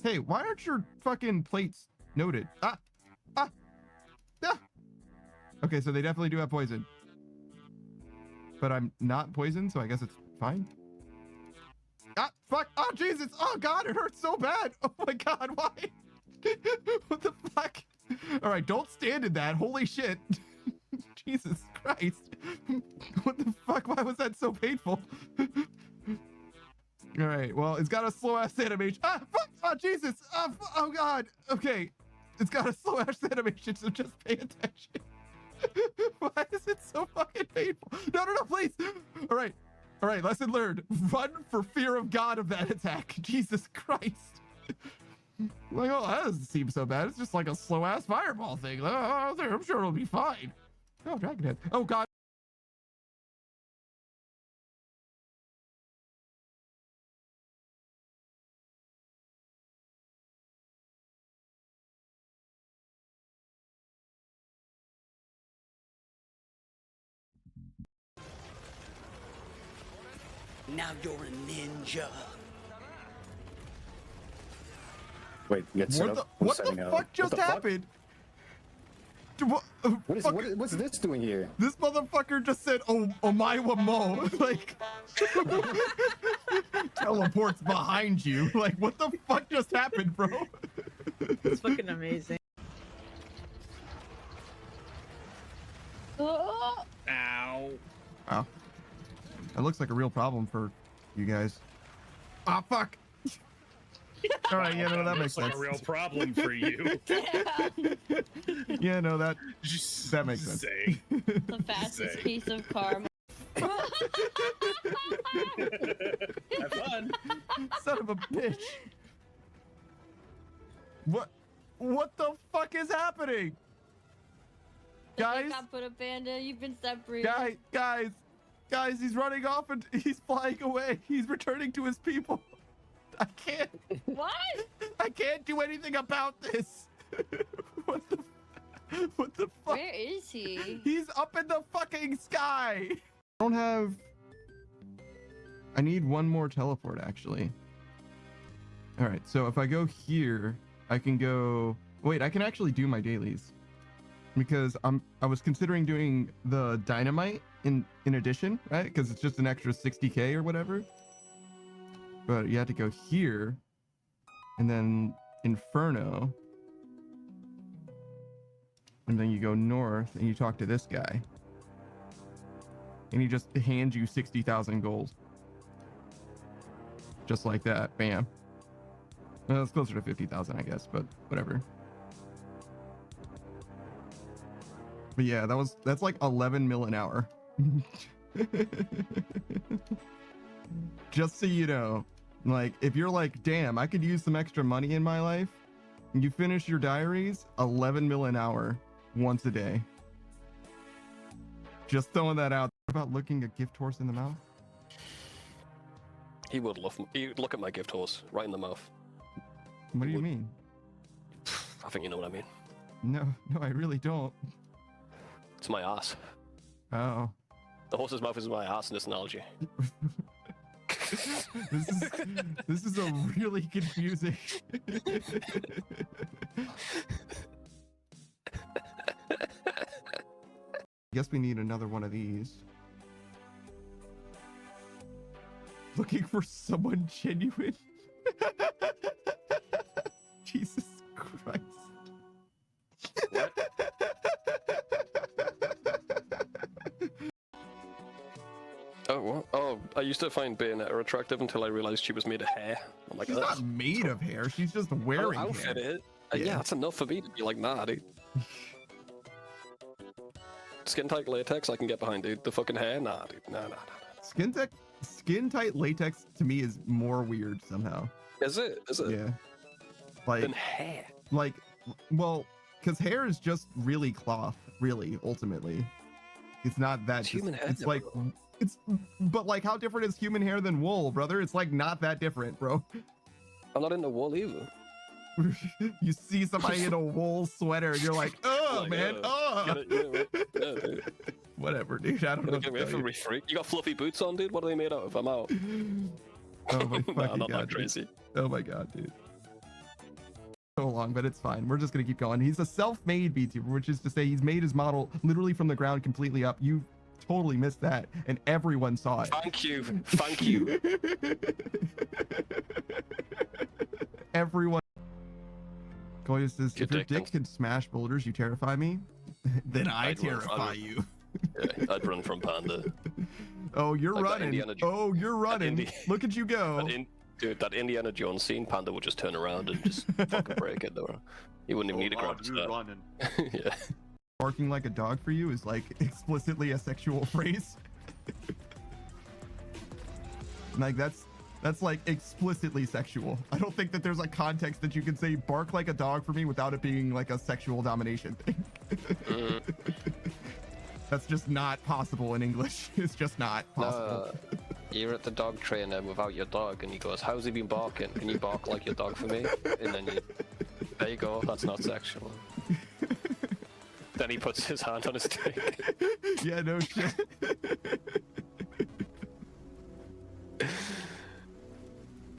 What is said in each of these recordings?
Hey, why aren't your fucking plates noted? Ah! Okay, so they definitely do have poison. But I'm not poisoned, so I guess it's fine. Ah, fuck! Oh, Jesus! Oh, God, it hurts so bad! Oh, my God, why? What the fuck? All right, don't stand in that. Holy shit. Jesus Christ. What the fuck? Why was that so painful? All right, well, it's got a slow-ass animation. Ah, fuck! Oh, Jesus! Oh, God! Okay, it's got a slow-ass animation, so just pay attention. Why is it so fucking painful? No, please. All right, lesson learned. Run for fear of God of that attack. Jesus Christ. Like, oh, that doesn't seem so bad. It's just like a slow-ass fireball thing. Oh, I'm sure it'll be fine. Oh, dragon head. Oh, God. Now you're a ninja. Wait, get set up. What the fuck just happened? What's this doing here? This motherfucker just said, "Oh my mo," like teleports behind you. Like, what the fuck just happened, bro? It's fucking amazing. Oh. Ow. Wow, that looks like a real problem for you guys. Ah, fuck. All right, yeah, no, that makes sense. Like a real problem for you. Yeah, no, that makes sense. Say. The fastest piece of karma. Have fun. Son of a bitch. What the fuck is happening? Guys, I put a panda. You've been separated. Guys, he's running off and he's flying away. He's returning to his people. I can't. What? I can't do anything about this. What the fuck? Where is he? He's up in the fucking sky. I need one more teleport, actually. All right, so if I go here, I can go. Wait, I can actually do my dailies because I was considering doing the dynamite in addition, right? Because it's just an extra 60k or whatever. But you have to go here, and then Inferno, and then you go north, and you talk to this guy, and he just hands you 60,000 gold, just like that. Bam. Well, it's closer to 50,000, I guess, but whatever. But yeah, that's like 11 mil an hour. Just so you know. Like, if you're like, damn, I could use some extra money in my life, and you finish your diaries, 11 mil an hour, once a day. Just throwing that out. What about looking a gift horse in the mouth? He would look at my gift horse right in the mouth. What do you mean? I think you know what I mean. No, I really don't. It's my ass. Oh. The horse's mouth is my ass in this analogy. This is a really confusing. I guess we need another one of these. Looking for someone genuine. Jesus Christ. What? Oh, what? Oh, I used to find Bayonetta attractive until I realized she was made of hair. I'm like, she's not made of hair. She's just wearing outfit hair. Yeah, that's enough for me to be like, nah, dude. Skin tight latex, I can get behind, dude. The fucking hair, nah, dude. Nah. Skin tight latex to me is more weird somehow. Is it? Yeah. Like than hair. Like, well, because hair is just really cloth, really, ultimately. It's not that. It's human hair. It's like, but like, how different is human hair than wool, brother? It's like not that different, bro. I'm not into wool either. You see somebody in a wool sweater, and you're like, oh, like, man, dude. Whatever, dude. I don't know. You got fluffy boots on, dude? What are they made out of? I'm out. Oh my fucking nah, not god, that crazy. Dude. Oh my god, dude. so long, but it's fine. We're just gonna keep going. He's a self-made VTuber, which is to say he's made his model literally from the ground completely up. You totally missed that, and everyone saw it. Thank you. Thank you. Everyone. Goya says, Your if your dick dick can smash boulders, you terrify me. Then I I'd run- terrify I'd- you. Yeah, I'd run from Panda. Oh, you're Like that running. Indiana Oh, you're running. Indi- Look at you go. Dude, that Indiana Jones scene, Panda would just turn around and just fucking break it. Though. He wouldn't even need a grab to start. running. Yeah. Barking like a dog for you is like explicitly a sexual phrase. Like that's like explicitly sexual. I don't think that there's a context that you can say bark like a dog for me without it being like a sexual domination thing. That's just not possible in English. It's just not possible. You're at the dog trainer without your dog, and he goes, "How's he been barking? Can you bark like your dog for me?" And then there you go. That's not sexual. Then he puts his hand on his dick. Yeah, no shit.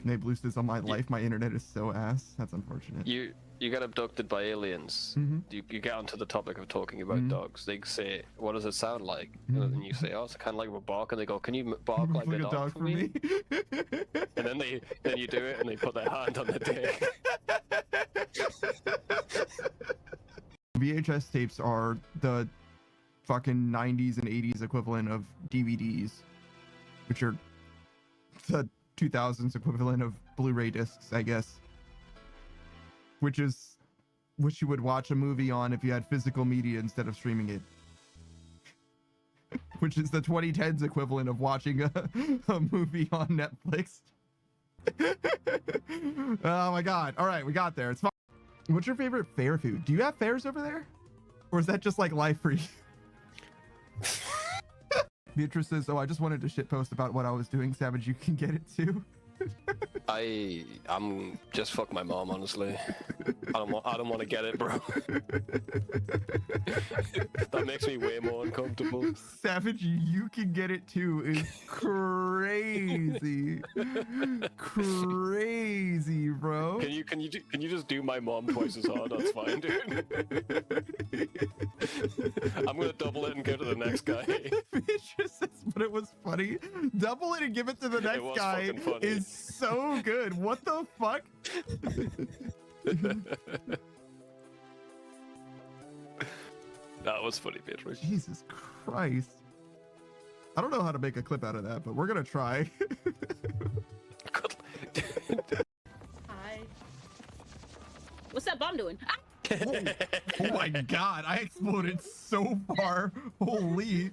Nate Blue says, on my life, my internet is so ass. That's unfortunate. You get abducted by aliens. Mhm. You get onto the topic of talking about Mhm. dogs. They say, "What does it sound like?" Mhm. And then you say, "Oh, it's kind of like a bark." And they go, "Can you bark like a dog for me?" And then you do it, and they put their hand on the dick. VHS tapes are the fucking 90s and 80s equivalent of DVDs, which are the 2000s equivalent of Blu-ray discs, I guess. Which is what you would watch a movie on if you had physical media instead of streaming it. Which is the 2010s equivalent of watching a movie on Netflix. Oh my god. All right, we got there. It's fine. What's your favorite fair food? Do you have fairs over there? Or is that just like life for you? Beatrice says, oh, I just wanted to shitpost about what I was doing. Savage, you can get it too. I'm just fuck my mom, honestly. I don't want to get it, bro. That makes me way more uncomfortable. Savage, you can get it too is crazy. Crazy, bro. Can you just do my mom twice as hard? That's fine, dude. I'm gonna double it and go to the next guy. Beatrice says, but it was funny. Double it and give it to the next guy fucking funny. is so good. What the fuck? That was funny, Beatrice. Jesus Christ. I don't know how to make a clip out of that, but we're gonna try. Hi. What's that bomb doing? Ah! Oh my god, I exploded so far. Holy.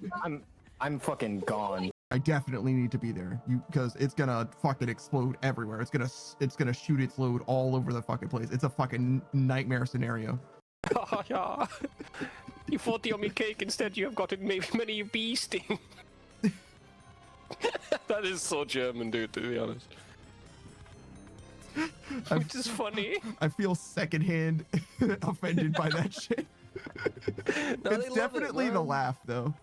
I'm fucking gone. I definitely need to be there. Because it's gonna fucking explode everywhere. It's gonna shoot its load all over the fucking place. It's a fucking nightmare scenario. Oh, yeah. You thought on me cake, instead you have gotten many bee sting. That is so German, dude, to be honest. Which is funny. I feel secondhand offended by that shit. No, they It's love definitely it, the man. laugh, though.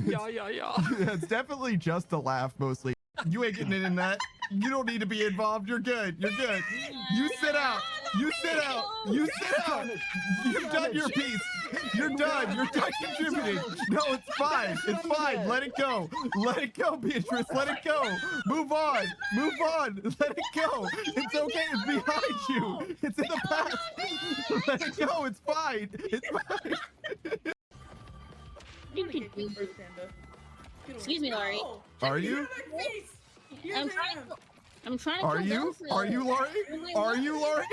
Yeah. Yeah, it's definitely just the laugh, mostly. You ain't getting in that. You don't need to be involved. You're good. You're good. You sit out. You sit out. You sit out. You've done your piece. You're done. You're done contributing. No, it's fine. It's fine. Let it go. Let it go, Beatrice. Let it go. Move on. Move on. Let it go. It's okay. It's behind you. It's in the past. Let it go. It's fine. It's fine. You can do this. Excuse me, Laurie. Are you? I'm trying to Are come you? down for Are it. you, Laurie? Are you, Laurie?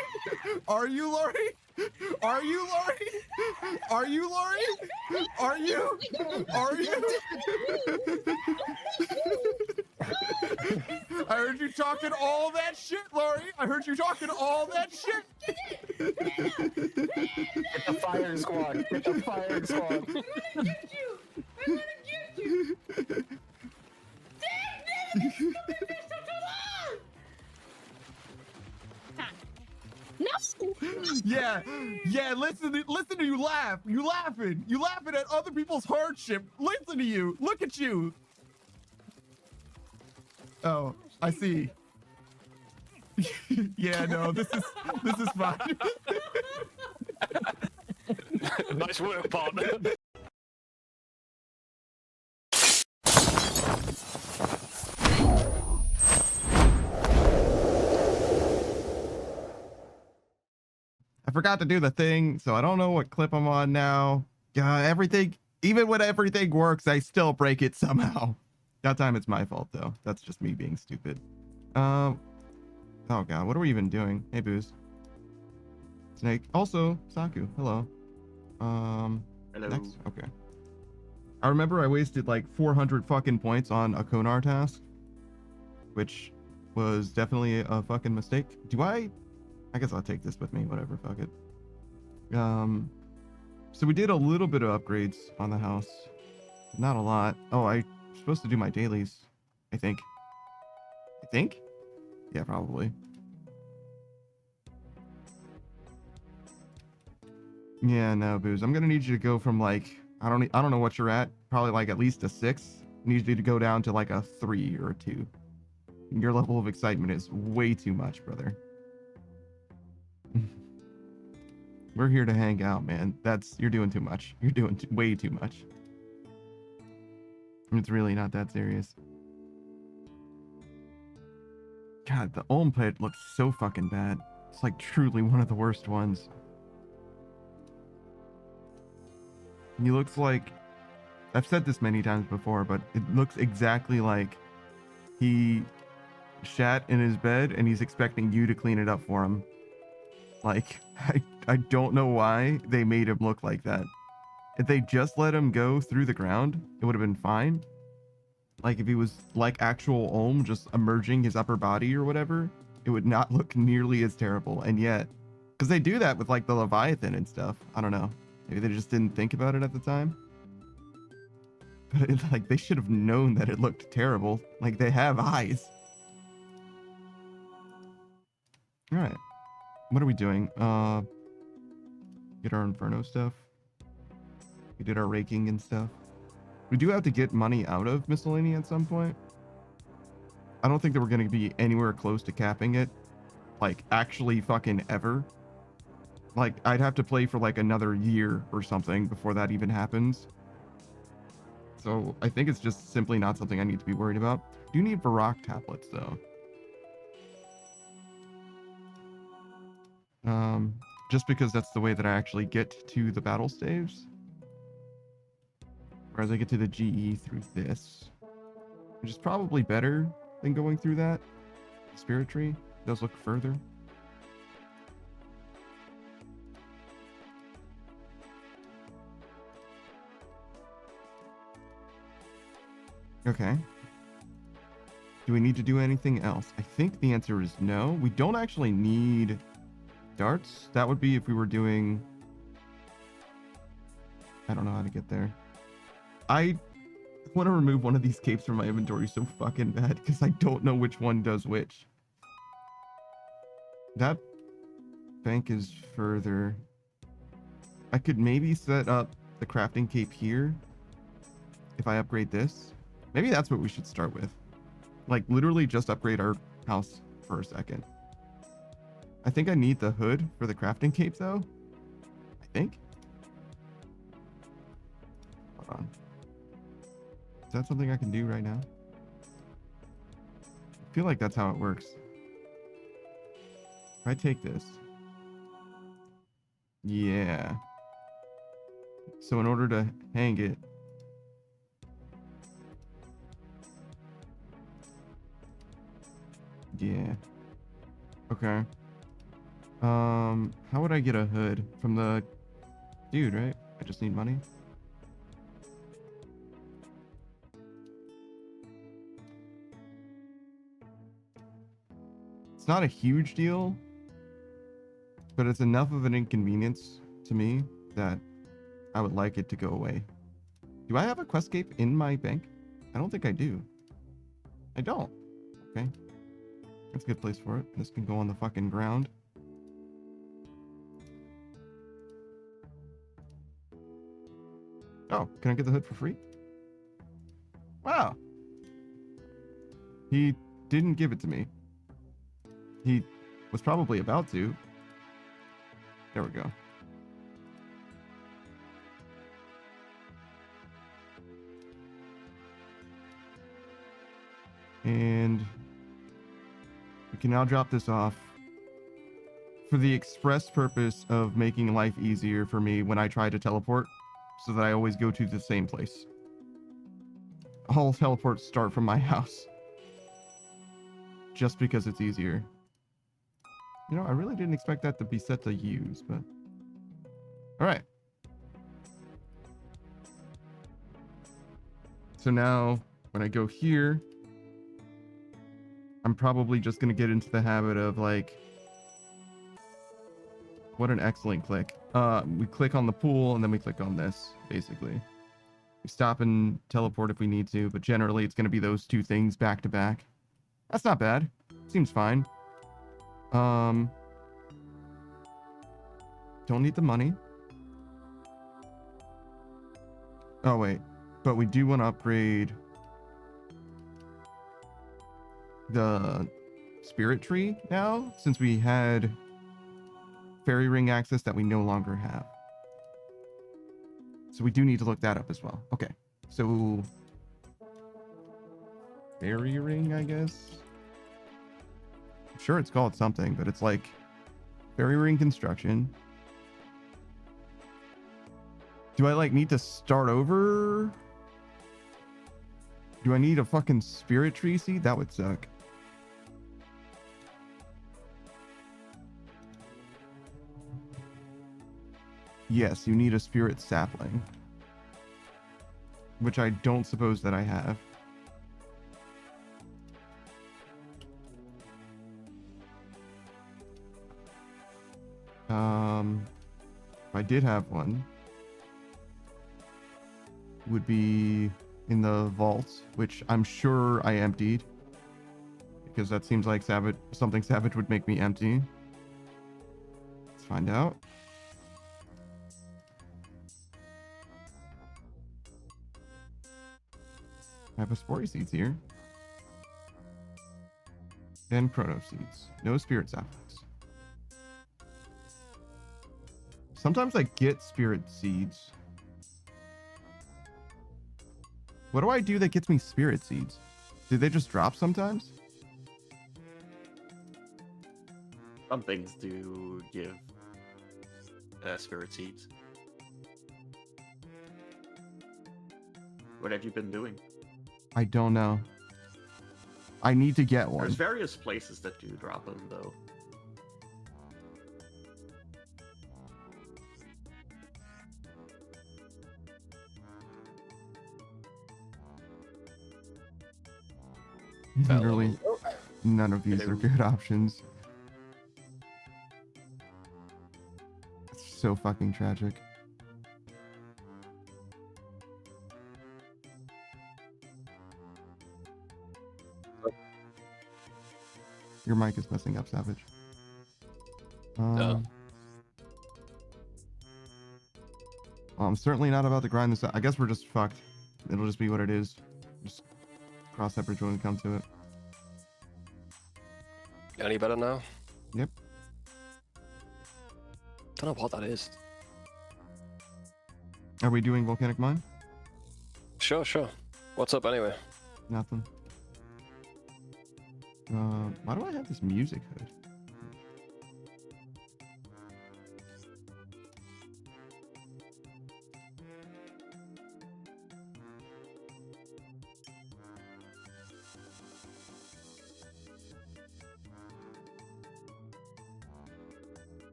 Are you, Laurie? Are you, Laurie? Are you, Laurie? Are you? Are you? I heard you talking all that shit, Laurie. I heard you talking all that shit. Get the fire squad. Get the fire squad. I'm gonna get you! I'm gonna get you! Damn, this stupid bitch took too long! No! Yeah. Listen to you laugh. You laughing at other people's hardship. Listen to you. Look at you. Oh, I see. Yeah, no, this is fine. Nice work, partner. I forgot to do the thing, so I don't know what clip I'm on now. Everything, even when everything works, I still break it somehow. That time it's my fault though. That's just me being stupid. Oh god, what are we even doing? Hey, Booze. Snake. Also, Saku. Hello. Hello. Next. Okay. I remember I wasted like 400 fucking points on a Konar task, which was definitely a fucking mistake. I guess I'll take this with me. Whatever. Fuck it. So we did a little bit of upgrades on the house. Not a lot. Oh, I'm supposed to do my dailies. I think. Yeah, probably. Yeah, no, Booze. I'm gonna need you to go from like I don't know what you're at. Probably like at least a 6. Need you to go down to like a 3 or a 2. Your level of excitement is way too much, brother. We're here to hang out, man. You're doing too much. You're doing way too much. It's really not that serious. God, the Olm pit looks so fucking bad. It's like truly one of the worst ones. He looks like, I've said this many times before, but it looks exactly like he shat in his bed and he's expecting you to clean it up for him. Like, I don't know why they made him look like that. If they just let him go through the ground, it would have been fine. Like if he was like actual Olm just emerging his upper body or whatever, it would not look nearly as terrible. And yet, because they do that with like the Leviathan and stuff. I don't know. Maybe they just didn't think about it at the time. But like they should have known that it looked terrible. Like they have eyes. All right. What are we doing? Get our Inferno stuff. We did our raking and stuff. We do have to get money out of Miscellany at some point. I don't think that we're going to be anywhere close to capping it. Like, actually fucking ever. Like, I'd have to play for like another year or something before that even happens. So, I think it's just simply not something I need to be worried about. Do need Varrock tablets, though. Just because that's the way that I actually get to the battle staves. Whereas I get to the GE through this. Which is probably better than going through that. Spirit tree does look further. Okay. Do we need to do anything else? I think the answer is no. We don't actually need darts. That would be if we were doing... I don't know how to get there. I want to remove one of these capes from my inventory so fucking bad because I don't know which one does which. That bank is further. I could maybe set up the crafting cape here if I upgrade this. Maybe that's what we should start with. Like literally just upgrade our house for a second. I think I need the hood for the crafting cape though. I think. Hold on. Is that something I can do right now? I feel like that's how it works. If I take this. Yeah. So in order to hang it. Yeah. Okay. How would I get a hood from the dude, right? I just need money. It's not a huge deal, but it's enough of an inconvenience to me that I would like it to go away. Do I have a Questcape in my bank? I don't think I do. I don't. Okay. That's a good place for it. This can go on the fucking ground. Oh, can I get the hood for free? Wow. He didn't give it to me. He was probably about to. There we go. And we can now drop this off for the express purpose of making life easier for me when I try to teleport, so that I always go to the same place. All teleports start from my house, just because it's easier. You know, I really didn't expect that to be set to use, but all right. So now when I go here, I'm probably just going to get into the habit of like, what an excellent click. We click on the pool and then we click on this, basically. We stop and teleport if we need to, but generally it's going to be those two things back to back. That's not bad. Seems fine. Don't need the money. Oh, wait. But we do want to upgrade the spirit tree now, since we had fairy ring access that we no longer have. So we do need to look that up as well. Okay. So fairy ring, I guess. I'm sure it's called something, but it's like fairy ring construction. Do I like need to start over? Do I need a fucking spirit tree seed? That would suck. Yes, you need a spirit sapling. Which I don't suppose that I have. If I did have one, would be in the vault, which I'm sure I emptied, because that seems like something Savage would make me empty. Let's find out. I have a Spory seeds here. And Chrono seeds. No spirit saplings. Sometimes I get spirit seeds. What do I do that gets me spirit seeds? Do they just drop sometimes? Some things do give spirit seeds. What have you been doing? I don't know. I need to get one. There's various places that do drop them, though. Literally, none of these are good options. It's so fucking tragic. Your mic is messing up, Savage. Well, I'm certainly not about to grind this out. I guess we're just fucked. It'll just be what it is. Just cross that bridge when we come to it. Any better now? Yep. Don't know what that is. Are we doing Volcanic Mine? Sure. What's up anyway? Nothing. Why do I have this music hood?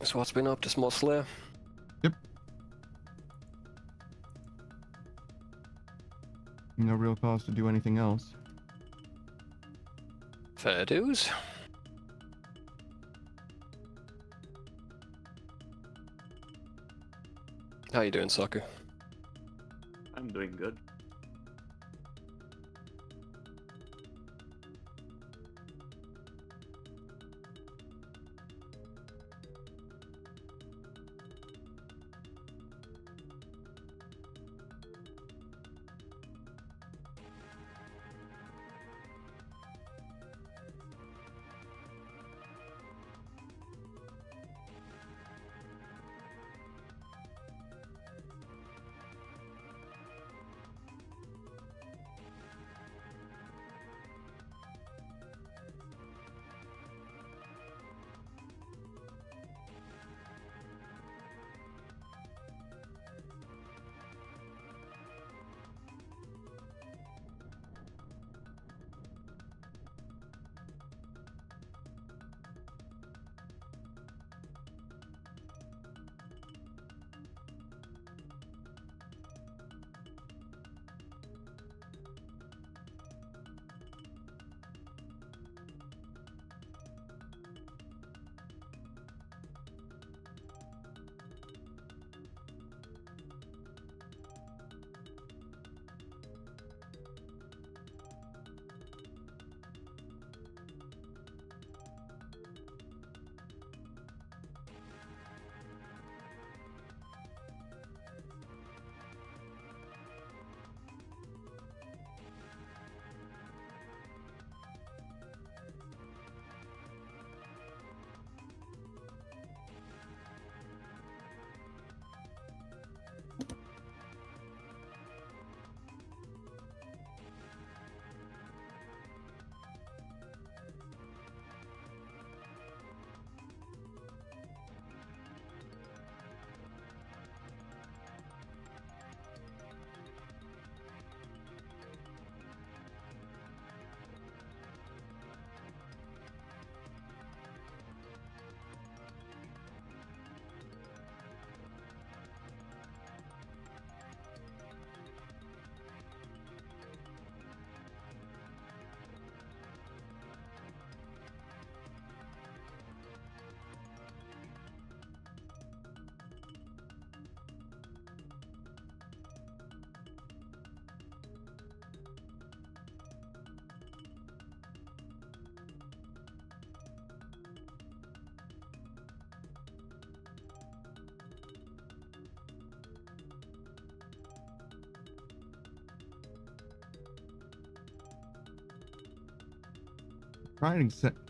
So what's been up? Just more Slayer? Yep. No real cause to do anything else. Fair dues. How you doing, Soccer? I'm doing good.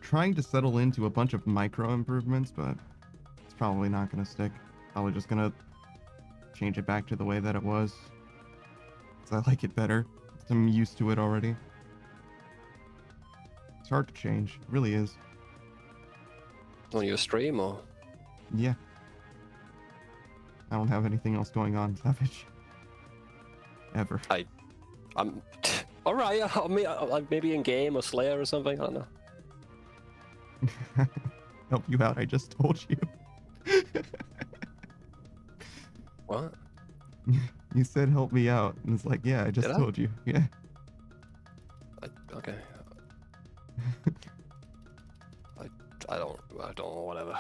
Trying to settle into a bunch of micro improvements, but it's probably not going to stick. Probably just going to change it back to the way that it was. 'Cause I like it better. I'm used to it already. It's hard to change. It really is. On your stream, or? Yeah. I don't have anything else going on, Savage. Ever. I'm... Alright, maybe in game or Slayer or something, I don't know. Help you out, I just told you. What? You said help me out, and it's like, yeah, I just Did I? told you. Yeah. Okay. I don't know, whatever.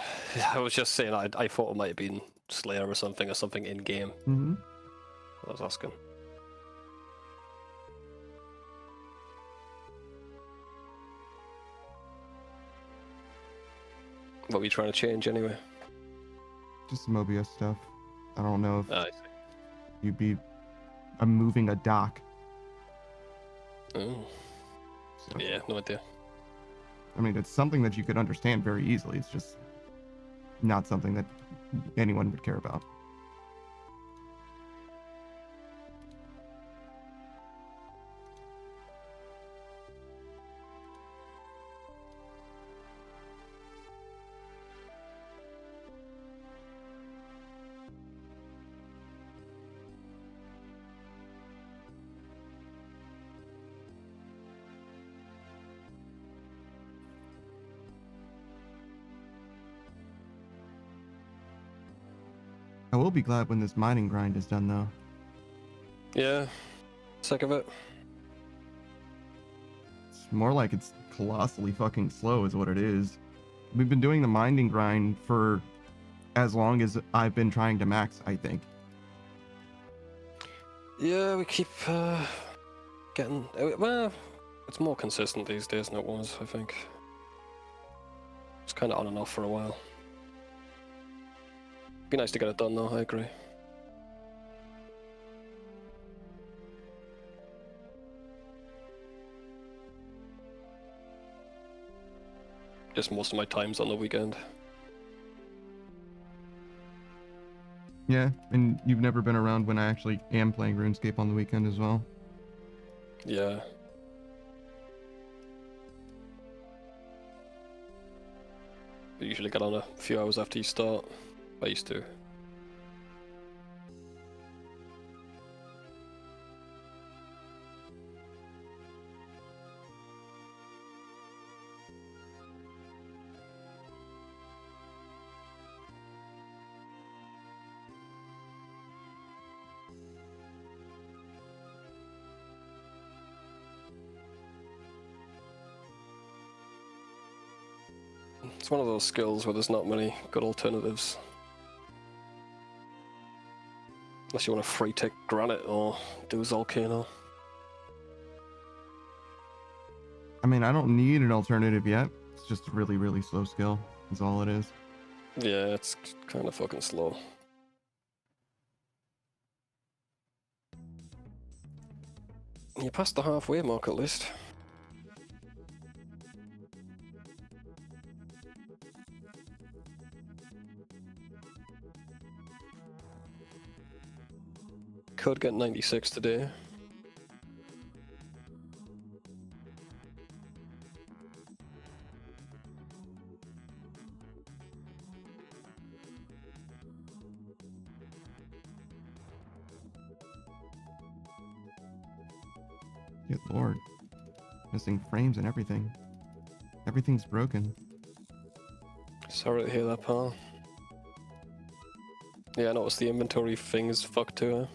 I was just saying, I thought it might have been Slayer or something in game. Mm-hmm. I was asking. What were you trying to change anyway? Just some OBS stuff. I don't know if I see. you'd be... I'm moving a dock. Oh. So, Yeah, no idea. I mean, it's something that you could understand very easily. It's just not something that anyone would care about. I will be glad when this mining grind is done, though. Yeah, sick of it. It's more like it's colossally fucking slow is what it is. We've been doing the mining grind for as long as I've been trying to max, I think. Yeah, we keep getting... Well, it's more consistent these days than it was, I think. It's kind of on and off for a while. Be nice to get it done, though, I agree. Just most of my time's on the weekend. Yeah, and you've never been around when I actually am playing RuneScape on the weekend as well. Yeah. I usually get on a few hours after you start. I used to. It's one of those skills where there's not many good alternatives. Unless you want to free tick granite or do Volcanic. I mean, I don't need an alternative yet. It's just a really, really slow skill, is all it is. Yeah, it's kind of fucking slow. You passed the halfway mark at least. Could get 96 today. Good lord. Missing frames and everything. Everything's broken. Sorry to hear that, pal. Yeah, I noticed the inventory thing is fucked too, huh?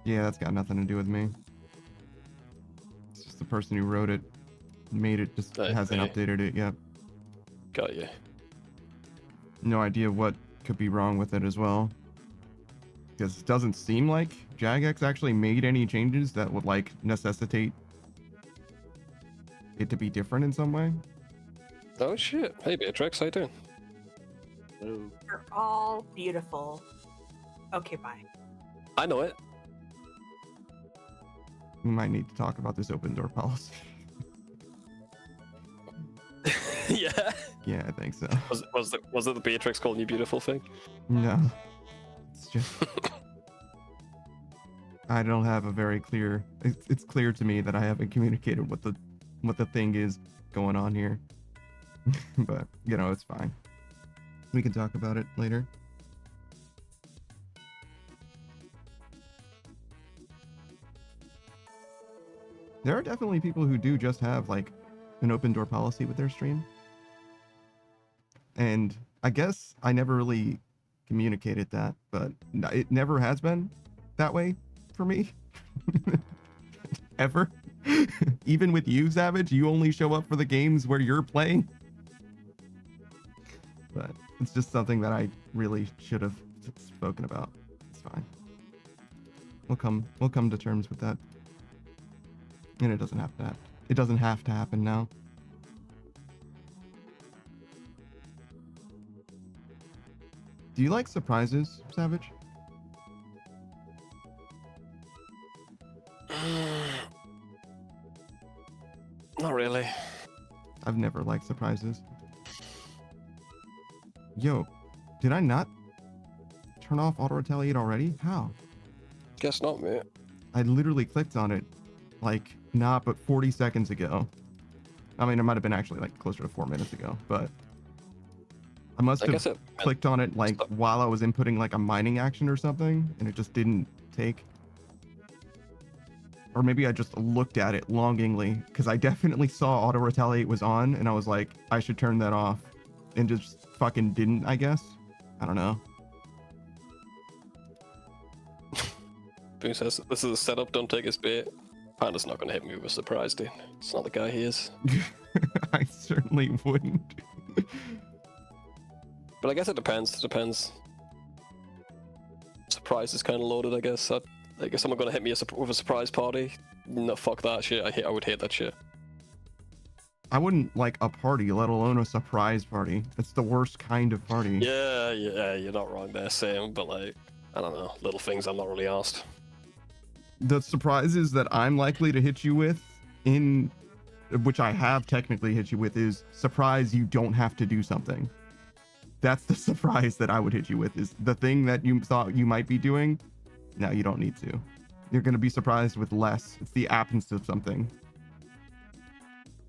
Yeah, that's got nothing to do with me. It's just the person who wrote it, made it, just hasn't updated it yet. Got you. No idea what could be wrong with it as well. Because it doesn't seem like Jagex actually made any changes that would, like, necessitate it to be different in some way. Oh shit. Hey Beatrix, how you doing? Hello. You're all beautiful. Okay, bye. I know it. We might need to talk about this open door policy. Yeah. Yeah, I think so. Was it the Beatrix calling you beautiful thing? No. It's just... I don't have a very clear... It's clear to me that I haven't communicated what the thing is going on here. But, you know, it's fine. We can talk about it later. There are definitely people who do just have, like, an open door policy with their stream. And I guess I never really communicated that, but it never has been that way for me. Ever. Even with you, Savage, you only show up for the games where you're playing. But it's just something that I really should have spoken about. It's fine. We'll come to terms with that. And it doesn't have to happen now. Do you like surprises, Savage? Not really. I've never liked surprises. Yo, did I not turn off auto retaliate already? How? Guess not, mate. I literally clicked on it like not but 40 seconds ago. I mean, it might have been actually like closer to 4 minutes ago, but I must have clicked on it like while I was inputting like a mining action or something, and it just didn't take. Or maybe I just looked at it longingly, because I definitely saw auto retaliate was on, and I was like, I should turn that off, and just fucking didn't, I guess. I don't know. Who says this is a setup? Don't take his bait. Panda's not gonna hit me with a surprise, dude. It's not the guy he is. I certainly wouldn't. But I guess it depends. It depends. Surprise is kind of loaded, I guess. I guess someone gonna hit me with a surprise party. No, fuck that shit. I would hate that shit. I wouldn't like a party, let alone a surprise party. It's the worst kind of party. Yeah, you're not wrong there, same. But like, I don't know, little things I'm not really asked. The surprises that I'm likely to hit you with, which I have technically hit you with, is surprise you don't have to do something. That's the surprise that I would hit you with, is the thing that you thought you might be doing. No, you don't need to. You're going to be surprised with less. It's the absence of something.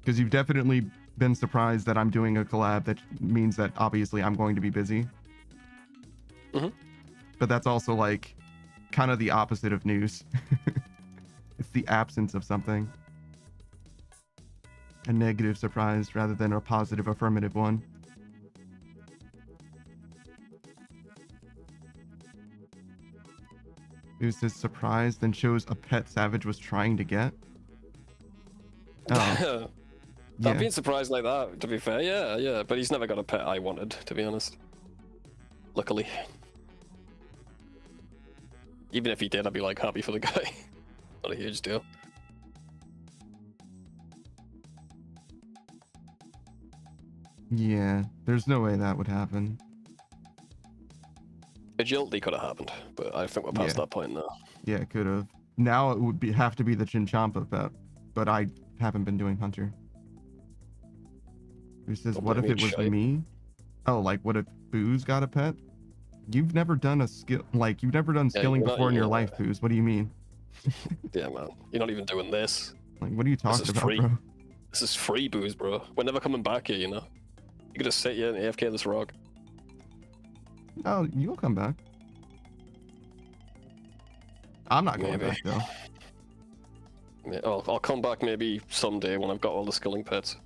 Because you've definitely been surprised that I'm doing a collab that means that obviously I'm going to be busy. Mm-hmm. But that's also like kind of the opposite of news. It's the absence of something. A negative surprise rather than a positive affirmative one. Who says surprise then shows a pet Savage was trying to get? Oh. I've Yeah. been surprised like that, to be fair. Yeah. But he's never got a pet I wanted, to be honest. Luckily. Even if he did, I'd be like happy for the guy. Not a huge deal. Yeah, there's no way that would happen. Agility could have happened, but I think we're past that point now. Yeah, it could have. Now it would have to be the Chinchampa pet, but I haven't been doing Hunter. Who says, Don't what if blame it me, was shite. me? Oh, like what if Booze got a pet? You've never done a skill, like you've never done skilling you're not- before in your yeah. life, Booze. What do you mean? Yeah, man. You're not even doing this. Like, what are you talking is about, free. bro? This is free booze, bro. We're never coming back here, you know? You could just sit here and AFK this rock. Oh, you'll come back. I'm not going Maybe. back though. Yeah, I'll come back maybe someday when I've got all the skilling pets.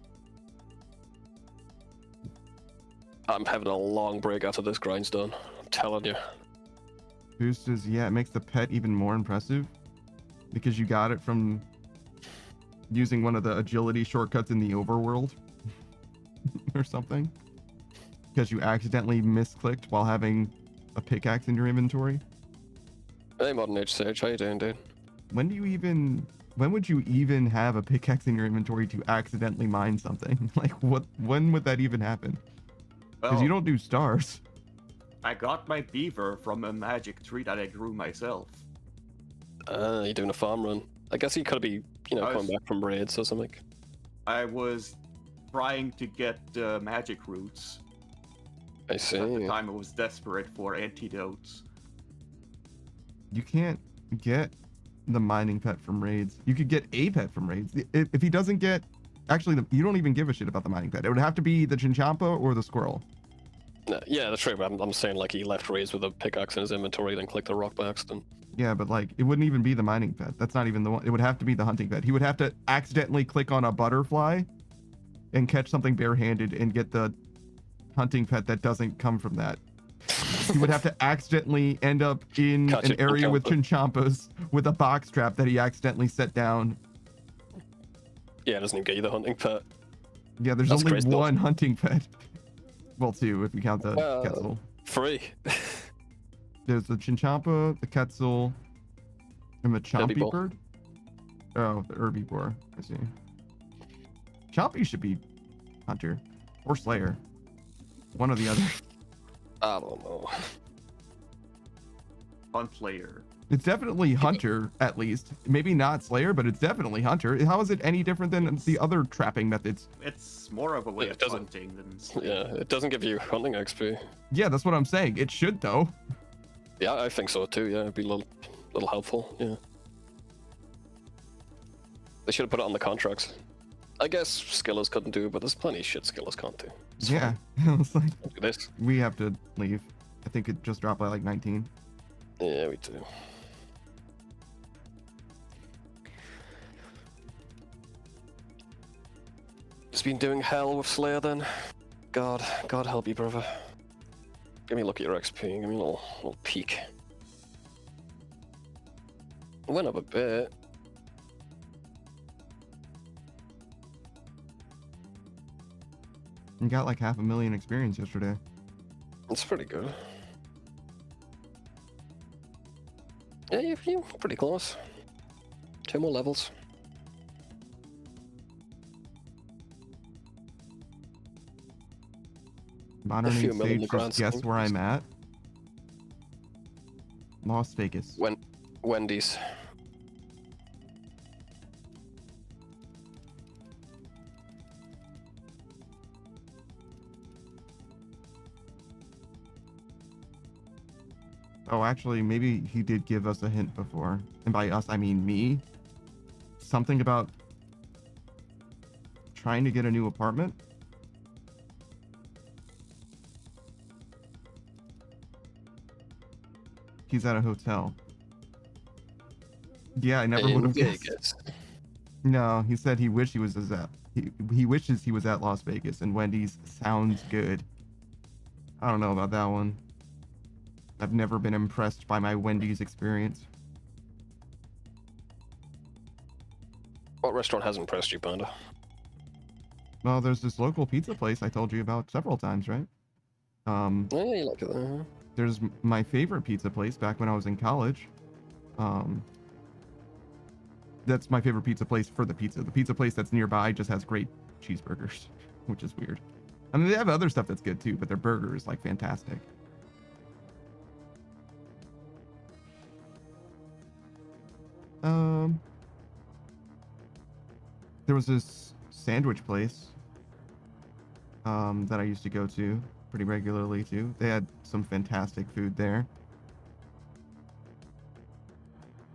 I'm having a long break after this grind's done. I'm telling you. Booze says, yeah, it makes the pet even more impressive because you got it from using one of the agility shortcuts in the overworld or something. Because you accidentally misclicked while having a pickaxe in your inventory. Hey, Modern Age Sage, how you doing, dude? When would you even have a pickaxe in your inventory to accidentally mine something? Like, when would that even happen? Because you don't do stars. I got my beaver from a magic tree that I grew myself. You're doing a farm run. I guess you could be, coming back from raids or something. I was trying to get magic roots. I see. At the time, I was desperate for antidotes. You can't get the mining pet from raids. You could get a pet from raids. If he doesn't get... Actually, you don't even give a shit about the mining pet. It would have to be the Chinchampa or the squirrel. No, yeah, that's true, but I'm saying like he left raids with a pickaxe in his inventory, then clicked the rock by accident. Yeah, but like, it wouldn't even be the mining pet. That's not even the one. It would have to be the hunting pet. He would have to accidentally click on a butterfly and catch something barehanded and get the hunting pet that doesn't come from that. He would have to accidentally end up in Catch an a area with Chinchampa. Chinchampas with a box trap that he accidentally set down. Yeah, it doesn't even get you the hunting pet. Yeah, there's That's only crazy. one hunting pet. Well, two if you count the Well, Quetzal. Free. There's the Chinchampa, the Quetzal, and the Chompy Herbivore. bird. Oh, the herbivore. I see. Chompy should be hunter or slayer. One or the other. I don't know. Hunt layer. It's definitely hunter, at least. Maybe not slayer, but it's definitely hunter. How is it any different than the other trapping methods? It's more of a way Yeah, it of doesn't- hunting than Yeah, it doesn't give you hunting XP. Yeah, that's what I'm saying. It should, though. Yeah, I think so too. Yeah, it'd be a little helpful. Yeah. They should have put it on the contracts. I guess skillers couldn't do it, but there's plenty of shit skillers can't do. It's Yeah. fine. It's like, Look at this. we have to leave. I think it just dropped by like 19. Yeah, we do. Just been doing hell with Slayer then. God help you, brother. Give me a look at your XP. Give me a little peek. went up a bit. You got like 500,000 experience yesterday. It's pretty good. Yeah, you're pretty close. 2 more levels. Modern A few Age mil in the Sage, grand just guess scheme. where I'm at. Las Vegas. Wendy's. Oh, actually, maybe he did give us a hint before. And by us, I mean me. Something about trying to get a new apartment. He's at a hotel. Yeah, I never would have guessed. No, he said he wished he was at. He wishes he was at Las Vegas, and Wendy's sounds good. I don't know about that one. I've never been impressed by my Wendy's experience. What restaurant has impressed you, Panda? Well, there's this local pizza place I told you about several times, right? Yeah, you like it there. There's my favorite pizza place back when I was in college. That's my favorite pizza place for the pizza. The pizza place that's nearby just has great cheeseburgers, which is weird. I mean, they have other stuff that's good too, but their burger is like fantastic. There was this sandwich place that I used to go to pretty regularly too. They had some fantastic food there.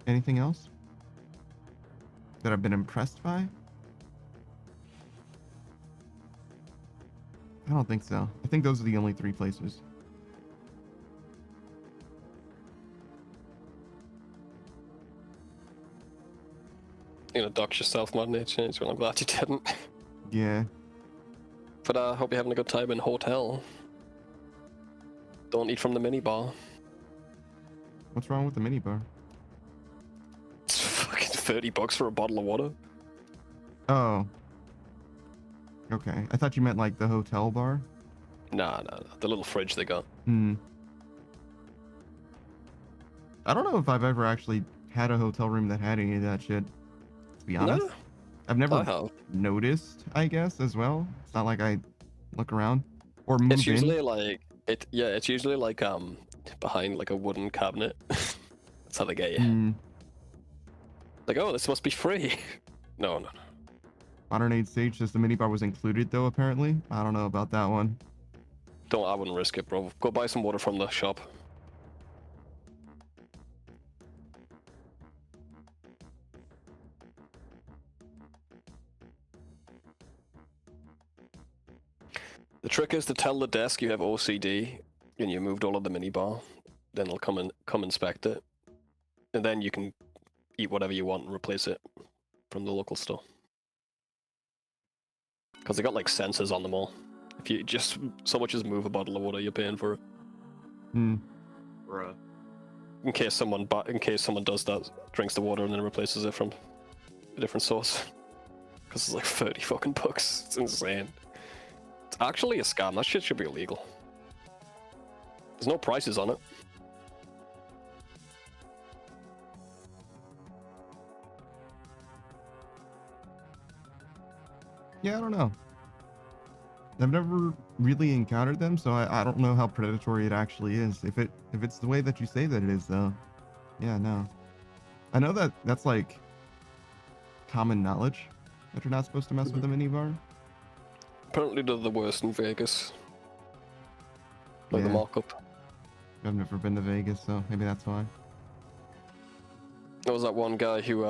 Anything else that I've been impressed by? I don't think so. I think those are the only 3 places. You're gonna dox yourself, Modern Age Change, well, I'm glad you didn't. Yeah. But I hope you're having a good time in hotel. Don't eat from the minibar. What's wrong with the minibar? It's fucking $30 for a bottle of water. Oh. Okay. I thought you meant like the hotel bar. Nah, the little fridge they got. Hmm. I don't know if I've ever actually had a hotel room that had any of that shit. To be honest, No, I've never noticed. I guess as well. It's not like I look around or move it's usually in. like it's usually like behind like a wooden cabinet. That's how they get you. Hmm. Like, oh, this must be free. No. Modern Age Sage says the minibar was included though. Apparently, I don't know about that one. I wouldn't risk it, bro. Go buy some water from the shop. The trick is to tell the desk you have OCD and you moved all of the minibar. Then they'll come inspect it, and then you can eat whatever you want and replace it from the local store. Because they got like sensors on them all. If you just so much as move a bottle of water, you're paying for it. Hmm. Bruh. In case someone does that, drinks the water and then replaces it from a different source. Because it's like 30 fucking bucks. It's insane. It's actually a scam. That shit should be illegal. There's no prices on it. Yeah, I don't know. I've never really encountered them, so I don't know how predatory it actually is. If it's the way that you say that it is, though, yeah, no. I know that that's like common knowledge that you're not supposed to mess with a minibar. Apparently they're the worst in Vegas. Like the Yeah. markup. I've never been to Vegas, so maybe that's why. There was that one guy who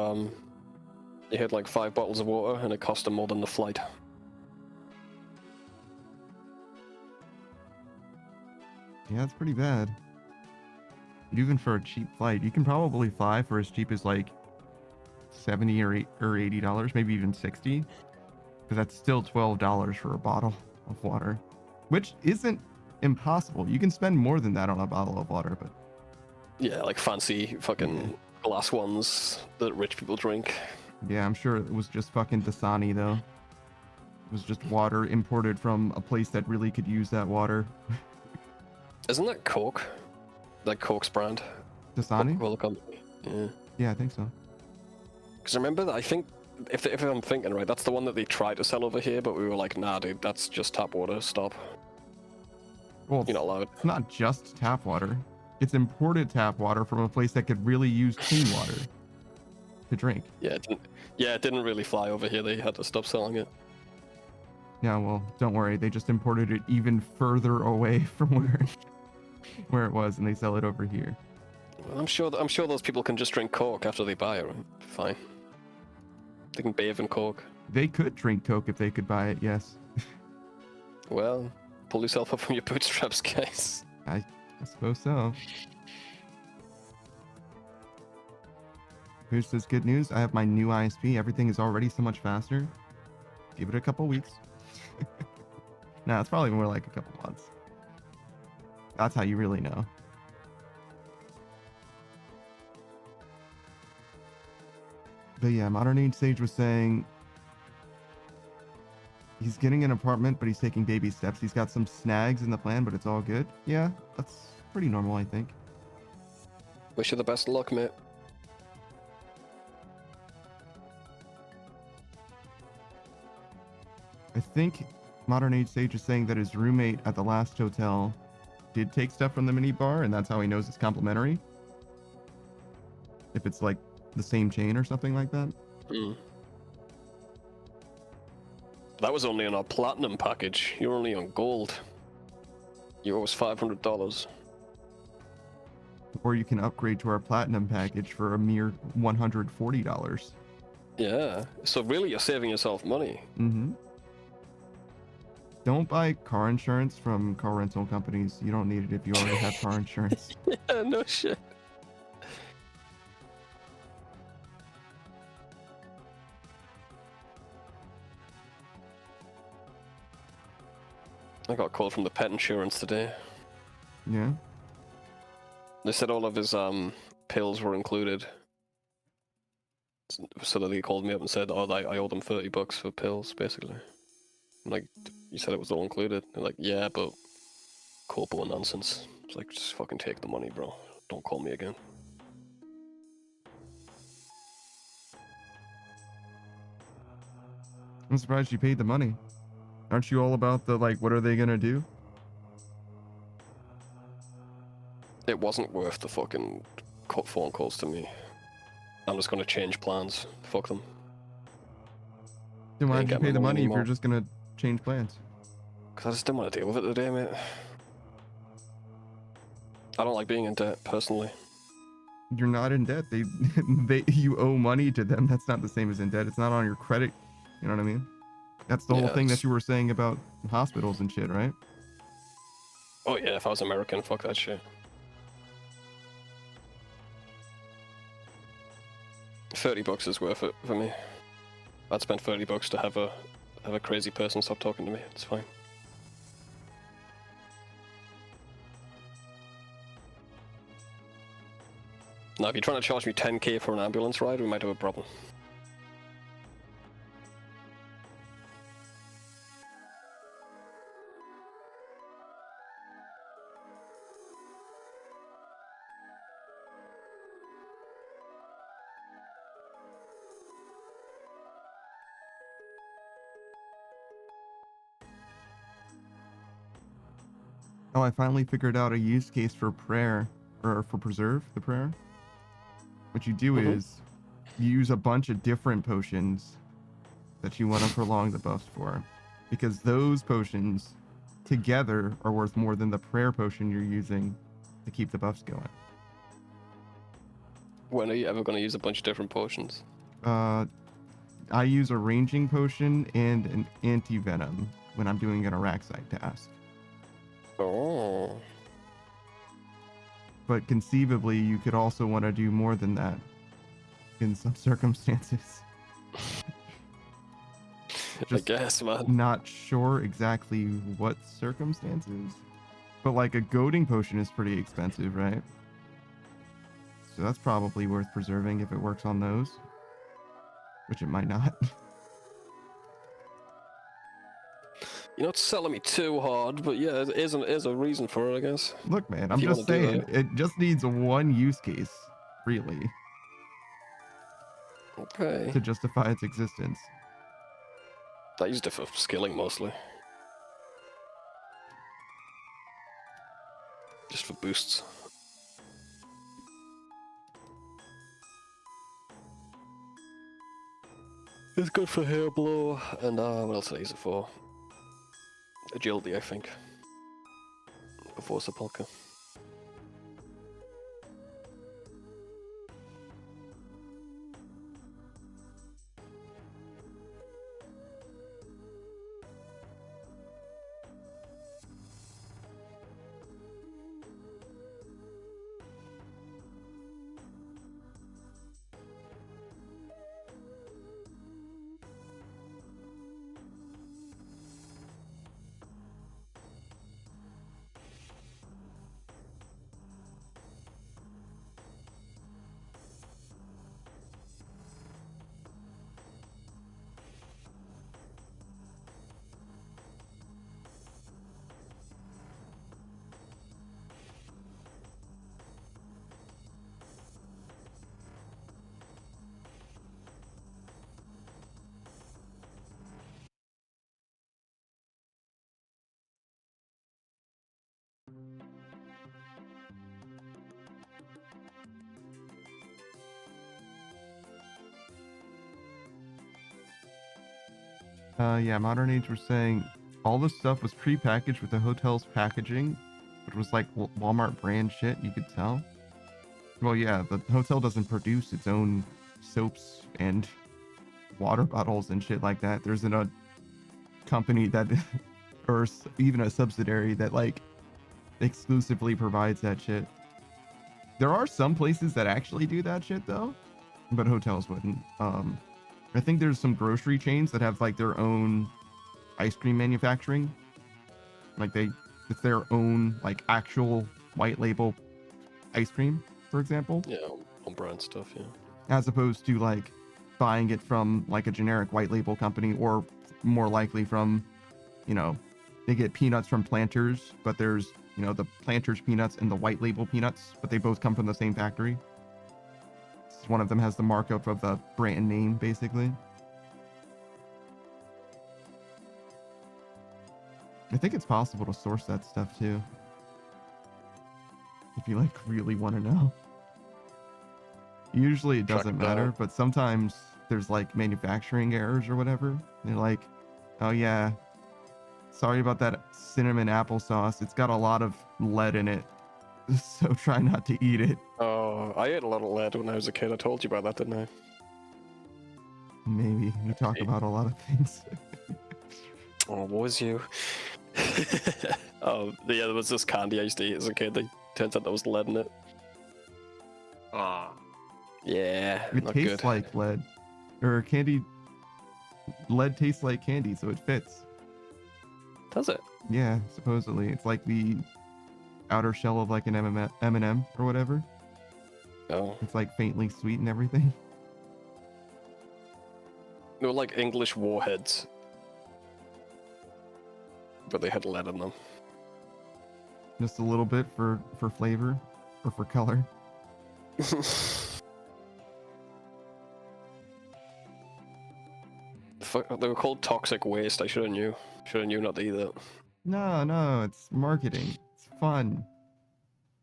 he had like 5 bottles of water and it cost him more than the flight. Yeah, it's pretty bad. Even for a cheap flight, you can probably fly for as cheap as like $70 or $80, maybe even $60. Because that's still $12 for a bottle of water, which isn't impossible. You can spend more than that on a bottle of water, but Yeah, like fancy fucking glass ones that rich people drink. Yeah, I'm sure it was just fucking Dasani though. It was just water imported from a place that really could use that water. Isn't that Coke? Like Coke's brand? Dasani? Coca-Cola company. Yeah. Yeah, I think so. Because remember that I think, if I'm thinking right, that's the one that they tried to sell over here, but we were like, nah, dude, that's just tap water. Stop. Well, You're not allowed. it's not just tap water. It's imported tap water from a place that could really use clean water to drink. Yeah, it didn't really fly over here. They had to stop selling it. Yeah, well, don't worry. They just imported it even further away from where it was, and they sell it over here. Well, I'm sure those people can just drink Coke after they buy it. Right? Fine. They can bathe in Coke. They could drink Coke if they could buy it, yes. Well, pull yourself up from your bootstraps, guys. I suppose so. Here's this good news. I have my new ISP. Everything is already so much faster. Give it a couple weeks. Nah, it's probably more like a couple months. That's how you really know. But yeah, Modern Age Sage was saying he's getting an apartment, but he's taking baby steps. He's got some snags in the plan, but it's all good. Yeah, that's pretty normal, I think. Wish you the best of luck, mate. I think Modern Age Sage is saying that his roommate at the last hotel did take stuff from the mini bar, and that's how he knows it's complimentary. If it's like the same chain or something like that. That was only on our platinum package. You're only on gold. You owe us $500. Or you can upgrade to our platinum package for a mere $140. Yeah. So really, you're saving yourself money. Mm-hmm. Don't buy car insurance from car rental companies. You don't need it if you already have car insurance. Yeah, no shit. I got a call from the pet insurance today. Yeah. They said all of his pills were included. So that they called me up and said, "Oh, I owe them $30 for pills, basically." I'm like, "You said it was all included." They're like, "Yeah, but corpo nonsense." It's like, just fucking take the money, bro. Don't call me again. I'm surprised you paid the money. Aren't you all about the, like, what are they gonna do? It wasn't worth the fucking phone calls to me. I'm just gonna change plans. Fuck them. Then why Ain't did you got my pay the money if anymore. you're just gonna change plans? Because I just didn't want to deal with it today, mate. I don't like being in debt, personally. You're not in debt. You owe money to them. That's not the same as in debt. It's not on your credit. You know what I mean? That's the whole thing that you were saying about hospitals and shit, right? Oh yeah, if I was American, fuck that shit. $30 is worth it for me. I'd spend $30 to have a crazy person stop talking to me. It's fine. Now, if you're trying to charge me $10K for an ambulance ride, we might have a problem. Oh, I finally figured out a use case for prayer, or for preserve the prayer. What you do is you use a bunch of different potions that you want to prolong the buffs for, because those potions together are worth more than the prayer potion you're using to keep the buffs going. When are you ever going to use a bunch of different potions? I use a ranging potion and an anti-venom when I'm doing an Araxite task. Oh. But conceivably, you could also want to do more than that in some circumstances. I guess, man. Not sure exactly what circumstances. But like a goading potion is pretty expensive, right? So that's probably worth preserving if it works on those. Which it might not. You're not selling me too hard, but yeah, it is a reason for it, I guess. Look, man, If I'm you just wanna do saying, it just needs one use case, really, Okay. to justify its existence. I used it for skilling mostly. Just for boosts. It's good for hair blow, and what else did I use it for? Agility, I think. Before Sepulchre. Yeah, Modern Age was saying all the stuff was pre-packaged with the hotel's packaging, which was like Walmart brand shit, you could tell. Well, yeah, the hotel doesn't produce its own soaps and water bottles and shit like that. There's a company that, or even a subsidiary that like exclusively provides that shit. There are some places that actually do that shit though, but hotels wouldn't. I think there's some grocery chains that have like their own ice cream manufacturing. Like it's their own like actual white label ice cream, for example. Yeah, on brand stuff, yeah. As opposed to like buying it from like a generic white label company, or more likely from, you know, they get peanuts from Planters, but there's, you know, the Planters peanuts and the white label peanuts, but they both come from the same factory. One of them has the markup of the brand name, basically. I think it's possible to source that stuff too, if you like really want to know. Usually it doesn't matter, but sometimes there's like manufacturing errors or whatever. And they're like, oh yeah, sorry about that cinnamon applesauce. It's got a lot of lead in it, so try not to eat it. Oh, I ate a lot of lead when I was a kid. I told you about that, didn't I? Maybe. We talk about a lot of things. Oh, what was you? Oh, yeah, there was this candy I used to eat as a kid. Turns out there was lead in it. Ah. Yeah, It not tastes good. like lead. Or candy. Lead tastes like candy, so it fits. Does it? Yeah, supposedly. It's like the outer shell of like an M&M or whatever. Oh. It's like faintly sweet and everything. They were like English warheads. But they had lead in them. Just a little bit for flavor or for color. Fuck, they were called toxic waste. I should have knew. Should have knew not to eat that. No, it's marketing. It's fun.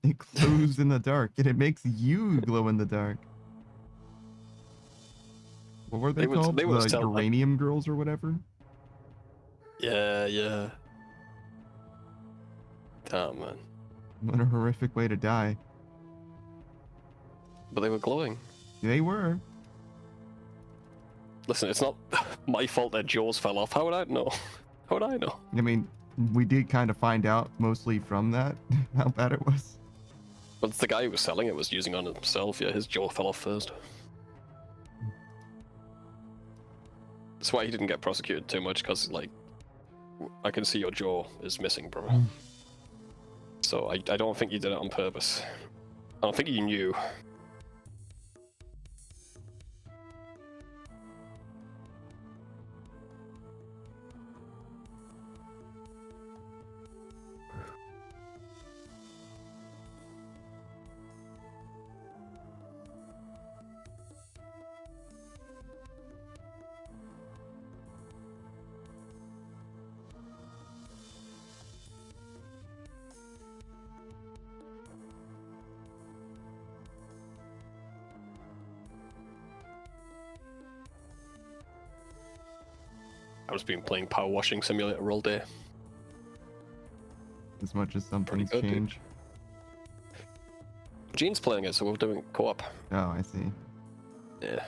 It glows in the dark, and it makes you glow in the dark. What were they called? They would The sell that. uranium girls or whatever? Yeah, yeah. Damn, man. What a horrific way to die. But they were glowing. They were. Listen, it's not my fault that jaws fell off. How would I know? How would I know? I mean, we did kind of find out mostly from that how bad it was. But the guy who was selling it was using on himself. Yeah, his jaw fell off first. That's why he didn't get prosecuted too much, because, like, I can see your jaw is missing, bro. So I don't think you did it on purpose. I don't think you knew. I've just been playing Power Washing Simulator all day. As much as some Pretty things good, dude. change. Gene's playing it, so we're doing co-op. Oh, I see. Yeah.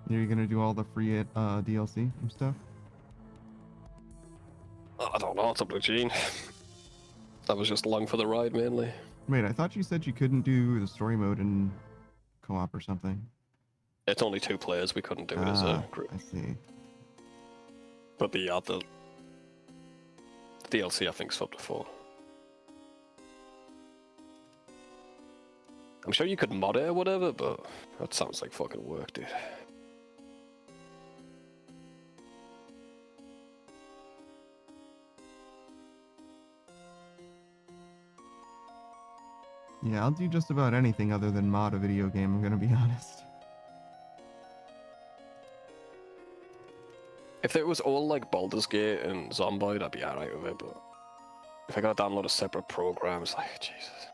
Are you gonna do all the free DLC and stuff? I don't know, it's up to Gene. That was just along for the ride, mainly. Wait, I thought you said you couldn't do the story mode in co-op or something. It's only 2 players, we couldn't do it as a group. I see. But the other DLC, I think, is up to 4. I'm sure you could mod it or whatever, but that sounds like fucking work, dude. Yeah, I'll do just about anything other than mod a video game, I'm gonna be honest. If it was all like Baldur's Gate and Zomboid, I'd be alright with it, but if I gotta download a separate program, it's like, Jesus.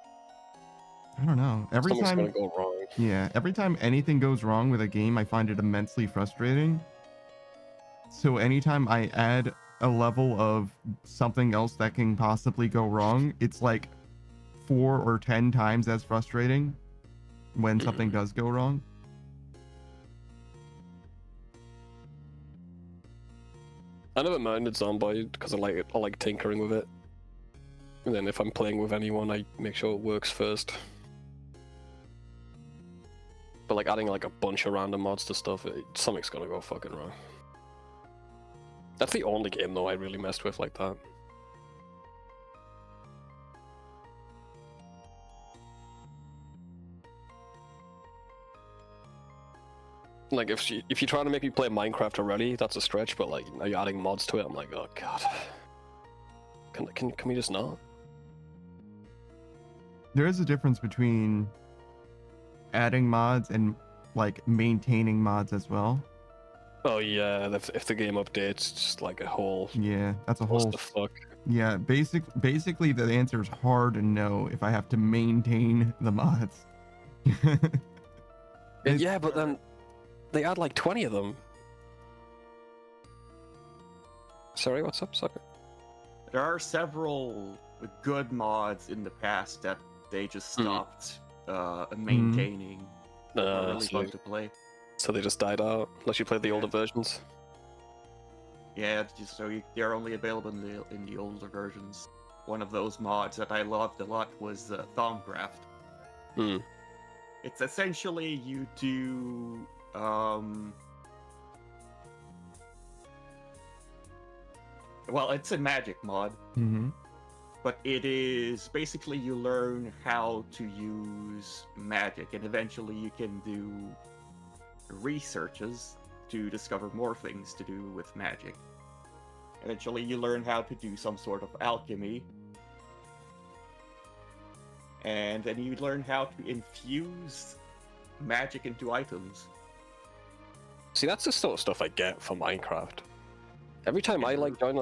I don't know. Every Something's time, gonna go wrong. yeah, every time anything goes wrong with a game, I find it immensely frustrating. So anytime I add a level of something else that can possibly go wrong, it's like 4 or 10 times as frustrating when something does go wrong. I never minded Zomboid because I like tinkering with it. And then if I'm playing with anyone, I make sure it works first. But like adding like a bunch of random mods to stuff, something's gonna go fucking wrong. That's the only game though I really messed with like that. Like if you're trying to make me play Minecraft already, that's a stretch. But like now you're adding mods to it, I'm like, oh god, can we just not? There is a difference between adding mods and like maintaining mods as well. Oh yeah, if the game updates, it's just like a whole. Yeah, that's a What whole. the fuck? Yeah, basically the answer is hard and no if I have to maintain the mods. Yeah, but then they add like 20 of them. Sorry, what's up, sucker? There are several good mods in the past that they just stopped maintaining. They're really fun to play. So they just died out, unless you played the older versions. Yeah, just they're only available in the older versions. One of those mods that I loved a lot was Thumbcraft. Hmm. It's essentially you do well, it's a magic mod. Mm-hmm. But it is basically you learn how to use magic, and eventually you can do researches to discover more things to do with magic. Eventually you learn how to do some sort of alchemy, and then you learn how to infuse magic into items. See, that's the sort of stuff I get for Minecraft. Every time I like join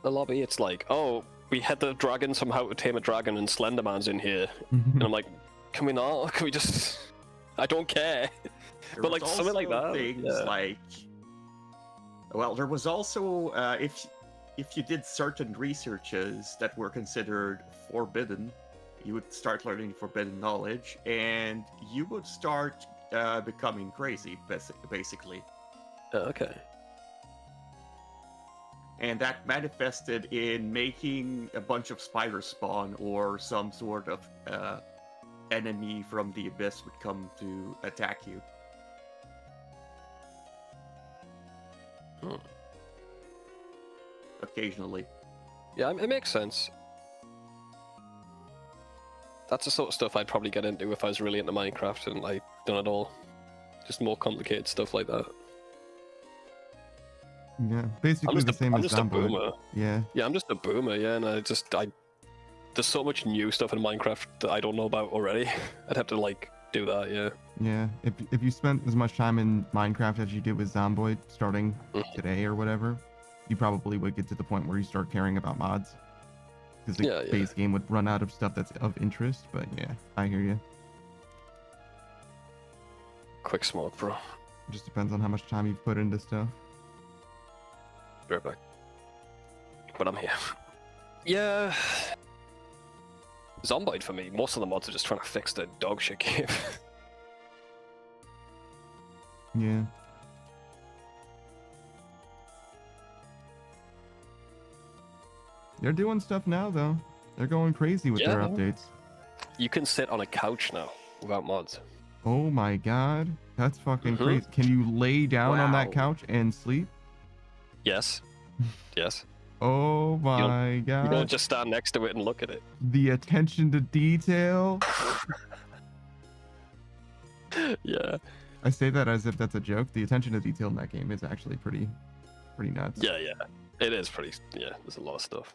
a lobby, it's like, oh, we had the dragon somehow to tame a dragon and Slenderman's in here. And I'm like, can we not? Can we just... I don't care. But like something like that. Things like... Well, there was also, if you did certain researches that were considered forbidden, you would start learning forbidden knowledge, and you would start becoming crazy, basically. Okay. And that manifested in making a bunch of spiders spawn, or some sort of enemy from the abyss would come to attack you. Occasionally. Yeah, it makes sense. That's the sort of stuff I'd probably get into if I was really into Minecraft and I'd done it all. Just more complicated stuff like that. Yeah, basically the same as Zomboid. Yeah. Yeah, I'm just a boomer, yeah, and there's so much new stuff in Minecraft that I don't know about already. I'd have to, like, do that, yeah. Yeah, if you spent as much time in Minecraft as you did with Zomboid starting today or whatever, you probably would get to the point where you start caring about mods. Because the base game would run out of stuff that's of interest, but yeah, I hear you. quick smoke, bro. Just depends on how much time you've put into stuff. Be right back. But I'm here. Yeah. Zomboid for me. Most of the mods are just trying to fix the dog shit game. Yeah. They're doing stuff now, though. They're going crazy with their Yeah. updates. You can sit on a couch now without mods. Oh my god. That's fucking Mhm. crazy. Can you lay down on that Wow. couch and sleep? Yes. Yes. Oh my You god. don't just stand next to it and look at it. The attention to detail. Yeah. I say that as if that's a joke. The attention to detail in that game is actually pretty nuts. Yeah, yeah. It is pretty. Yeah, there's a lot of stuff.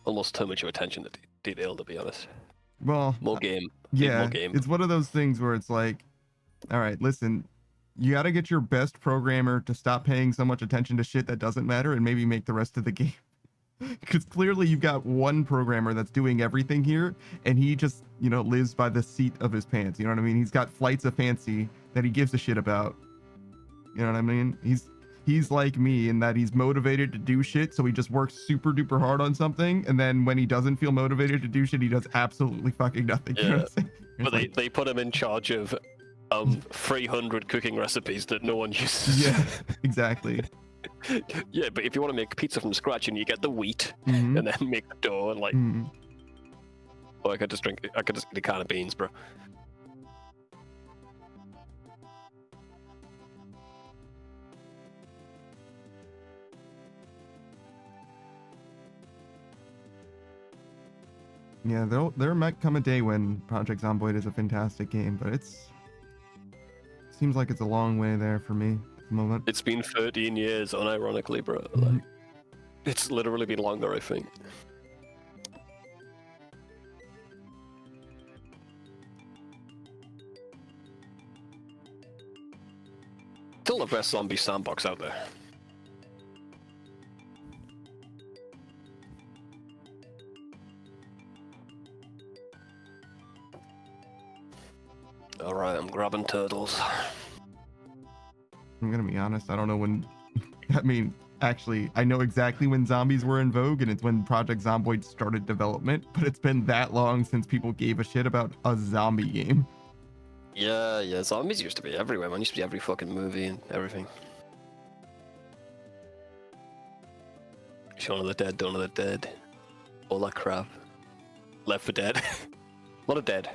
Almost too much of attention to detail, to be honest. Well, More game. Need yeah, more game. it's one of those things where it's like, all right, listen, you got to get your best programmer to stop paying so much attention to shit that doesn't matter and maybe make the rest of the game. Because clearly you've got one programmer that's doing everything here, and he just, lives by the seat of his pants. You know what I mean? He's got flights of fancy that he gives a shit about. You know what I mean? He's like me in that he's motivated to do shit, so he just works super duper hard on something, and then when he doesn't feel motivated to do shit, he does absolutely fucking nothing. You know what I'm saying? But It's they put him in charge of 300 cooking recipes that no one uses. yeah, exactly. Yeah, but if you want to make pizza from scratch and you get the wheat Mhm. and then make the dough and like, Mhm. oh, I could just eat a can of beans, bro. Yeah, there might come a day when Project Zomboid is a fantastic game, but seems like it's a long way there for me at the moment. It's been 13 years, unironically, bro. Like, it's literally been longer, I think. Still the best zombie sandbox out there. Alright, I'm grabbing turtles. I'm gonna be honest, I don't know when. I mean, actually, I know exactly when zombies were in vogue, and it's when Project Zomboid started development. But it's been that long since people gave a shit about a zombie game. Yeah, zombies used to be everywhere, man. Used to be every fucking movie and everything. Shaun of the Dead, Dawn of the Dead. All that crap. Left 4 Dead. A lot of dead.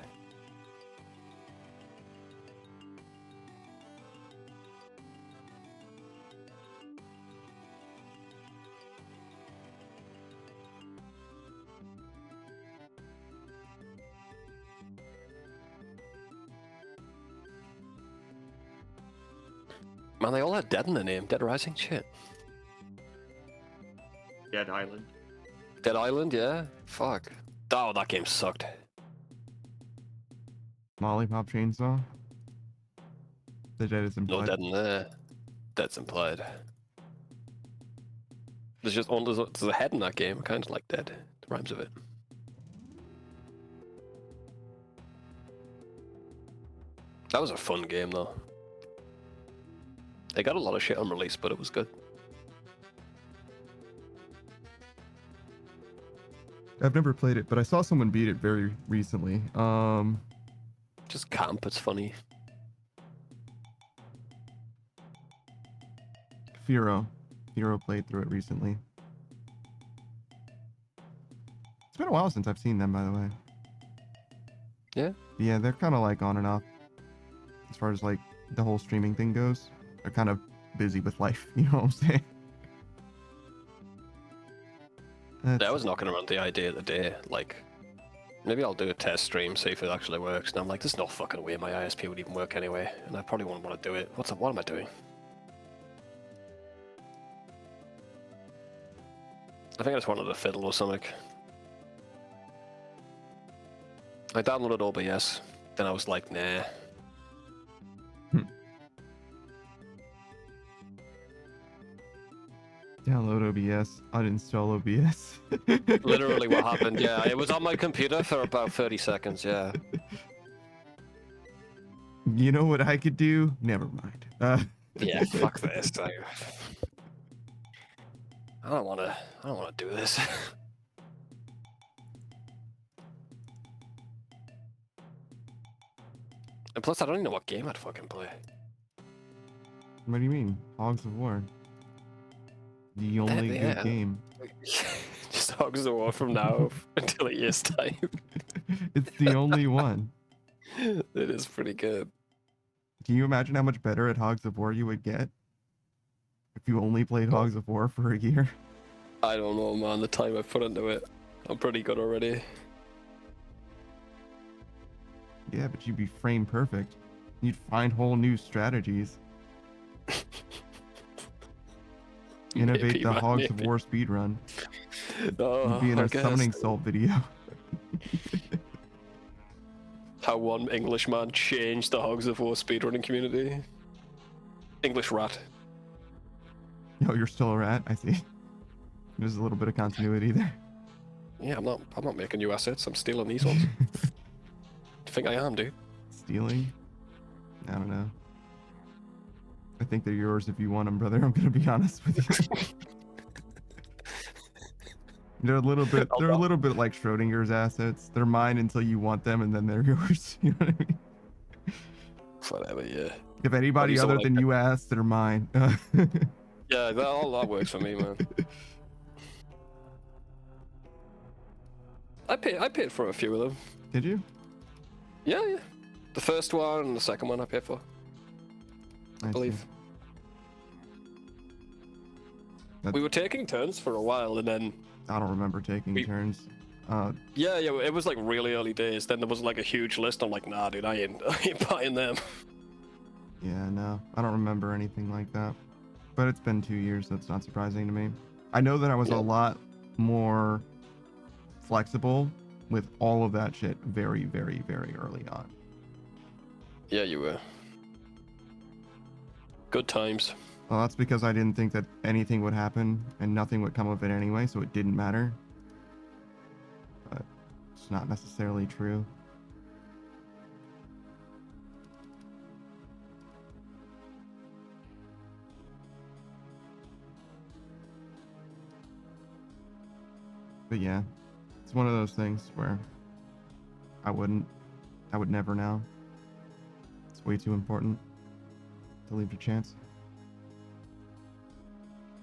Man, they all had Dead in the name. Dead Rising? Shit. Dead Island. Dead Island, yeah? Fuck. Oh, that game sucked. Lollipop Chainsaw. The dead is No implied. dead in there. Dead's implied. There's just there's a head in that game. I kind of like Dead. It rhymes with it. That was a fun game, though. They got a lot of shit on release, but it was good. I've never played it, but I saw someone beat it very recently. Just camp, it's funny. Firo played through it recently. It's been a while since I've seen them, by the way. Yeah? Yeah, they're kind of like on and off as far as like the whole streaming thing goes. They're kind of busy with life, you know what I'm saying? I was knocking around the idea the day, like, maybe I'll do a test stream, see if it actually works. And I'm like, there's no fucking way my ISP would even work anyway, and I probably wouldn't want to do it. What am I doing? I think I just wanted to fiddle or something. I downloaded OBS, then I was like, nah. Download OBS, uninstall OBS. Literally what happened, yeah. It was on my computer for about 30 seconds, yeah. You know what I could do? Never mind. Yeah, fuck this. I don't wanna do this. And plus I don't even know what game I'd fucking play. What do you mean? Hogs of War. The only Yeah. good game. Just Hogs of War from now until a year's time. It's the only one. It is pretty good. Can you imagine how much better at Hogs of War you would get if you only played Hogs of War for a year? I don't know, man. The time I put into it, I'm pretty good already. Yeah, but you'd be frame perfect. You'd find whole new strategies. Innovate Maybe, the man, Hogs of maybe. War speedrun. Oh, You'd be in I a guess. summoning salt video. How one Englishman changed the Hogs of War speedrunning community. English rat. Oh, you're still a rat? I see. There's a little bit of continuity there. Yeah, I'm not making new assets. I'm stealing these ones. I think I am, dude. Stealing? I don't know. I think they're yours if you want them, brother. I'm gonna be honest with you. They're a little bit like Schrodinger's assets. They're mine until you want them, and then they're yours. You know what I mean? Whatever, yeah. If anybody But he's other all than like you asks, they're mine. Yeah, that works for me, man. I paid for a few of them. Did you? Yeah. The first one and the second one I paid for, I believe. see. We were taking turns for a while, and then I don't remember taking turns. yeah, it was like really early days. Then there was like a huge list. I'm like, nah, dude, I ain't buying them. Yeah, no, I don't remember anything like that. But it's been 2 years, so it's not surprising to me. I know that I was a lot more flexible with all of that shit very, very, very early on. Yeah, you were. Good times. Well, that's because I didn't think that anything would happen and nothing would come of it anyway, so it didn't matter. But it's not necessarily true. But yeah, it's one of those things where I would never now. It's way too important to leave to chance.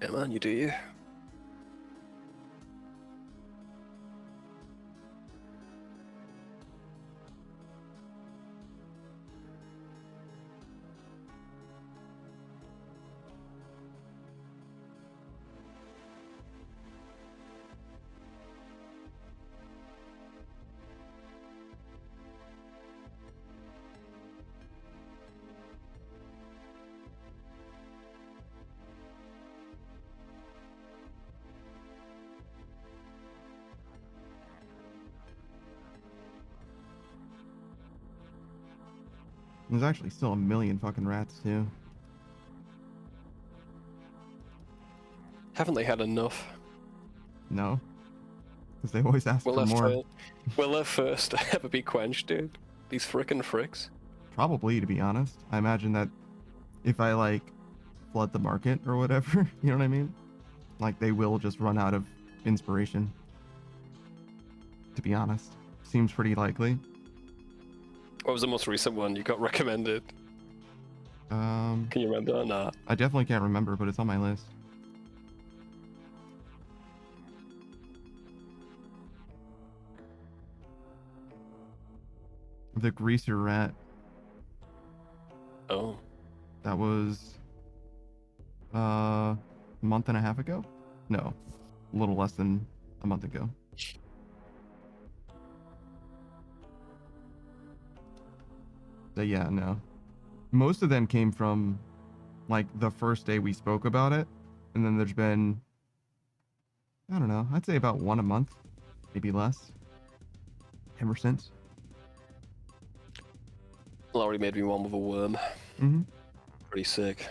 Yeah, man, you do you. There's actually still a million fucking rats too. Haven't they had enough? No, because they always ask for more. Will their thirst ever be quenched, dude? These frickin' fricks. Probably, to be honest. I imagine that if I like flood the market or whatever, you know what I mean? Like they will just run out of inspiration. To be honest, seems pretty likely. What was the most recent one you got recommended? Can you remember or not? I definitely can't remember, but it's on my list. The greaser rat. Oh. That was a month and a half ago? No, a little less than a month ago. But yeah, no. Most of them came from like the first day we spoke about it, and then there's been, I don't know, I'd say about one a month, maybe less, ever since. Laurie made me one with a worm. Mm-hmm. Pretty sick.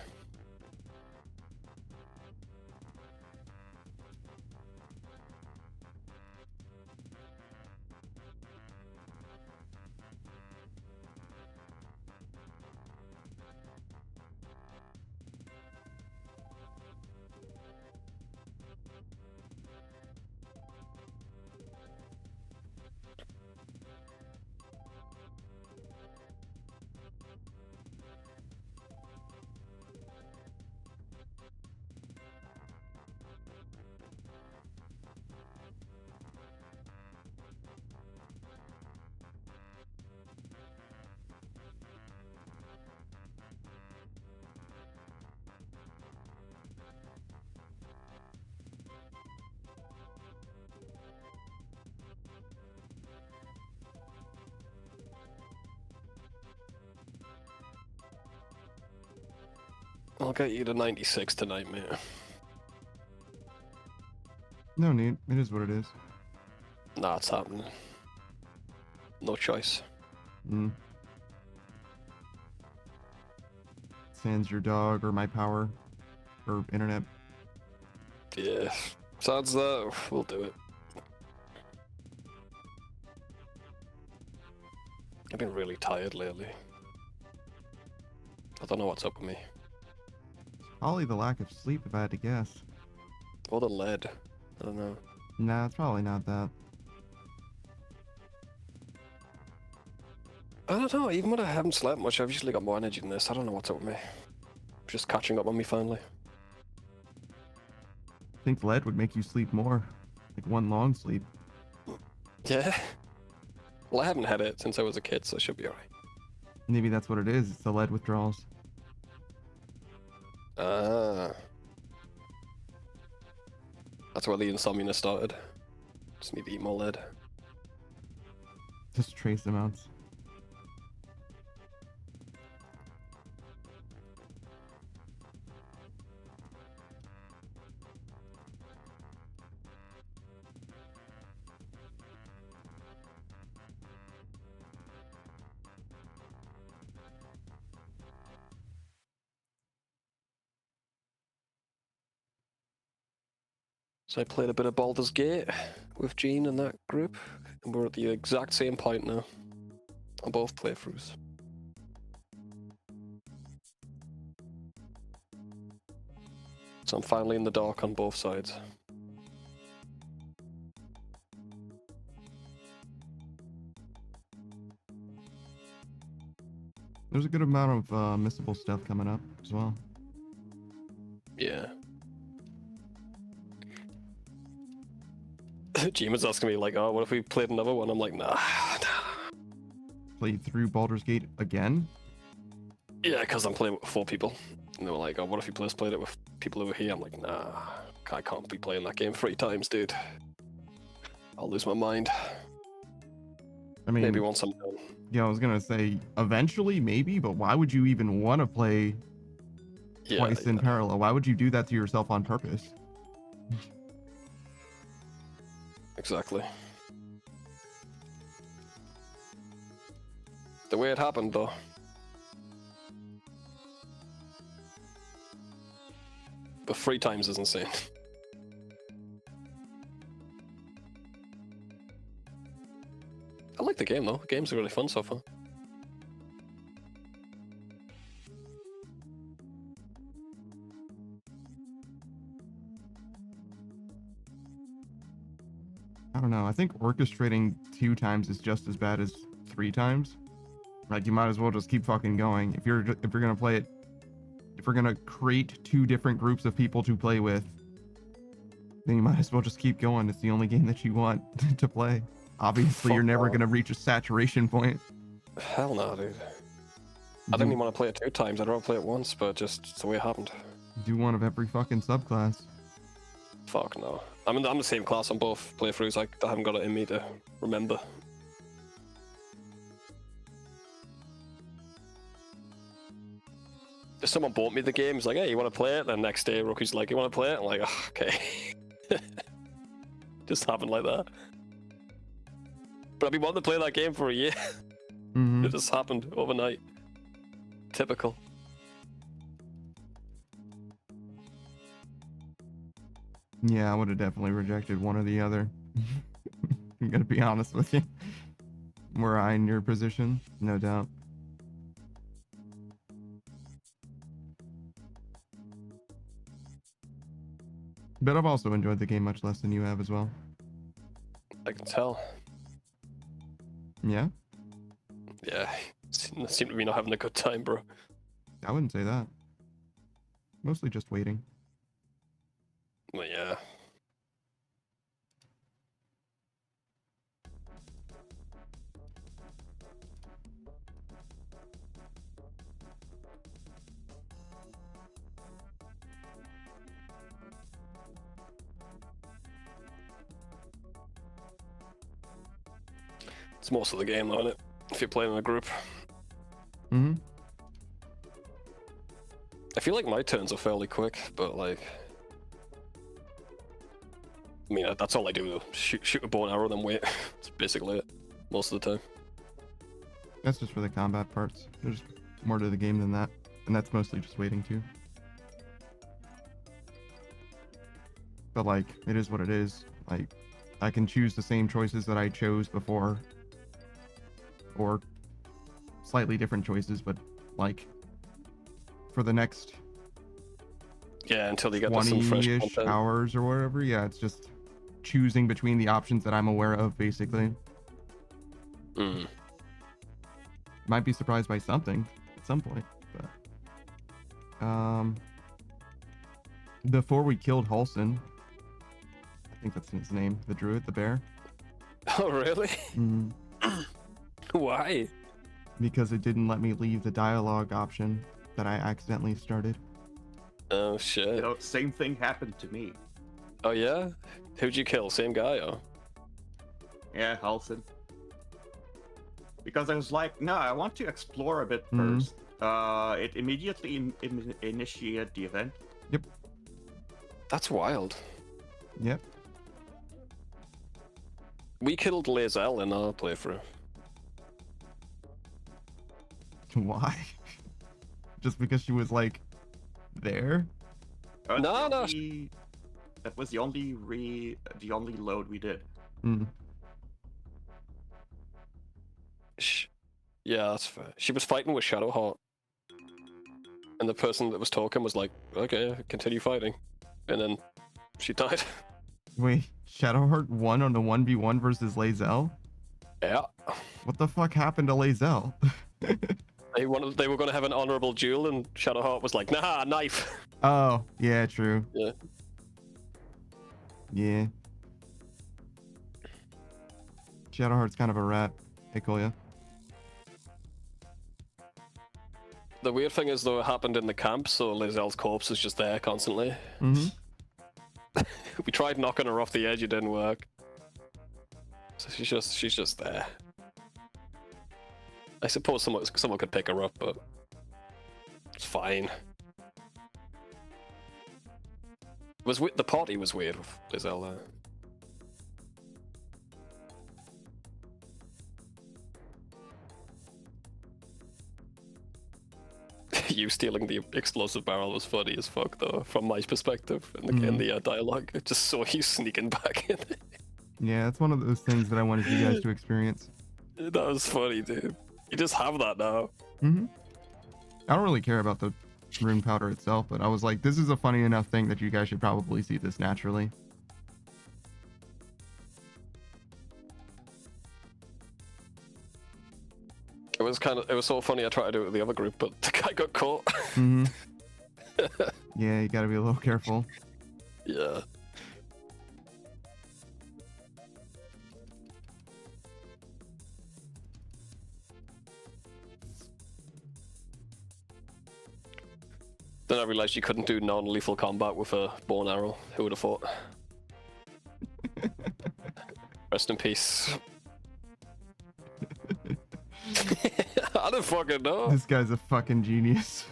I'll get you to 96 tonight, mate. No need. It is what it is. Nah, it's happening. No choice. Mm. Sans your dog or my power or internet. Yeah. Sounds that we'll do it. I've been really tired lately. I don't know what's up with me. Probably the lack of sleep, if I had to guess. Or the lead. I don't know. Nah, it's probably not that. I don't know, even when I haven't slept much, I've usually got more energy than this. I don't know what's up with me. Just catching up on me finally. I think lead would make you sleep more. Like one long sleep. Yeah. Well, I haven't had it since I was a kid, so I should be alright. Maybe that's what it is. It's the lead withdrawals. Ah. That's where the insomnia started. Just need to eat more lead. Just trace amounts. So I played a bit of Baldur's Gate with Gene and that group, and we're at the exact same point now on both playthroughs. So I'm finally in the dark on both sides. There's a good amount of missable stuff coming up as well. Yeah. Gene was asking me like, oh, what if we played another one? I'm like, nah. Played through Baldur's Gate again? Yeah, because I'm playing with 4 people. And they were like, oh, what if you just played it with people over here? I'm like, nah, I can't be playing that game 3 times, dude. I'll lose my mind. I mean, maybe once I'm done. Yeah, I was gonna say eventually, maybe, but why would you even want to play twice in parallel? Why would you do that to yourself on purpose? Exactly. The way it happened, though. But 3 times is insane. I like the game, though. The games are really fun so far. I don't know. I think orchestrating 2 times is just as bad as 3 times. Like, you might as well just keep fucking going. If you're gonna play it, if we're gonna create 2 different groups of people to play with, then you might as well just keep going. It's the only game that you want to play. Obviously, you're never gonna reach a saturation point. Hell no, dude. I didn't even want to play it 2 times. I'd rather play it once, but just it's the way it happened. Do one of every fucking subclass. Fuck no. I'm the same class on both playthroughs. Like, I haven't got it in me to remember. If someone bought me the game, he's like, hey, you want to play it? Then next day, Rookie's like, you want to play it? I'm like, oh, okay. Just happened like that. But I've been wanting to play that game for a year. Mm-hmm. It just happened overnight. Typical. Yeah, I would have definitely rejected one or the other. I'm gonna be honest with you. Were I in your position, no doubt. But I've also enjoyed the game much less than you have as well. I can tell. Yeah? Yeah. Seem to be not having a good time, bro. I wouldn't say that. Mostly just waiting. Well, yeah. It's most of the game, though, isn't it? If you're playing in a group. Mm-hmm. I feel like my turns are fairly quick, but like, I mean, that's all I do. Shoot a bow and arrow, then wait. That's basically it most of the time. That's just for the combat parts. There's more to the game than that, and that's mostly just waiting too. But like, it is what it is. Like, I can choose the same choices that I chose before, or slightly different choices, but like, for the next until you get some fresh 20-ish content. hours or whatever, yeah, it's just choosing between the options that I'm aware of, basically. Might be surprised by something at some point, but before we killed Halson, I think that's his name, the druid, the bear. Oh really? Why? Because it didn't let me leave the dialogue option that I accidentally started. Oh shit. You know, same thing happened to me. Oh yeah? Who'd you kill? Same guy or? Yeah, Halson. Because I was like, no, I want to explore a bit first. It immediately initiated the event. Yep. That's wild. Yep. We killed Lazel in our playthrough. Why? Just because she was like there? No. That was the only load we did. Yeah, that's fair. She was fighting with Shadowheart, and the person that was talking was like, "Okay, continue fighting," and then she died. Wait, Shadowheart won on the 1v1 versus Lazel? Yeah. What the fuck happened to Lazel? They were going to have an honorable duel, and Shadowheart was like, "Nah, knife." Oh, yeah, true. Yeah. Yeah. Shadowheart's kind of a rat. Hey, Kolya. The weird thing is, though, it happened in the camp, so Lazel's corpse is just there constantly. We tried knocking her off the edge, it didn't work. So she's just there. I suppose someone could pick her up, but it's fine. The party was weird with Lazel there. You stealing the explosive barrel was funny as fuck, though, from my perspective in the dialogue. I just saw you sneaking back in. Yeah, it's one of those things that I wanted you guys to experience. That was funny, dude. You just have that now. I don't really care about the rune powder itself, but I was like, this is a funny enough thing that you guys should probably see this naturally. It was so funny. I tried to do it with the other group, but the guy got caught. Yeah, you gotta be a little careful. Yeah. Then I realized you couldn't do non-lethal combat with a bow and arrow. Who would have thought? Rest in peace. I don't fucking know. This guy's a fucking genius.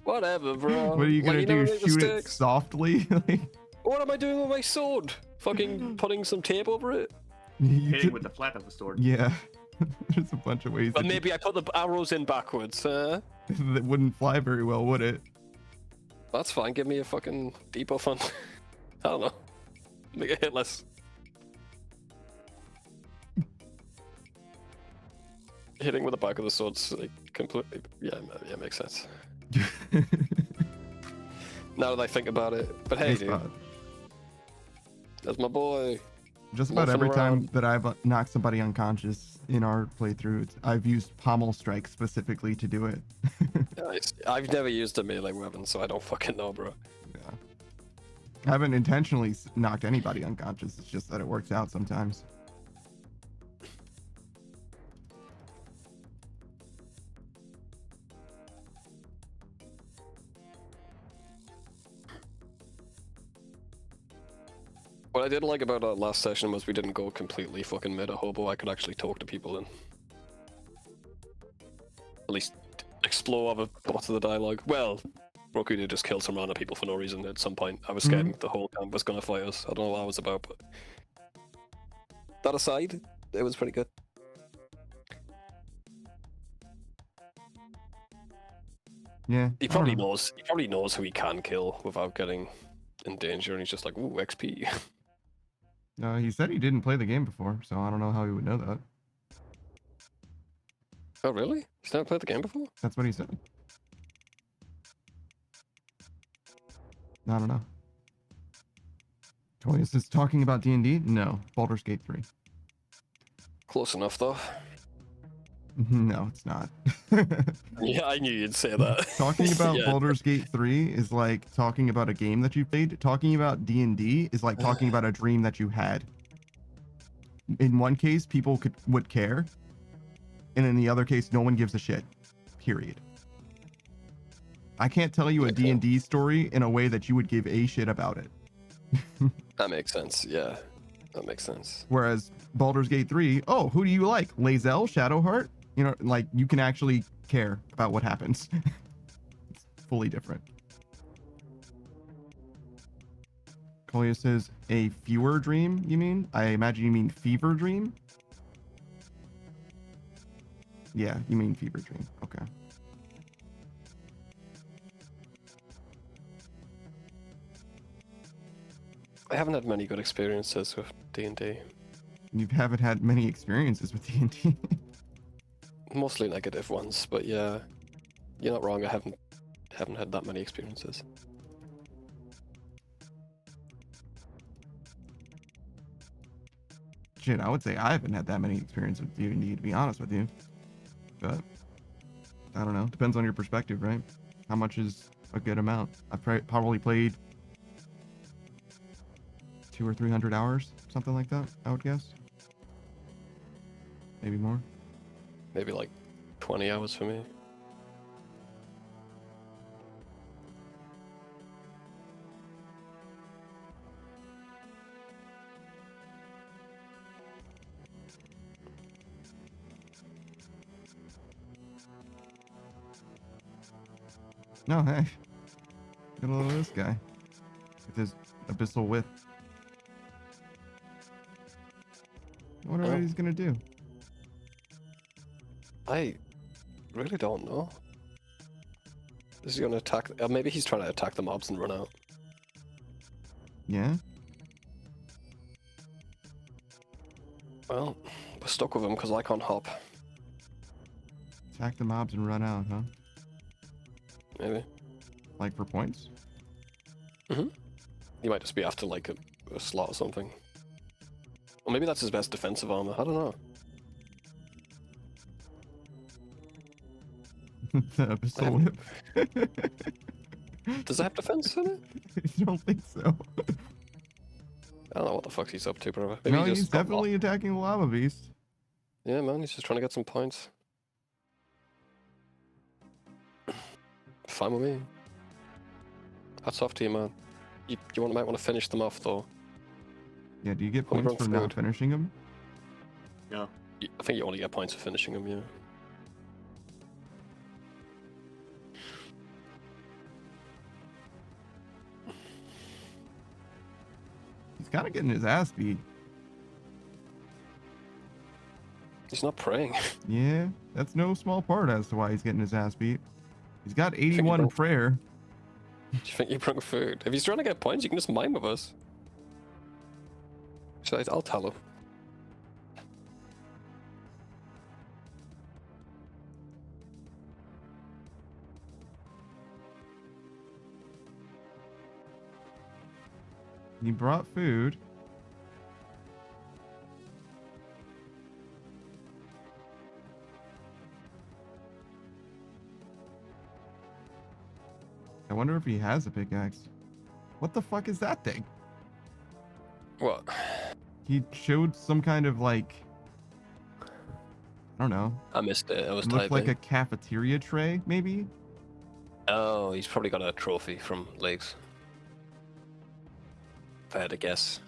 Whatever, bro. What are you gonna do? Shoot it mistakes? softly? What am I doing with my sword? Fucking putting some tape over it? Hitting with the flat of the sword. Yeah. There's a bunch of ways. But maybe I put the arrows in backwards. That wouldn't fly very well, would it? That's fine. Give me a fucking debuff on. I don't know. Make it hit less. Hitting with the back of the sword's like completely. Yeah, makes sense. Now that I think about it. But hey, dude. That's my boy. Just about every time that I've knocked somebody unconscious in our playthrough, I've used pommel strike specifically to do it. Nice. I've never used a melee weapon, so I don't fucking know, bro. Yeah. I haven't intentionally knocked anybody unconscious. It's just that it works out sometimes. What I did like about our last session was we didn't go completely fucking meta hobo. I could actually talk to people and at least explore other parts of the dialogue. Well, Roku to just kill some random people for no reason at some point. I was scared the whole camp was gonna fight us. I don't know what that was about, but that aside, it was pretty good. Yeah. He probably knows. He probably knows who he can kill without getting in danger, and he's just like, "Ooh, XP." He said he didn't play the game before, so I don't know how he would know that. Oh, really? He's never played the game before? That's what he said. I don't know. Toyas is talking about D&D? No, Baldur's Gate 3. Close enough, though. No, it's not. Yeah, I knew you'd say that. Talking about Yeah. Baldur's Gate 3 is like talking about a game that you played. Talking about D&D is like talking about a dream that you had. In one case, people would care, and in the other case, no one gives a shit. Period. I can't tell you a D&D story in a way that you would give a shit about it. That makes sense. Yeah, that makes sense. Whereas Baldur's Gate 3, oh, who do you like? Lae'zel, Shadowheart? You know, like you can actually care about what happens. It's fully different. Kolia says, a fewer dream, you mean? I imagine you mean fever dream? Yeah, you mean fever dream. Okay. I haven't had many good experiences with D&D. You haven't had many experiences with D&D. Mostly negative ones, but yeah, you're not wrong. I haven't had that many experiences. Shit, I would say I haven't had that many experiences with D&D, to be honest with you. But I don't know. Depends on your perspective, right? How much is a good amount? I've probably played 200 or 300 hours, something like that, I would guess. Maybe more. Maybe like 20 hours for me. No, hey. Get a look at this guy. With his abyssal width. I wonder what he's gonna do. I really don't know. Is he gonna attack? Maybe he's trying to attack the mobs and run out. Yeah? Well, we're stuck with him because I can't hop. Attack the mobs and run out, huh? Maybe. Like for points? He might just be after like a slot or something. Or maybe that's his best defensive armor. I don't know. The abyssal whip. Does it have defense in it? I don't think so. I don't know what the fuck he's up to, bro. Maybe No, he he's just got definitely attacking the lava beast. Yeah, man, he's just trying to get some points. Fine with me. Hats off to you, man. You might want to finish them off, though. Yeah, do you get Only points run for not food. finishing them? No. I think you only get points for finishing them, yeah. He's kind of getting his ass beat. He's not praying. Yeah, that's no small part as to why he's getting his ass beat. He's got think he 81 broke- prayer. Do you think you brought food? If he's trying to get points, you can just mine with us. So I'll tell him. He brought food. I wonder if he has a pickaxe. What the fuck is that thing? What? He showed some kind of like, I don't know. I missed it. I was It looked typing. like a cafeteria tray, maybe? Oh, he's probably got a trophy from Lakes. If I had to guess.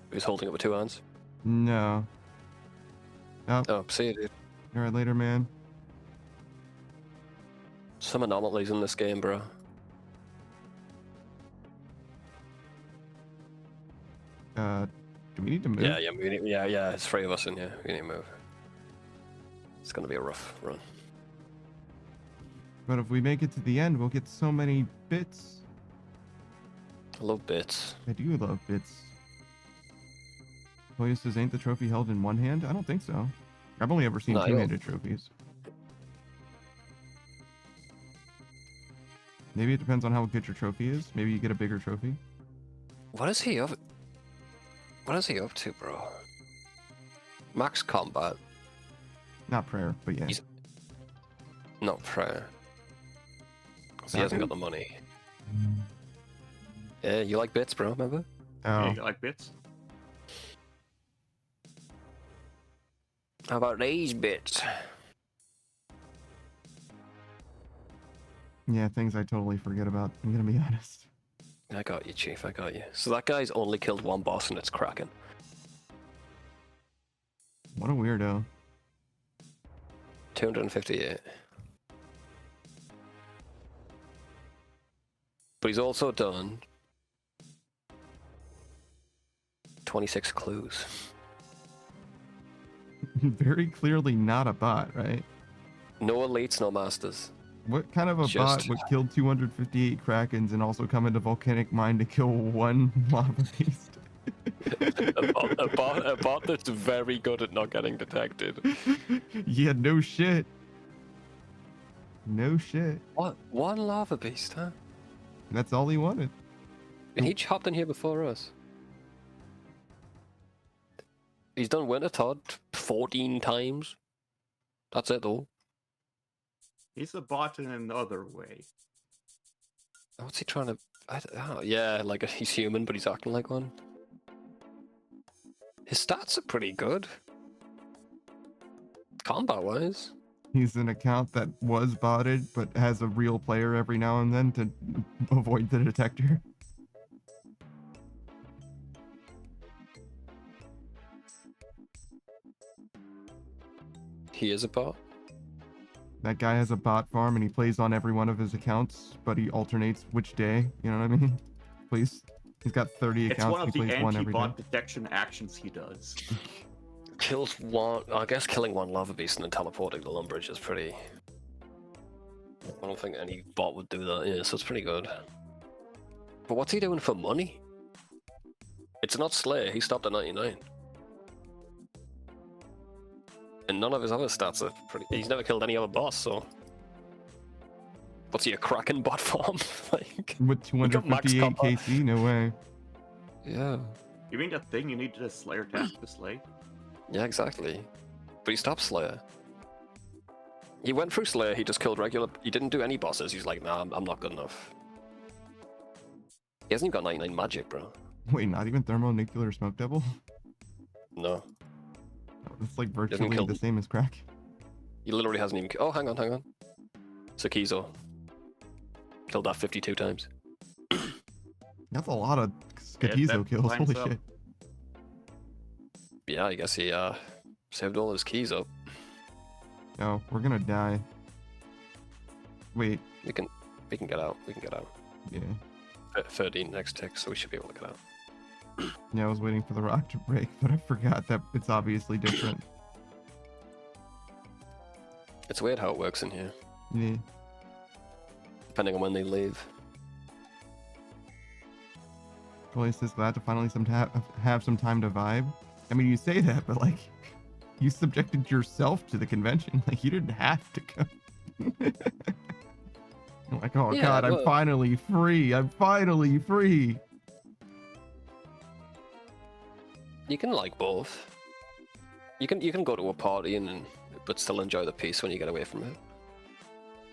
He was holding it with two hands. No. Oh, Oh, see you, dude. all right, later, man. Some anomalies in this game, bro. Do we need to move? Yeah, yeah. It's 3 of us in here. We need to move. It's gonna be a rough run. But if we make it to the end, we'll get so many bits. I love bits. I do love bits. Toya says, ain't the trophy held in one hand? I don't think so. I've only ever seen No, two-handed trophies. Maybe it depends on how good your trophy is. Maybe you get a bigger trophy. What is he up? What is he up to, bro? Max combat. Not prayer, but yeah. He's not prayer. So he hasn't got the money. Yeah, you like bits, bro, remember? Oh. Yeah, you like bits? How about these bits? Yeah, things I totally forget about. I'm gonna be honest. I got you, Chief, I got you. So that guy's only killed one boss and it's Kraken. What a weirdo. 258. But he's also done 26 clues. Very clearly not a bot, right? No elites, no masters. What kind of a bot would kill 258 Krakens and also come into Volcanic Mine to kill one lava beast? a bot that's very good at not getting detected. Yeah, no shit. No shit. What? One lava beast, huh? That's all he wanted. And he hopped in here before us. He's done Winter Todd 14 times. That's it, though. He's a bot in another way. What's he trying to... yeah, like he's human, but he's acting like one. His stats are pretty good. Combat-wise. He's an account that was botted, but has a real player every now and then to avoid the detector. He is a bot? That guy has a bot farm and he plays on every one of his accounts, but he alternates which day. You know what I mean? He's got 30 It's accounts. one of He the plays one every day. anti-bot detection actions he does. Kills one... I guess killing one lava beast and then teleporting to Lumbridge is pretty... I don't think any bot would do that, yeah, so it's pretty good. But what's he doing for money? It's not Slayer, he stopped at 99. And none of his other stats are pretty... He's never killed any other boss, so... What's he, a Kraken bot farm? Like, with 258 KC? No way. Yeah. You mean that thing you needed a Slayer task to slay? Yeah, exactly. But he stopped Slayer. He went through Slayer, he just killed regular... He didn't do any bosses, he's like, nah, I'm not good enough. He hasn't even got 99 magic, bro. Wait, not even Thermonuclear Smoke Devil? No. It's like virtually the same as Crack. He literally hasn't even... Oh, hang on. Sakizo. Killed that 52 times. That's a lot of Skatizo kills, holy shit. Yeah, I guess he saved all his keys up. Oh, we're gonna die. Wait. We can get out. Yeah. 13 next tick, so we should be able to get out. Yeah, I was waiting for the rock to break, but I forgot that it's obviously different. It's weird how it works in here. Yeah. Depending on when they leave. Joyce says glad to finally have some time to vibe. I mean, you say that, but like, you subjected yourself to the convention. Like, you didn't have to go. I'm like, oh yeah, god, I'm finally free. I'm finally free. You can like both. You can go to a party but still enjoy the peace when you get away from it.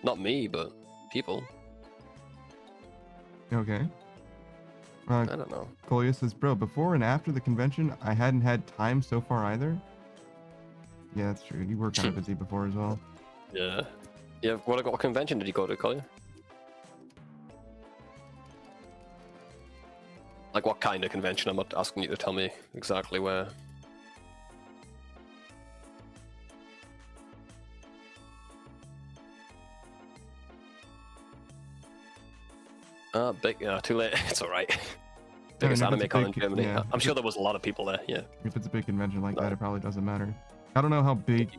Not me, but people. Okay. I don't know. Kolia says, bro, before and after the convention, I hadn't had time so far either. Yeah, that's true. You were kind of busy before as well. Yeah. Yeah, what convention did you go to, Collier? Like, what kind of convention? I'm not asking you to tell me exactly where. Big, too late. It's alright. Biggest if it's anime a con in big- Germany. yeah. I'm sure there was a lot of people there. Yeah. If it's a big convention like that, it probably doesn't matter. I don't know how big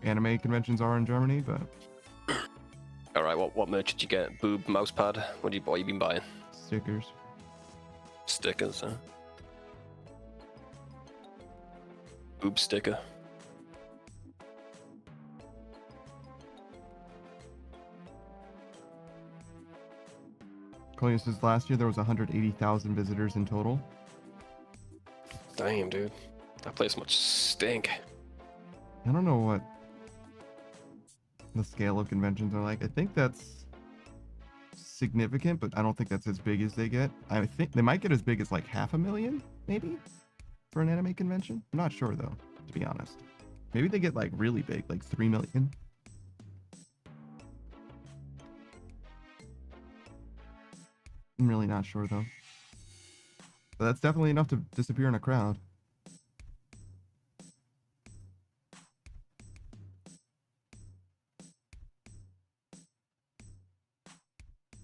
anime conventions are in Germany, but All right. What merch did you get? Boob mousepad. What you been buying? stickers. Stickers. Huh? Boob sticker. Chloe says last year there was 180,000 visitors in total. Damn, dude. That place must stink. I don't know what the scale of conventions are like. I think that's significant, but I don't think that's as big as they get. I think they might get as big as like 500,000, maybe, for an anime convention. I'm not sure though, to be honest. Maybe they get like really big, like 3 million. I'm really not sure though. But that's definitely enough to disappear in a crowd.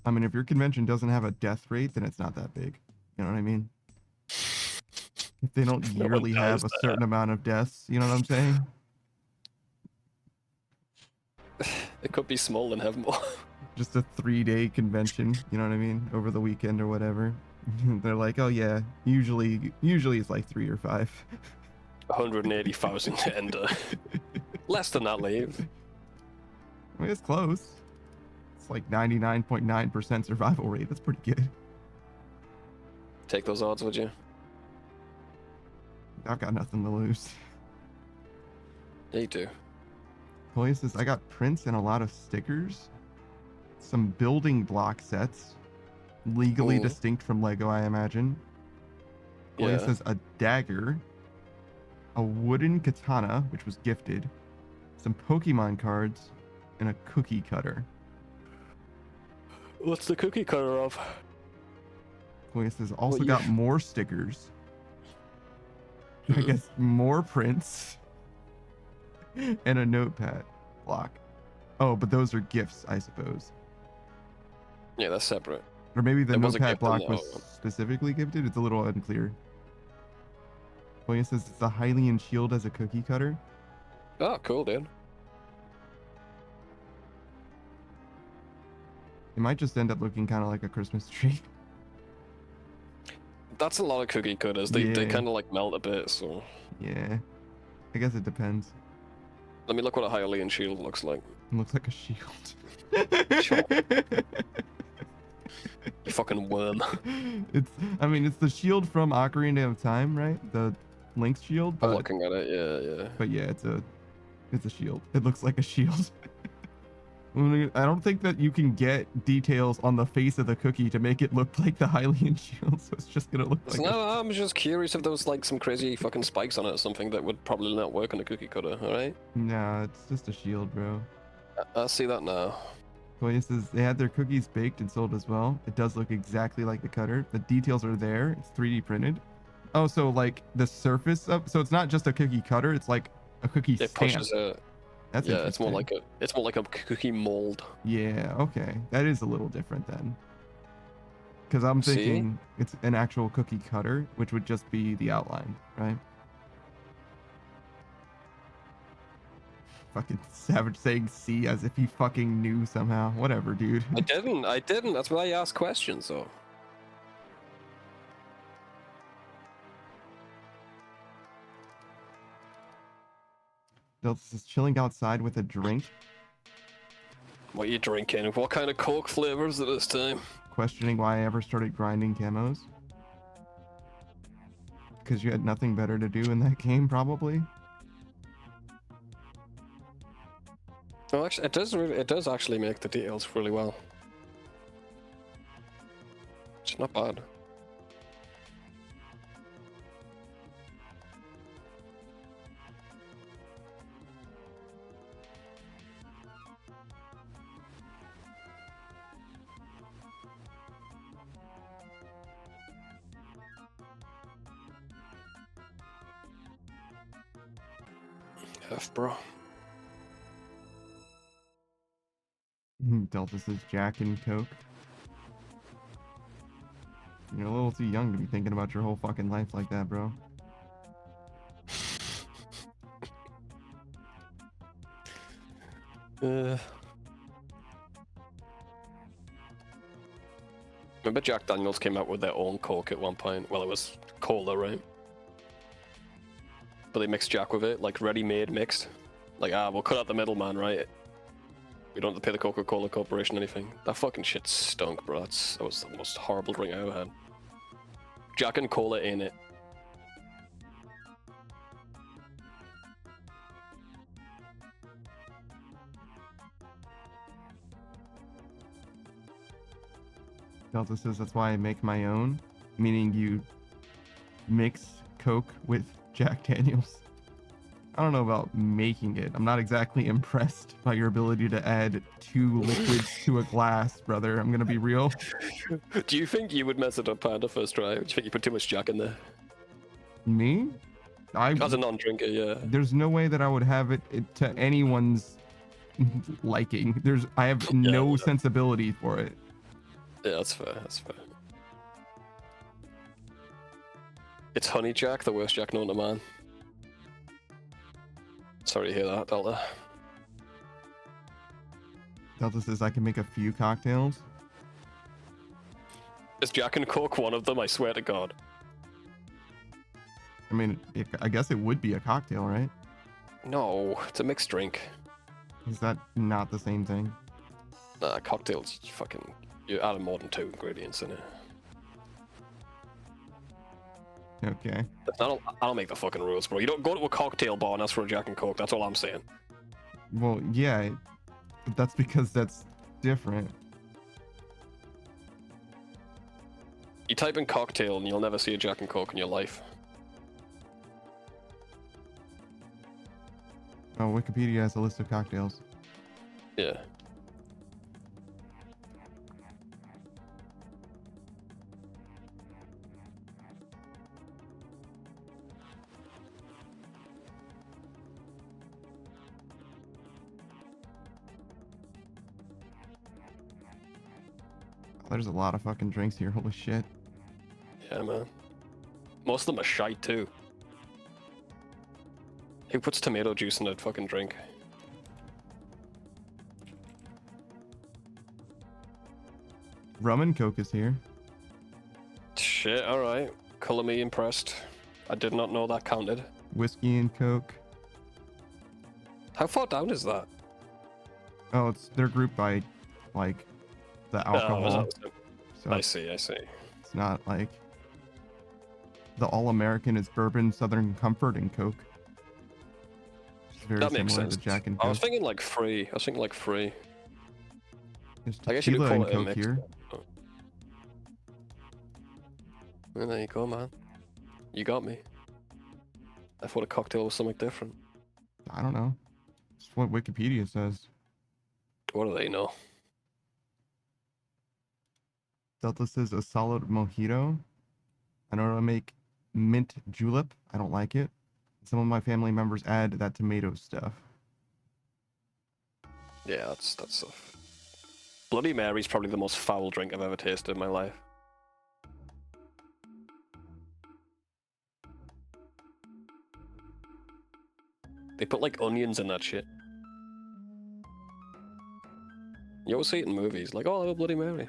I mean, if your convention doesn't have a death rate, then it's not that big. You know what I mean? If they don't No one yearly have does a that. certain amount of deaths, you know what I'm saying? It could be small and have more. Just a 3-day convention, you know what I mean? Over the weekend or whatever. They're like, oh yeah, usually it's like 3 or 5. 180,000 to enter. Less than that, leave. I mean, it's close. It's like 99.9% survival rate. That's pretty good. Take those odds, would you? I've got nothing to lose. Yeah, you do. Chloe says, I got prints and a lot of stickers. Some building block sets. Legally Ooh. distinct from Lego, I imagine. Chloe Yeah. says, a dagger. A wooden katana, which was gifted. Some Pokemon cards. And a cookie cutter. What's the cookie cutter of? Chloe says, also Well, got more stickers. I guess more prints. And a notepad block. Oh, but those are gifts, I suppose. Yeah, that's separate. Or maybe the There was a notepad gift in block there. was specifically gifted. It's a little unclear. Chloe says it's a Hylian shield as a cookie cutter. Oh, cool, dude. It might just end up looking kind of like a Christmas tree. That's a lot of cookie cutters. They Yeah. kind of like melt a bit, so... Yeah. I guess it depends. Let me look what a Hylian shield looks like. It looks like a shield. Sure. You fucking worm. I mean, it's the shield from Ocarina of Time, right? The Link's shield. I'm But, looking at it, yeah. but yeah, it's a shield. It looks like a shield. I don't think that you can get details on the face of the cookie to make it look like the Hylian shield, so it's just gonna look like No, I'm just curious if there was like some crazy fucking spikes on it or something that would probably not work on a cookie cutter, alright? Nah, it's just a shield, bro. I see that now. Chloe says they had their cookies baked and sold as well. It does look exactly like the cutter. The details are there. It's 3D printed. Oh, so like the surface of, so it's not just a cookie cutter, it's like a cookie It stamp. pushes it. That's Yeah, it's more interesting. like a cookie mold. Yeah, okay. That is a little different then. Because I'm See? thinking it's an actual cookie cutter, which would just be the outline, right? Fucking Savage saying C as if he fucking knew somehow. Whatever, dude. I didn't. That's why I asked questions, though. Delta is chilling outside with a drink, What are you drinking? What kind of Coke flavors at this time? questioning why I ever started grinding camos. Because you had nothing better to do in that game, probably. Oh, actually, it does actually make the details really well. It's not bad. F, bro. Delta says Jack and Coke. You're a little too young to be thinking about your whole fucking life like that, bro. Remember Jack Daniels came out with their own Coke at one point? Well, it was cola, right? But they mixed Jack with it, like ready-made mixed. Like, we'll cut out the middleman, right? We don't have to pay the Coca-Cola Corporation anything. That fucking shit stunk, bro. That was the most horrible drink I ever had. Jack and cola in it. Delta says that's why I make my own, meaning you mix Coke with Jack Daniels. I don't know about making it. I'm not exactly impressed by your ability to add 2 liquids to a glass, brother. I'm gonna be real. Do you think you would mess it up, Panda, first try? Or do you think you put too much Jack in there? Me? As a non-drinker, yeah. There's no way that I would have it to anyone's liking. I have no sensibility for it. Yeah, that's fair. That's fair. It's honey Jack, the worst Jack known to man. Sorry to hear that, Delta. Delta says I can make a few cocktails. Is Jack and Coke one of them? I swear to God. I mean, I guess it would be a cocktail, right? No, it's a mixed drink. Is that not the same thing? Nah, cocktails, you add more than 2 ingredients in it. Okay. I don't make the fucking rules, bro. You don't go to a cocktail bar and ask for a Jack and Coke. That's all I'm saying. Well, yeah, but that's because that's different. You type in cocktail and you'll never see a Jack and Coke in your life. Oh, Wikipedia has a list of cocktails. Yeah. There's a lot of fucking drinks here. Holy shit. Yeah, man. Most of them are shite, too. Who puts tomato juice in a fucking drink? Rum and Coke is here. Shit, alright. Color me impressed. I did not know that counted. Whiskey and Coke. How far down is that? Oh, they're grouped by, like, the alcohol. So I see. it's not like the All-American is bourbon, Southern Comfort, and Coke. It's very That makes similar sense. to Jack and I was Coke. thinking like free. There's I guess you do tequila call and it a Coke mix. here. Well, there you go, man. You got me. I thought a cocktail was something different. I don't know. It's what Wikipedia says. What do they know? Delta says a solid mojito. I know how to make mint julep. I don't like it. Some of my family members add that tomato stuff. Yeah, that's stuff. Bloody Mary's probably the most foul drink I've ever tasted in my life. They put like onions in that shit. You always see it in movies, like, oh, I have a Bloody Mary.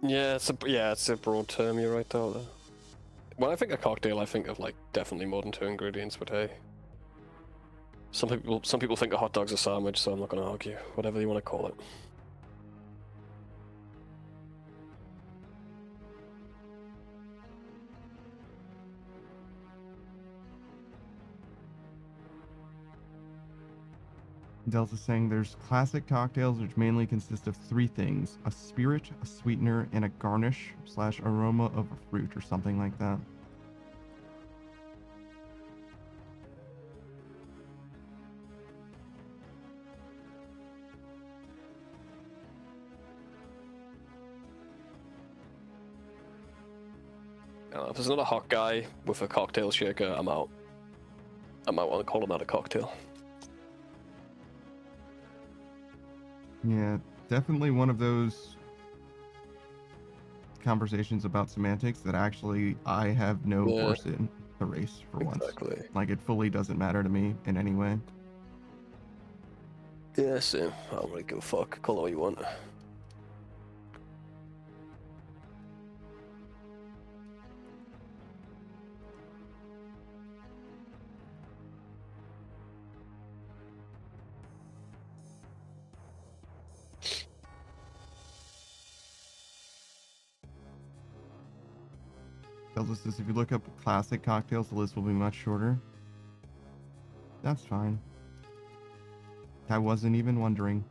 Yeah, it's a broad term. You're right though. When I think of cocktail, I think of like definitely more than 2 ingredients. But hey, Some people think a hot dog's a sandwich, so I'm not going to argue. Whatever you want to call it. Delta's saying there's classic cocktails which mainly consist of 3 things: a spirit, a sweetener, and a garnish / aroma of a fruit or something like that. If there's not a hot guy with a cocktail shaker, I'm out. I might want to call that a cocktail. Yeah, definitely one of those conversations about semantics that actually I have no force in the race for once. Like, it fully doesn't matter to me in any way. Yeah, same. I don't really give a fuck. Call it what you want. Tells us this: if you look up classic cocktails, the list will be much shorter. That's fine. I wasn't even wondering.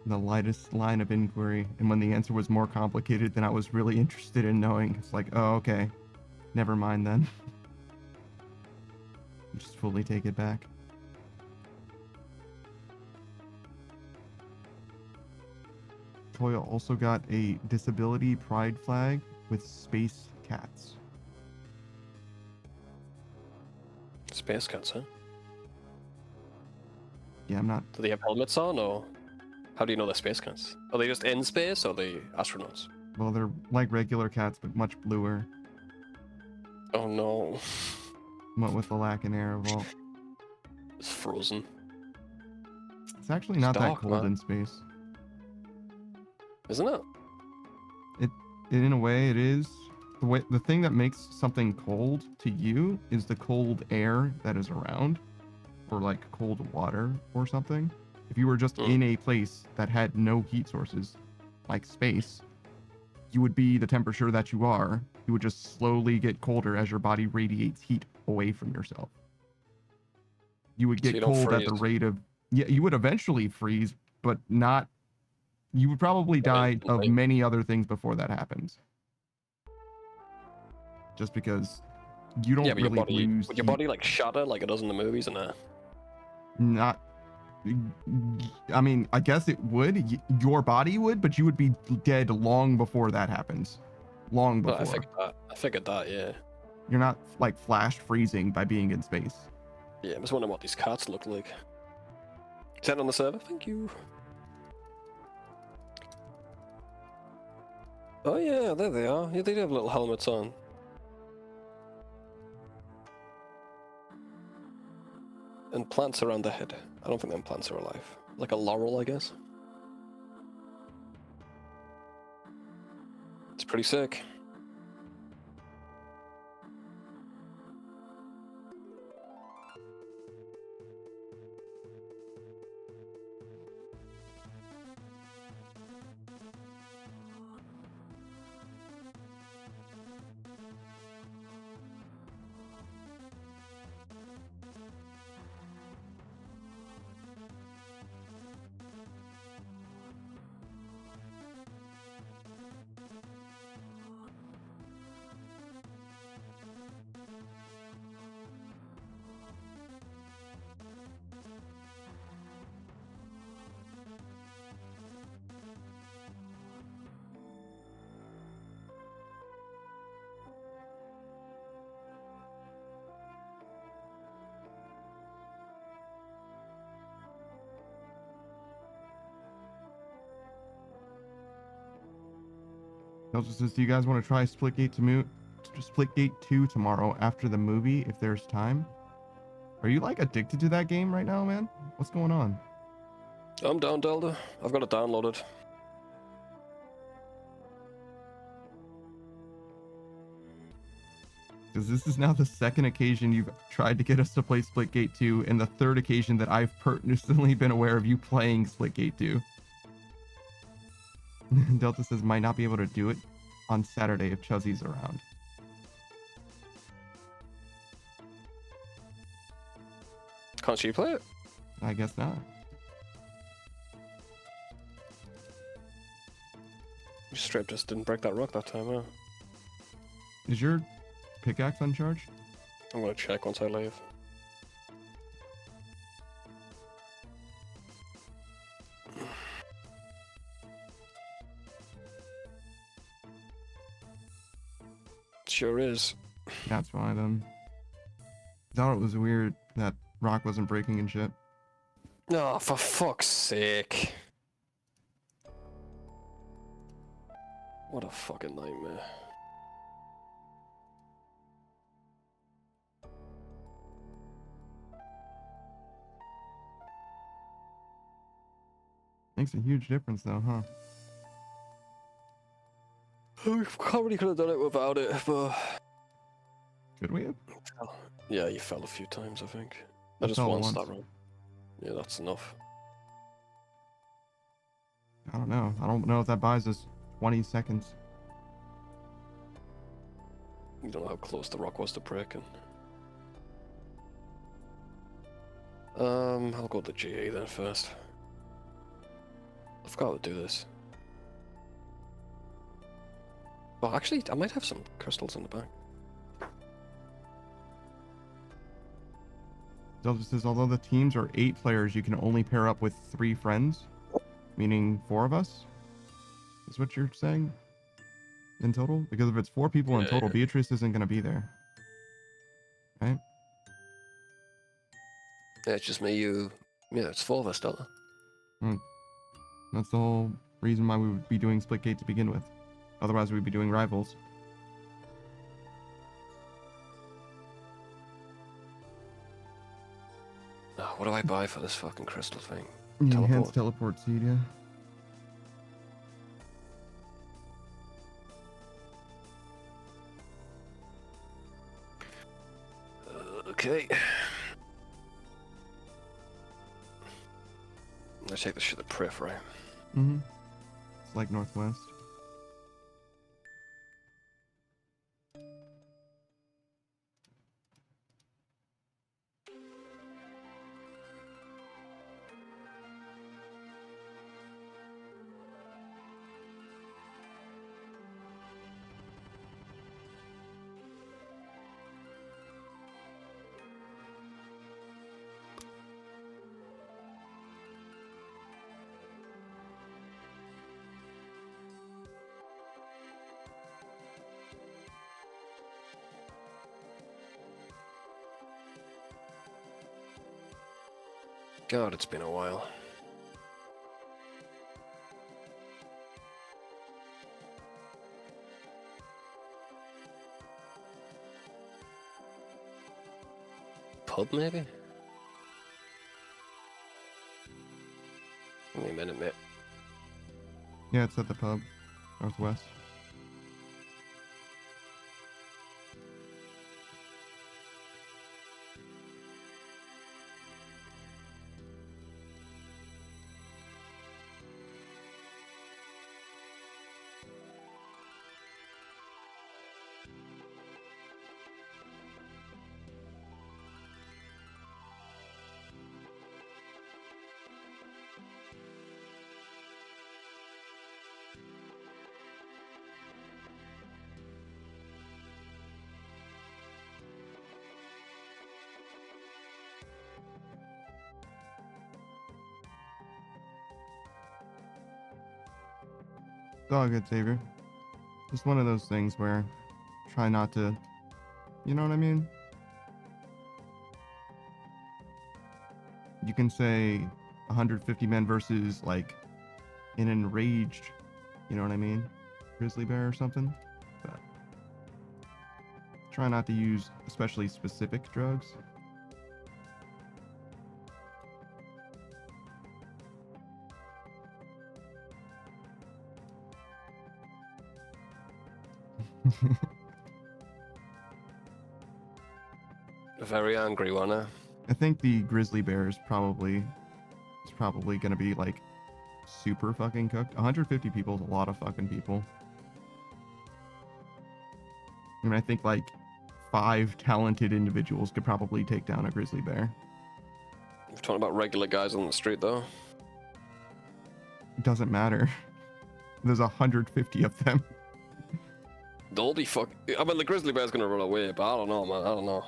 The lightest line of inquiry, and when the answer was more complicated than I was really interested in knowing, it's like, oh, okay, never mind then. Just fully take it back. Toya also got a disability pride flag with space cats. Space cats, huh? Yeah, I'm not... Do they have helmets on, or how do you know they're space cats? Are they just in space, or are they astronauts? Well, they're like regular cats, but much bluer. Oh no. What with the lack in air of all. It's frozen. It's actually not dark, that cold man. in space. Isn't it? It in a way it is. The thing that makes something cold to you is the cold air that is around, or like cold water or something. If you were just in a place that had no heat sources, like space, you would be the temperature that you are. You would just slowly get colder as your body radiates heat away from yourself. You would get cold at the rate of... Yeah, you would eventually freeze, but not... You would probably die of many other things before that happens. Just because you don't really lose... Would your body like shatter like it does in the movies and that? Not... I mean, I guess it would. Your body would, but you would be dead long before that happens. Long before. I figured that, yeah. You're not like flash freezing by being in space. Yeah, I'm just wondering what these cats look like. Send on the server, thank you. Oh yeah, there they are. Yeah, they do have little helmets on. And plants around the head. I don't think them plants are alive. Like a laurel, I guess. It's pretty sick. Also says, do you guys want to try Splitgate 2 tomorrow after the movie if there's time? Are you like addicted to that game right now, man? What's going on? I'm down, Delta. I've got it downloaded. Because this is now the second occasion you've tried to get us to play Splitgate 2, and the third occasion that I've personally been aware of you playing Splitgate 2. Delta says might not be able to do it on Saturday if Chuzzy's around. Can't she play it? I guess not. Straight just didn't break that rock that time, huh? Is your pickaxe uncharged? I'm gonna check once I leave. Sure is. That's why then. I thought it was weird that rock wasn't breaking and shit. Oh, for fuck's sake. What a fucking nightmare. Makes a huge difference though, huh? We probably could have done it without it, but... Could we have? Yeah, you fell a few times, I think. I I just fell once once. that run. Yeah, that's enough. I don't know. I don't know if that buys us 20 seconds. You don't know how close the rock was to breaking. I'll go to GA then first. I forgot to do this. Well, actually, I might have some crystals in the back. Delta says, although the teams are 8 players, you can only pair up with 3 friends, meaning 4 of us. Is what you're saying? In total? Because if it's 4 people in total, Beatrice isn't going to be there. Right? Yeah, it's just me, you... Yeah, it's 4 of us, Delta. That's the whole reason why we would be doing Splitgate to begin with. Otherwise, we'd be doing Rivals. Oh, what do I buy for this fucking crystal thing? Enhanced teleport seed, yeah. Okay. Let's take this shit to Priff, right? Mm-hmm. It's like Northwest. God, it's been a while. Pub, maybe? Give me a minute, mate. Yeah, it's at the pub. Northwest. It's all good, Savior. Just one of those things where try not to, you know what I mean? You can say 150 men versus like an enraged, you know what I mean? Grizzly bear or something. But try not to use especially specific drugs. A very angry one, eh? I think the grizzly bear is probably gonna be like super fucking cooked. 150 people is a lot of fucking people. I mean, I think like 5 talented individuals could probably take down a grizzly bear. We're talking about regular guys on the street, though. It doesn't matter. There's 150 of them. They'll be fuck. I mean, the grizzly bear's gonna run away, but I don't know, man. I don't know.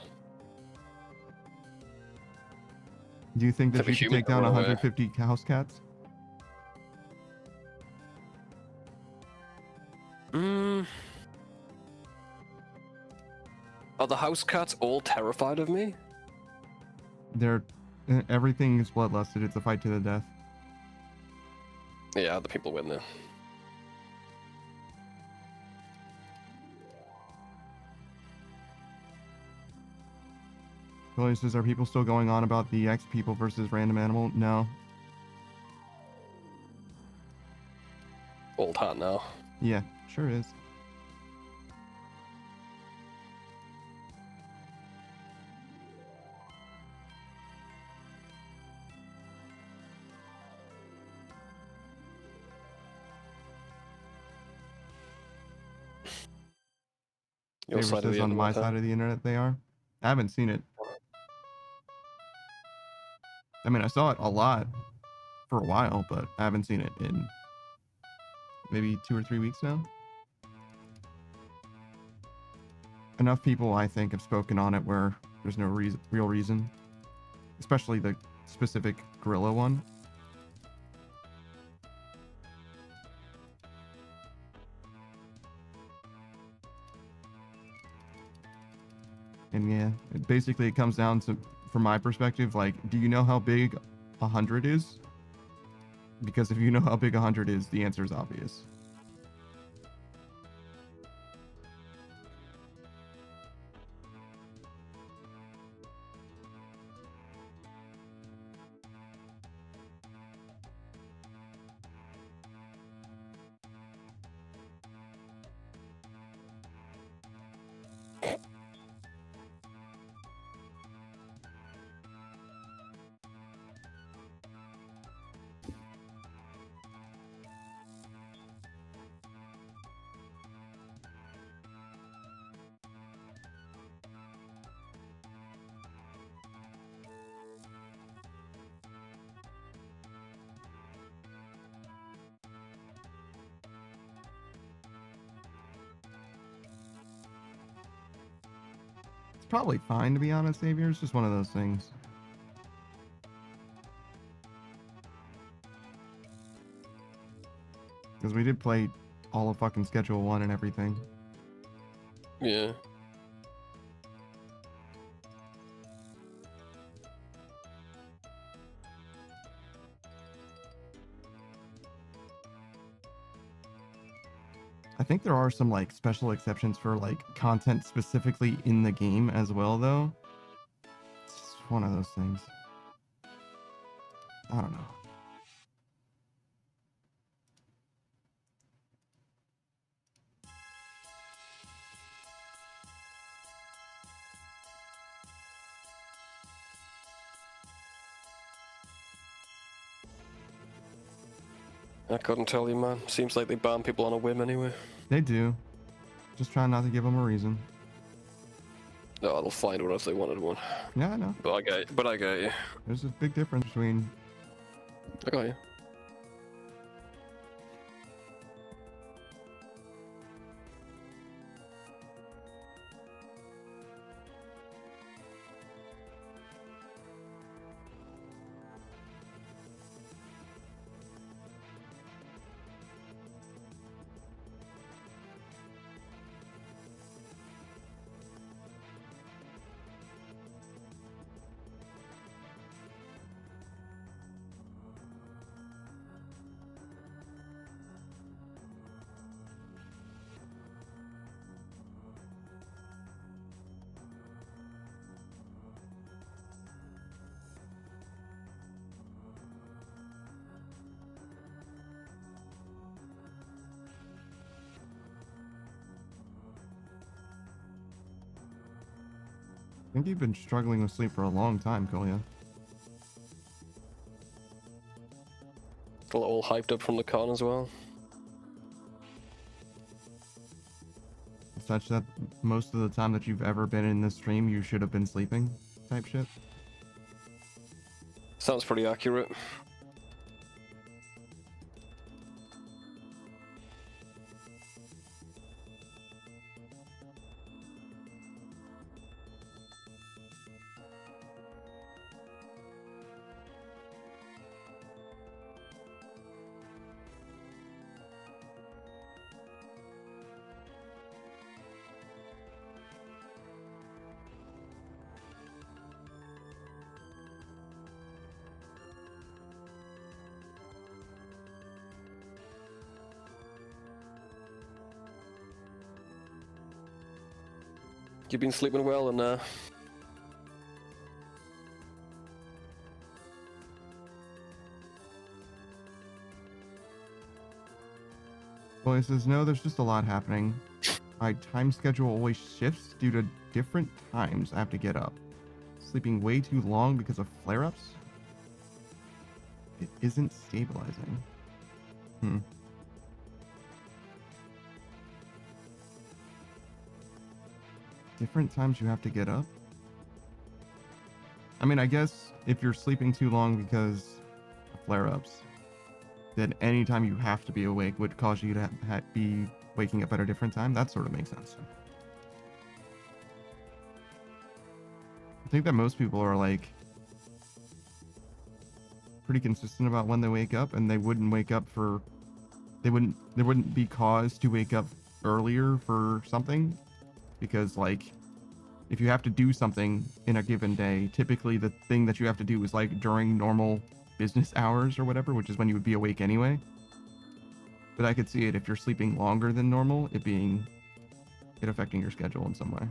Do you think that Maybe you could human take down run away. 150 house cats? Are the house cats all terrified of me? Everything is bloodlusted. It's a fight to the death. Yeah, the people win there. Billy says, are people still going on about the X people versus random animal? No. Old hat now. Yeah, sure is. Your Favor side of says the on my internet, huh? side of the internet they are. I haven't seen it. I mean, I saw it a lot for a while, but I haven't seen it in maybe 2 or 3 weeks now. Enough people, I think, have spoken on it where there's no real reason. Especially the specific gorilla one. And yeah, basically it comes down to, from my perspective, like, do you know how big 100 is? Because if you know how big 100 is, the answer is obvious. It's probably fine, to be honest, Xavier. It's just one of those things. Because we did play all of fucking Schedule 1 and everything. Yeah. I think there are some like special exceptions for like content specifically in the game as well, though. It's just one of those things. I don't know. I couldn't tell you, man. Seems like they ban people on a whim anyway. They do. Just try not to give them a reason. No, they'll find one if they wanted one. Yeah, I know. But I get you. There's a big difference between... I got you. think you've been struggling with sleep for a long time, Kolya. All hyped up from the con as well. Such that most of the time that you've ever been in this stream, you should have been sleeping, type shit. Sounds pretty accurate. You've been sleeping well, and Well, he says, no, there's just a lot happening. My time schedule always shifts due to different times I have to get up. Sleeping way too long because of flare-ups? It isn't stabilizing. Different times you have to get up? I mean, I guess if you're sleeping too long because of flare-ups, then any time you have to be awake would cause you to be waking up at a different time. That sort of makes sense. I think that most people are like pretty consistent about when they wake up, and they wouldn't wake up for there wouldn't be cause to wake up earlier for something, because like if you have to do something in a given day, typically the thing that you have to do is like during normal business hours or whatever, which is when you would be awake anyway. But I could see it if you're sleeping longer than normal, it affecting your schedule in some way.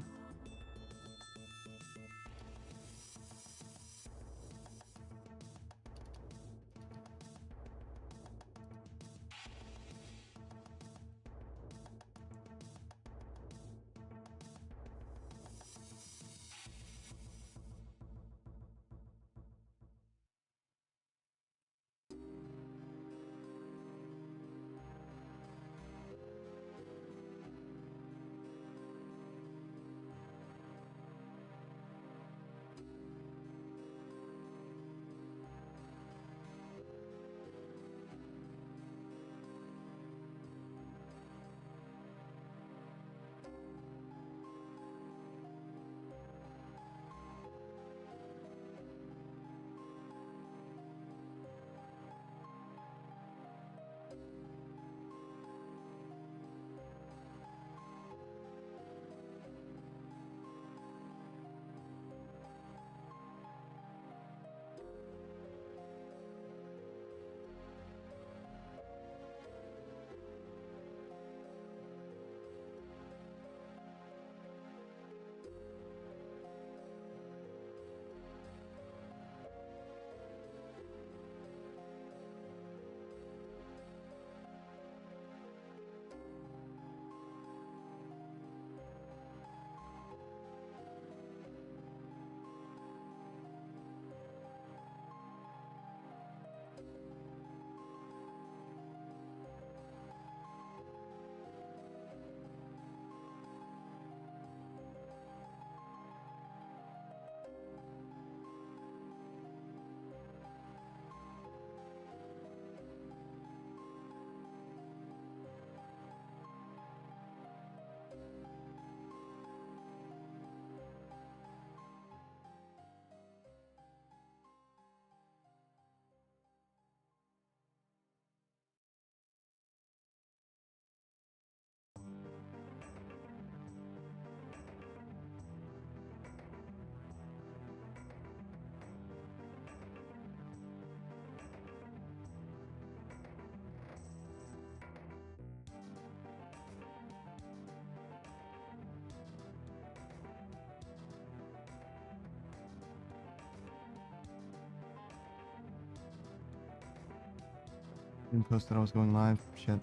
Didn't post that I was going live. Shit.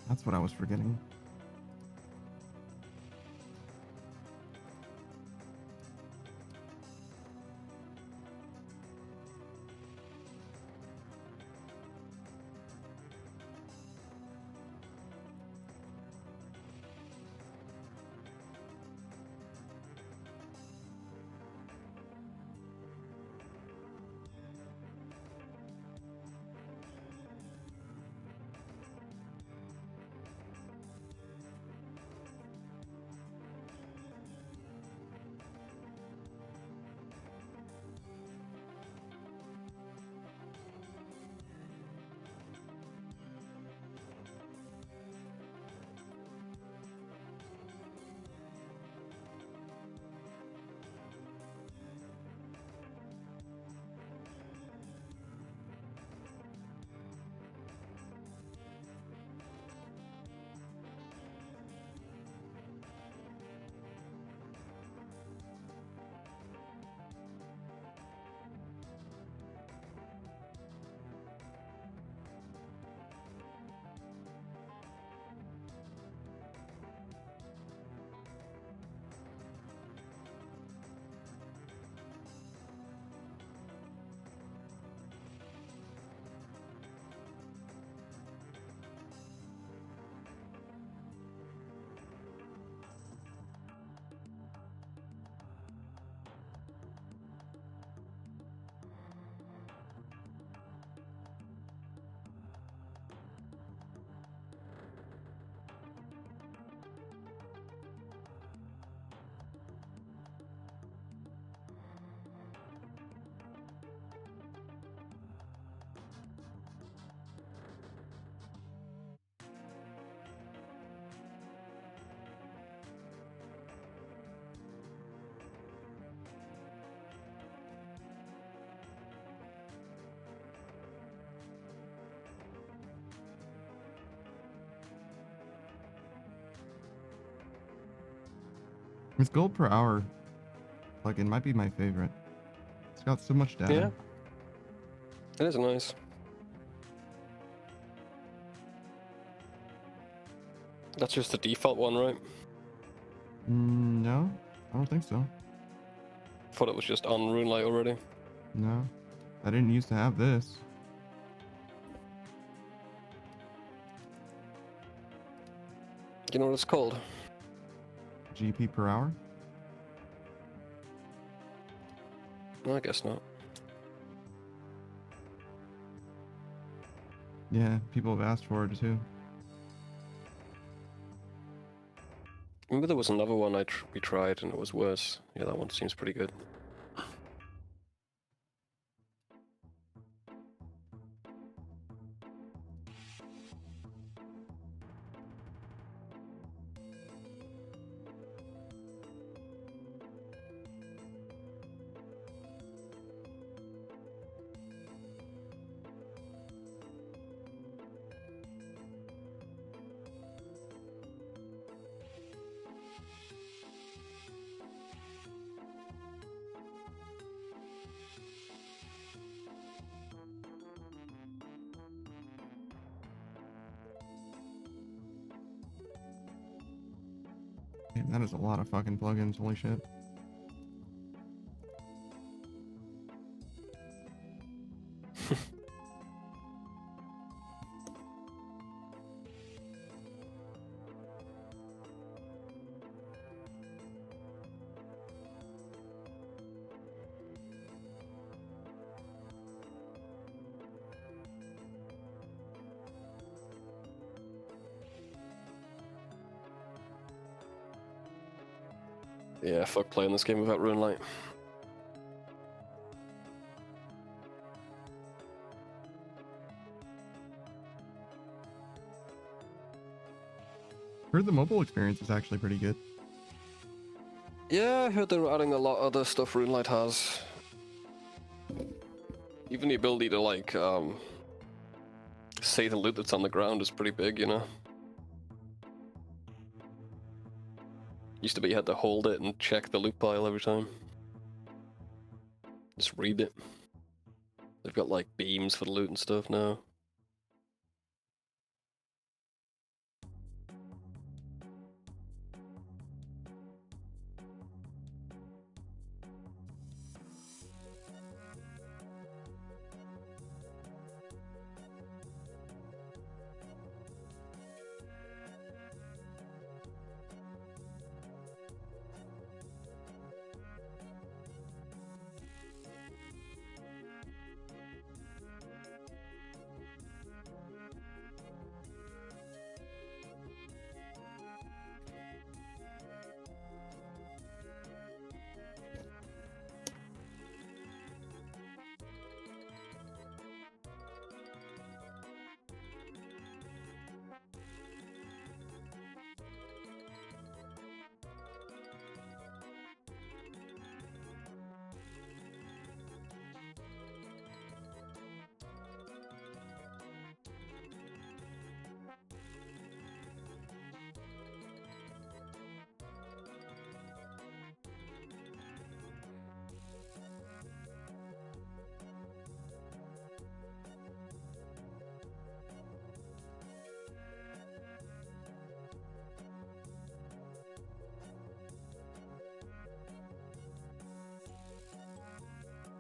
That's what I was forgetting. This gold per hour, like, it might be my favorite. It's got so much data. Yeah. It is nice. That's just the default one, right? No, I don't think so. Thought it was just on Runelight already. No, I didn't used to have this. You know what it's called? GP per hour? No, I guess not. Yeah, people have asked for it too. Remember there was another one we tried and it was worse. Yeah, that one seems pretty good. Man, that is a lot of fucking plugins, holy shit. Yeah, fuck playing this game without Runelight. Heard the mobile experience is actually pretty good. Yeah, I heard they're adding a lot of other stuff Runelight has. Even the ability to, like, say the loot that's on the ground is pretty big, you know? Used to be you had to hold it and check the loot pile every time. Just read it. They've got, like, beams for the loot and stuff now.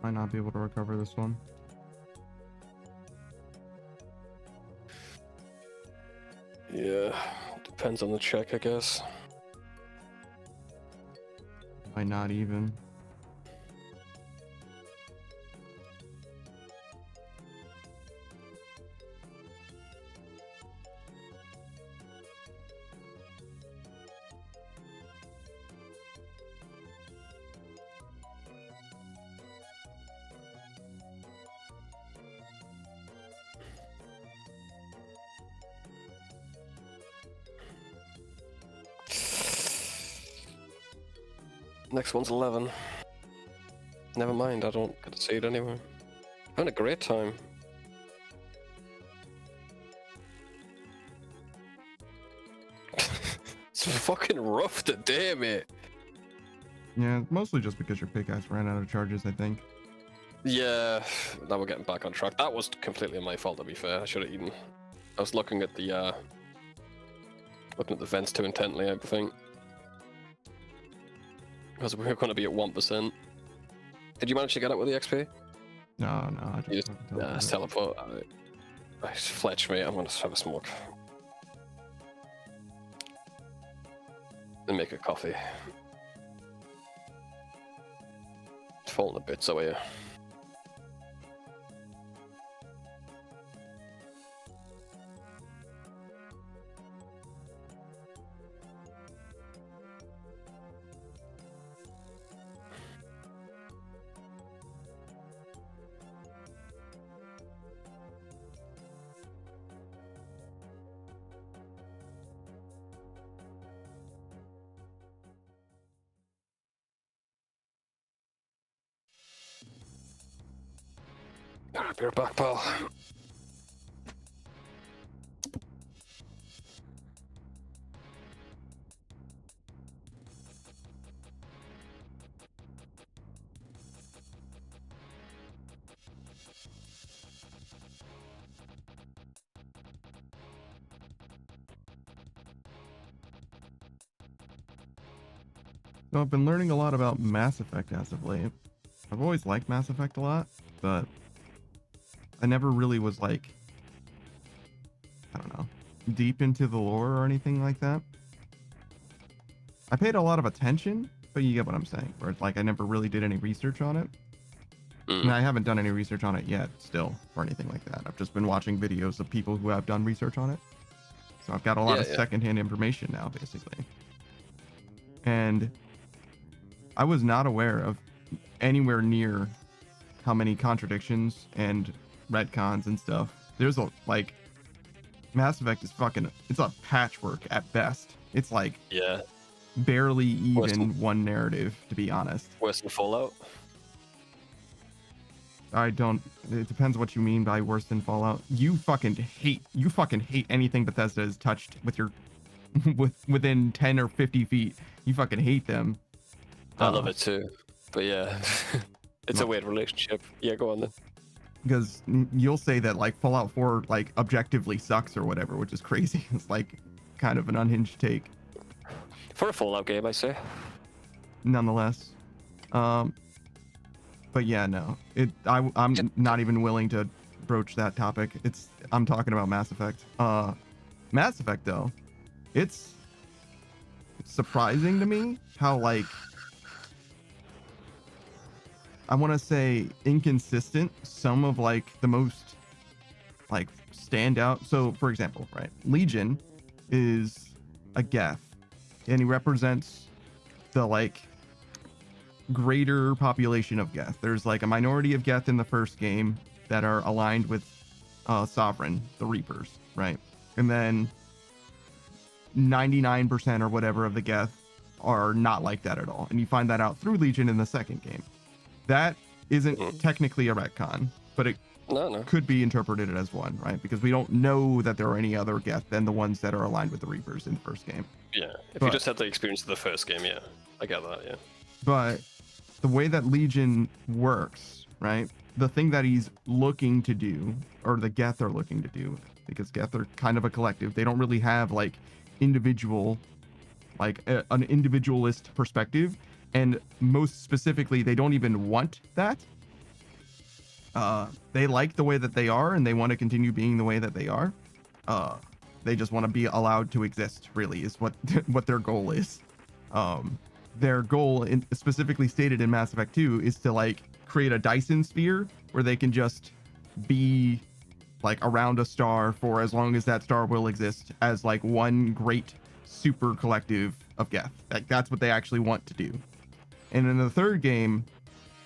Might not be able to recover this one. Yeah, depends on the check, I guess. Might not even. Next one's 11. Never mind, I don't get to see it anyway. Having a great time. It's fucking rough today, mate. Yeah, mostly just because your pickaxe ran out of charges, I think. Yeah, now we're getting back on track. That was completely my fault, to be fair. I should have eaten. I was looking at the vents too intently, I think. Because we were going to be at 1%. Did you manage to get up with the XP? No, I You just just teleport. I fletch me. I'm going to have a smoke. And make a coffee. It's falling to bits over here. Be right back, pal. So I've been learning a lot about Mass Effect as of late. I've always liked Mass Effect a lot, but I never really was like, I don't know, deep into the lore or anything like that. I paid a lot of attention, but you get what I'm saying, where it's like I never really did any research on it. And I haven't done any research on it yet still or anything like that. I've just been watching videos of people who have done research on it. So I've got a lot of secondhand information now, basically. And I was not aware of anywhere near how many contradictions and retcons and stuff. There's a, like, Mass Effect is fucking, it's a patchwork at best. It's like barely even one narrative, to be honest. Worse than Fallout? I don't, it depends what you mean by worse than Fallout. You fucking hate anything Bethesda has touched with your, within 10 or 50 feet. You fucking hate them. I love it too. But yeah, it's a weird relationship. Yeah, go on then. Because you'll say that like Fallout 4 like objectively sucks or whatever, which is crazy. It's like kind of an unhinged take. For a Fallout game, I say. Nonetheless. But yeah, no. I'm not even willing to broach that topic. I'm talking about Mass Effect. Mass Effect though, it's surprising to me how like I want to say inconsistent some of like the most like standout. So for example, right, Legion is a Geth and he represents the like greater population of Geth. There's like a minority of Geth in the first game that are aligned with Sovereign, the Reapers, right? And then 99% or whatever of the Geth are not like that at all. And you find that out through Legion in the second game. That isn't technically a retcon, but it could be interpreted as one, right? Because we don't know that there are any other Geth than the ones that are aligned with the Reapers in the first game. Yeah, if you just had the experience of the first game, yeah. I get that, yeah. But the way that Legion works, right? The thing that he's looking to do, or the Geth are looking to do, because Geth are kind of a collective. They don't really have like individual, like an individualist perspective. And most specifically, they don't even want that. They like the way that they are, and they want to continue being the way that they are. They just want to be allowed to exist, really, is what their goal is. Their goal, specifically stated in Mass Effect 2, is to like create a Dyson sphere where they can just be like around a star for as long as that star will exist as like one great super collective of Geth. That's what they actually want to do. And in the third game,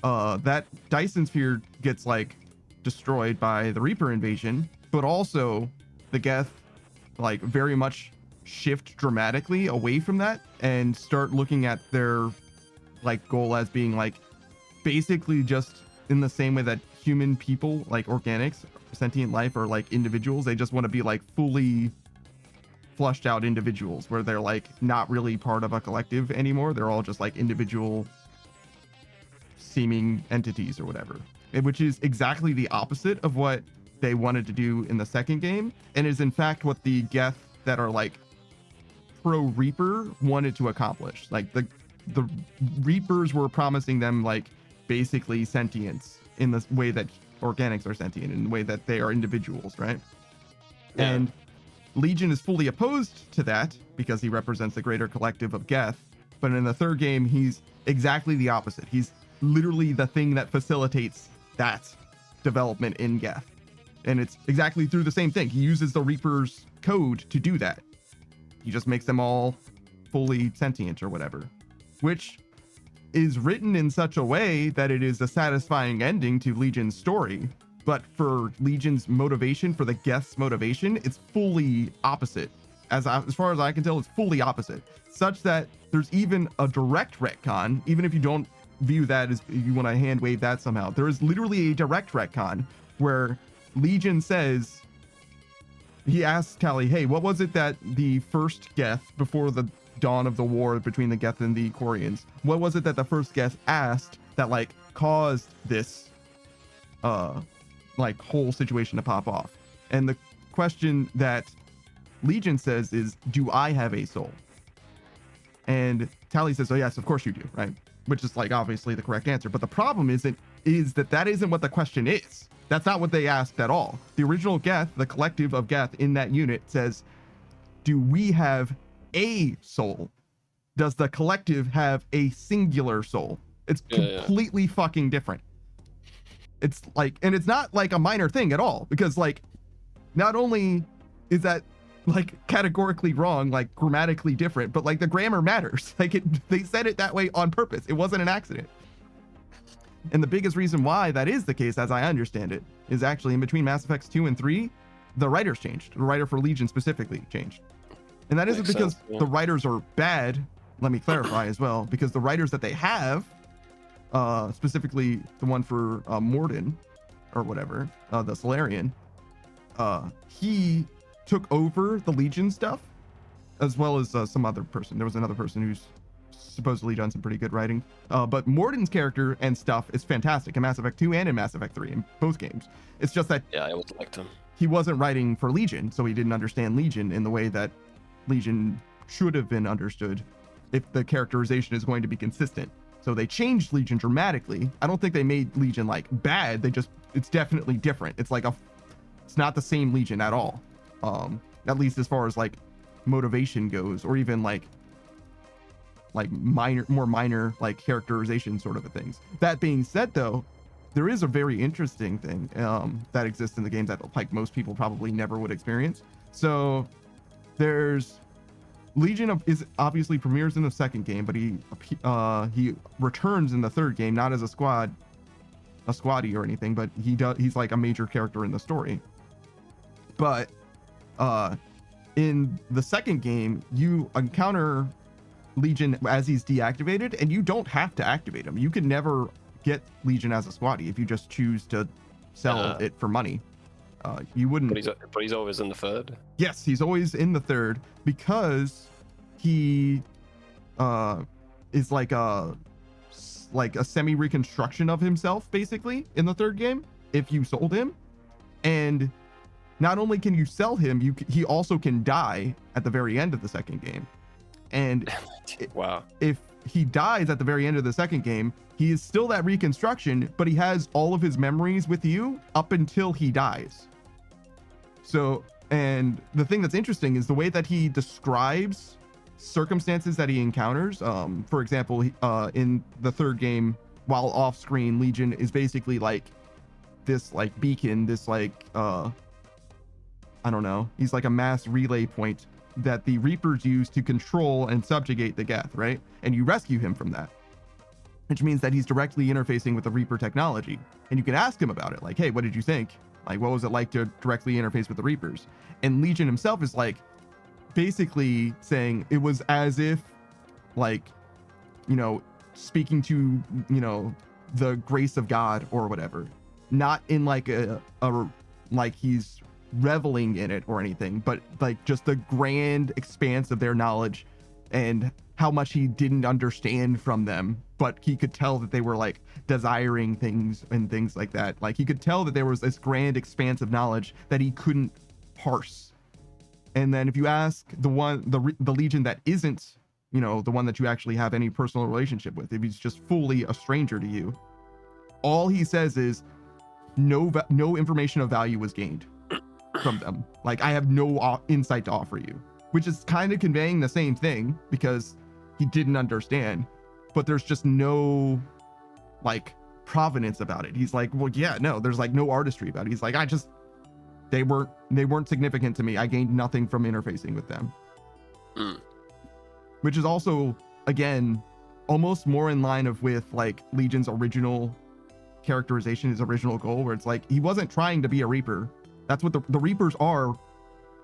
that Dyson sphere gets like destroyed by the Reaper invasion, but also the Geth like very much shift dramatically away from that and start looking at their like goal as being like basically just in the same way that human people, like organics, sentient life, or like individuals, they just want to be like fully flushed out individuals where they're like not really part of a collective anymore. They're all just like individual seeming entities or whatever, which is exactly the opposite of what they wanted to do in the second game, and is in fact what the Geth that are like pro Reaper wanted to accomplish. Like the Reapers were promising them like basically sentience in the way that organics are sentient, in the way that they are individuals, right? Yeah. And Legion is fully opposed to that because he represents the greater collective of Geth. But in the third game, he's exactly the opposite. He's literally the thing that facilitates that development in Geth. And it's exactly through the same thing. He uses the Reaper's code to do that. He just makes them all fully sentient or whatever, which is written in such a way that it is a satisfying ending to Legion's story. But for Legion's motivation, for the Geth's motivation, it's fully opposite. As far as I can tell, it's fully opposite. Such that there's even a direct retcon, even if you don't view that as you want to hand wave that somehow. There is literally a direct retcon where Legion says, he asks Tally, hey, what was it that the first Geth, before the dawn of the war between the Geth and the Quarians, what was it that the first Geth asked that like caused this like whole situation to pop off? And the question that Legion says is, do I have a soul? And Tally says, oh yes, of course you do, right? Which is like obviously the correct answer. But the problem is that isn't what the question is. That's not what they asked at all. The original Geth, the collective of Geth in that unit, says, do we have a soul? Does the collective have a singular soul? It's completely fucking different. It's like, and it's not like a minor thing at all, because like, not only is that like categorically wrong, like grammatically different, but like the grammar matters. Like they said it that way on purpose. It wasn't an accident. And the biggest reason why that is the case, as I understand it, is actually in between Mass Effects 2 and 3, the writers changed. The writer for Legion specifically changed. And that isn't because the writers are bad. Let me clarify as well, because the writers that they have, specifically the one for Morden or whatever, the Solarian, he took over the Legion stuff, as well as some other person. There was another person who's supposedly done some pretty good writing. But Morden's character and stuff is fantastic in Mass Effect 2 and in Mass Effect 3 in both games. It's just that I always liked him. He wasn't writing for Legion, so he didn't understand Legion in the way that Legion should have been understood if the characterization is going to be consistent. So they changed Legion dramatically. I don't think they made Legion like bad. It's definitely different. It's like it's not the same Legion at all. At least as far as like motivation goes, or even like more minor like characterization sort of things. That being said, though, there is a very interesting thing that exists in the game that like most people probably never would experience. So there's Legion is obviously premieres in the second game, but he returns in the third game, not as a squaddy or anything, but he's like a major character in the story. But in the second game, you encounter Legion as he's deactivated, and you don't have to activate him. You can never get Legion as a squaddy if you just choose to sell it for money. You wouldn't. But he's always in the third. Yes, he's always in the third because he is like a semi-reconstruction of himself, basically, in the third game. If you sold him, and not only can you sell him, he also can die at the very end of the second game. And wow, if he dies at the very end of the second game, he is still that reconstruction, but he has all of his memories with you up until he dies. So, and the thing that's interesting is the way that he describes circumstances that he encounters. For example, in the third game, while off screen, Legion is basically like this like beacon, this like I don't know, he's like a mass relay point that the Reapers use to control and subjugate the Geth, right? And you rescue him from that, which means that he's directly interfacing with the Reaper technology. And you can ask him about it, like, hey, what did you think? Like, what was it like to directly interface with the Reapers? And Legion himself is like, basically saying it was as if, like, you know, speaking to, you know, the grace of God or whatever. Not in like like he's reveling in it or anything, but like just the grand expanse of their knowledge and how much he didn't understand from them, but he could tell that they were like desiring things and things like that. Like he could tell that there was this grand expanse of knowledge that he couldn't parse. And then if you ask the Legion that isn't, you know, the one that you actually have any personal relationship with, if he's just fully a stranger to you, all he says is no information of value was gained from them. Like, I have no insight to offer you, which is kind of conveying the same thing because he didn't understand, but there's just no like provenance about it. He's like, well, yeah, no, there's like no artistry about it. He's like, they weren't significant to me. I gained nothing from interfacing with them. Which is also, again, almost more in line with like Legion's original characterization, his original goal, where it's like he wasn't trying to be a Reaper. That's what the Reapers are.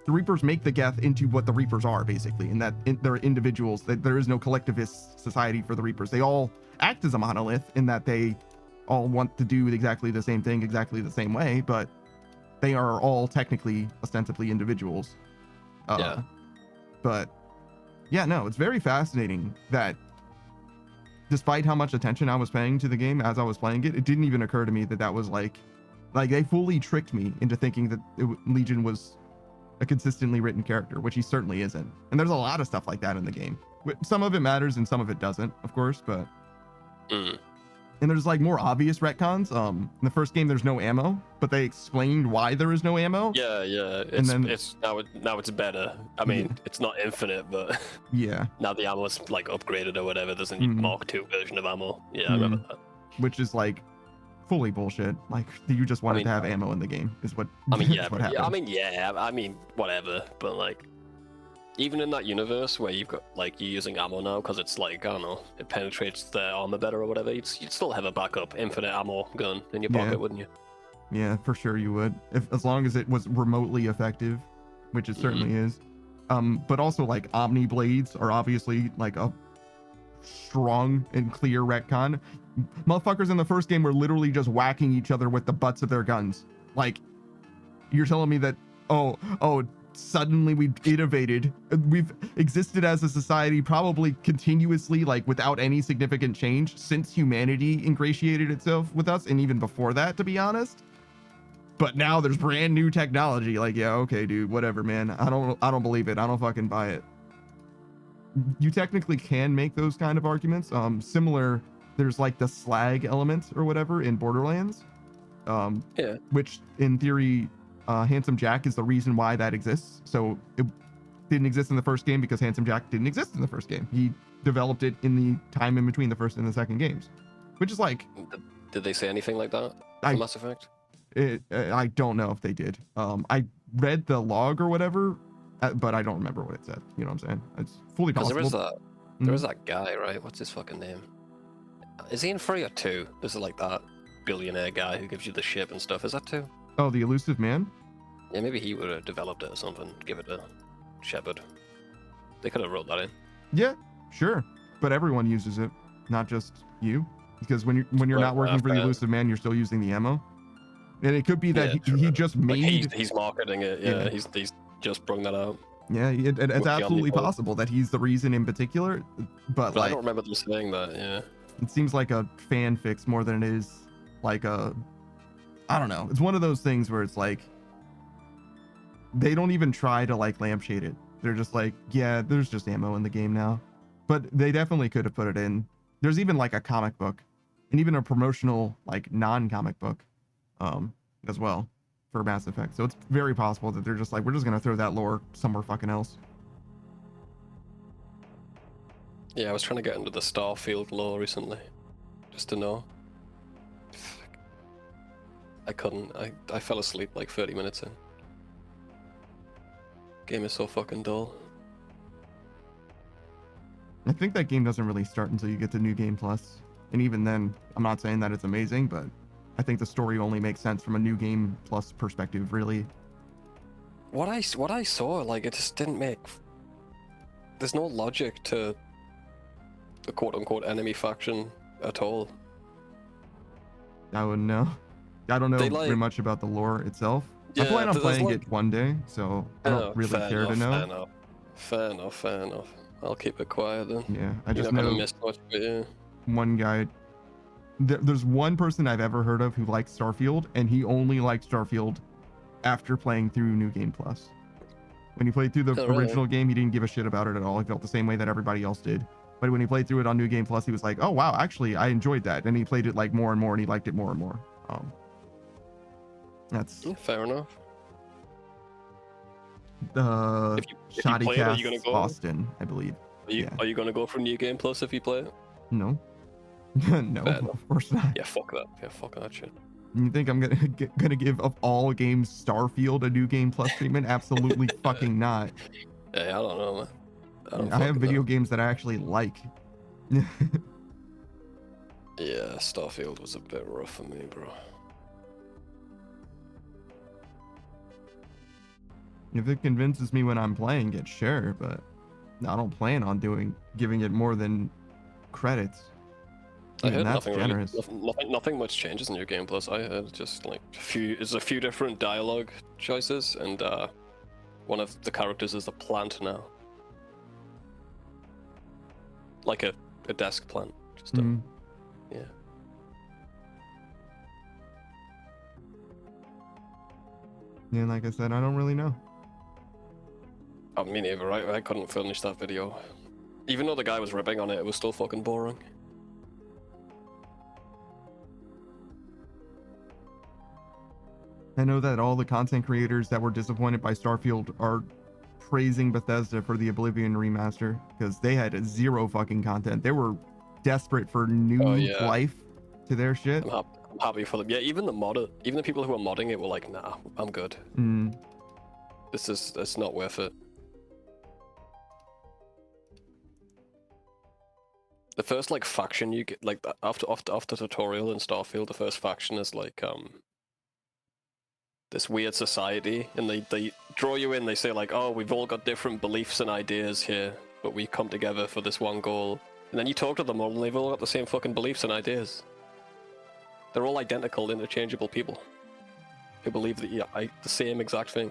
The Reapers make the Geth into what the Reapers are, basically, and that they're individuals. That there is no collectivist society for the Reapers. They all act as a monolith in that they all want to do exactly the same thing, exactly the same way, but they are all technically, ostensibly individuals. Yeah. But yeah, no, it's very fascinating that despite how much attention I was paying to the game as I was playing it, it didn't even occur to me that that was like they fully tricked me into thinking that Legion was a consistently written character, which he certainly isn't. And there's a lot of stuff like that in the game. Some of it matters and some of it doesn't, of course, but and there's like more obvious retcons. In the first game there's no ammo, but they explained why there is no ammo. Yeah. It's now it's better. I mean, it's not infinite, but yeah, now the ammo's like upgraded or whatever. There's a Mark II version of ammo. Yeah, I remember that. Which is like fully bullshit. Like, you just wanted to have ammo in the game is what I mean. Yeah, what happened. I mean whatever. But like, even in that universe where you've got like you're using ammo now because it's like, I don't know, it penetrates the armor better or whatever, you'd still have a backup infinite ammo gun in your pocket, wouldn't you? Yeah, for sure you would, as long as it was remotely effective, which it certainly is. But also like Omni blades are obviously like a strong and clear retcon. Motherfuckers in the first game were literally just whacking each other with the butts of their guns. Like, you're telling me that suddenly we've innovated, we've existed as a society probably continuously, like without any significant change since humanity ingratiated itself with us, and even before that, to be honest. But now there's brand new technology. Like, yeah, okay, dude, whatever, man. I don't believe it. I don't fucking buy it. You technically can make those kind of arguments. Similar, there's like the slag element or whatever in Borderlands, which in theory, Handsome Jack is the reason why that exists. So it didn't exist in the first game because Handsome Jack didn't exist in the first game. He developed it in the time in between the first and the second games, which is like, did they say anything like that for Mass Effect? I don't know if they did. I read the log or whatever, but I don't remember what it said. You know what I'm saying? It's fully possible. There is that guy, right? What's his fucking name? Is he in 3 or 2? There's like that billionaire guy who gives you the ship and stuff. Is that 2? Oh, the elusive man? Yeah, maybe he would have developed it or something. Give it to Shepard. They could have wrote that in. Yeah, sure. But everyone uses it, not just you. Because when you're not working for the elusive man, you're still using the ammo. And it could be that he just made... Like he's marketing it, yeah. He's just brought that out. Yeah, it's absolutely possible that he's the reason in particular, but like... I don't remember them saying that, yeah. It seems like a fan fix more than it is like a... I don't know. It's one of those things where it's like... They don't even try to like lampshade it. They're just like, yeah, there's just ammo in the game now. But they definitely could have put it in. There's even like a comic book and even a promotional like non-comic book as well for Mass Effect. So it's very possible that they're just like, we're just gonna throw that lore somewhere fucking else. Yeah, I was trying to get into the Starfield lore recently, just to know. I couldn't. I fell asleep like 30 minutes in. Game is so fucking dull. I think that game doesn't really start until you get to New Game Plus, and even then, I'm not saying that it's amazing, but I think the story only makes sense from a New Game Plus perspective, really. What I saw, like, it just didn't make... There's no logic to the quote-unquote enemy faction at all. I wouldn't know. I don't know very much about the lore itself, I plan on there's playing like- it one day, so I don't really fair care to enough, know. Fair enough. I'll keep it quiet then. Yeah, I You're just not gonna know miss much, but yeah. one guy. There's one person I've ever heard of who likes Starfield, and he only liked Starfield after playing through New Game Plus. When he played through the Oh, really? original game, he didn't give a shit about it at all. He felt the same way that everybody else did. But when he played through it on New Game Plus, he was like, "Oh wow, actually, I enjoyed that." And he played it like more and more, and he liked it more and more. That's Yeah, fair enough. the If you Shoddy play it, are Cast you gonna go? Austin, I believe. Yeah. Are you gonna go for New Game Plus if you play it? No, no, Fair enough. of course not. Yeah, fuck that. Yeah, fuck that shit. You think I'm gonna give of all games Starfield a New Game Plus treatment? Absolutely fucking not. Hey, I don't know, man. don't I have fucking video know. games that I actually like. Yeah, Starfield was a bit rough for me, bro. If it convinces me when I'm playing it, sure, but I don't plan on giving it more than credits. I Even heard that's nothing generous. nothing much changes in your Game Plus. I heard just like there's a few different dialogue choices, and one of the characters is a plant now, like a desk plant. Just Mhm. yeah. Yeah, like I said, I don't really know. I mean, neither. I couldn't finish that video, even though the guy was ripping on it. It was still fucking boring. I know that all the content creators that were disappointed by Starfield are praising Bethesda for the Oblivion remaster because they had zero fucking content. They were desperate for new Oh, yeah. life to their shit. I'm happy for them. Yeah, even the people who are modding it were like, nah, I'm good. Mm. It's not worth it. The first like faction you get, like after tutorial in Starfield, the first faction is like this weird society, and they draw you in. They say like, oh, we've all got different beliefs and ideas here, but we come together for this one goal. And then you talk to them all, and they've all got the same fucking beliefs and ideas. They're all identical, interchangeable people who believe the same exact thing.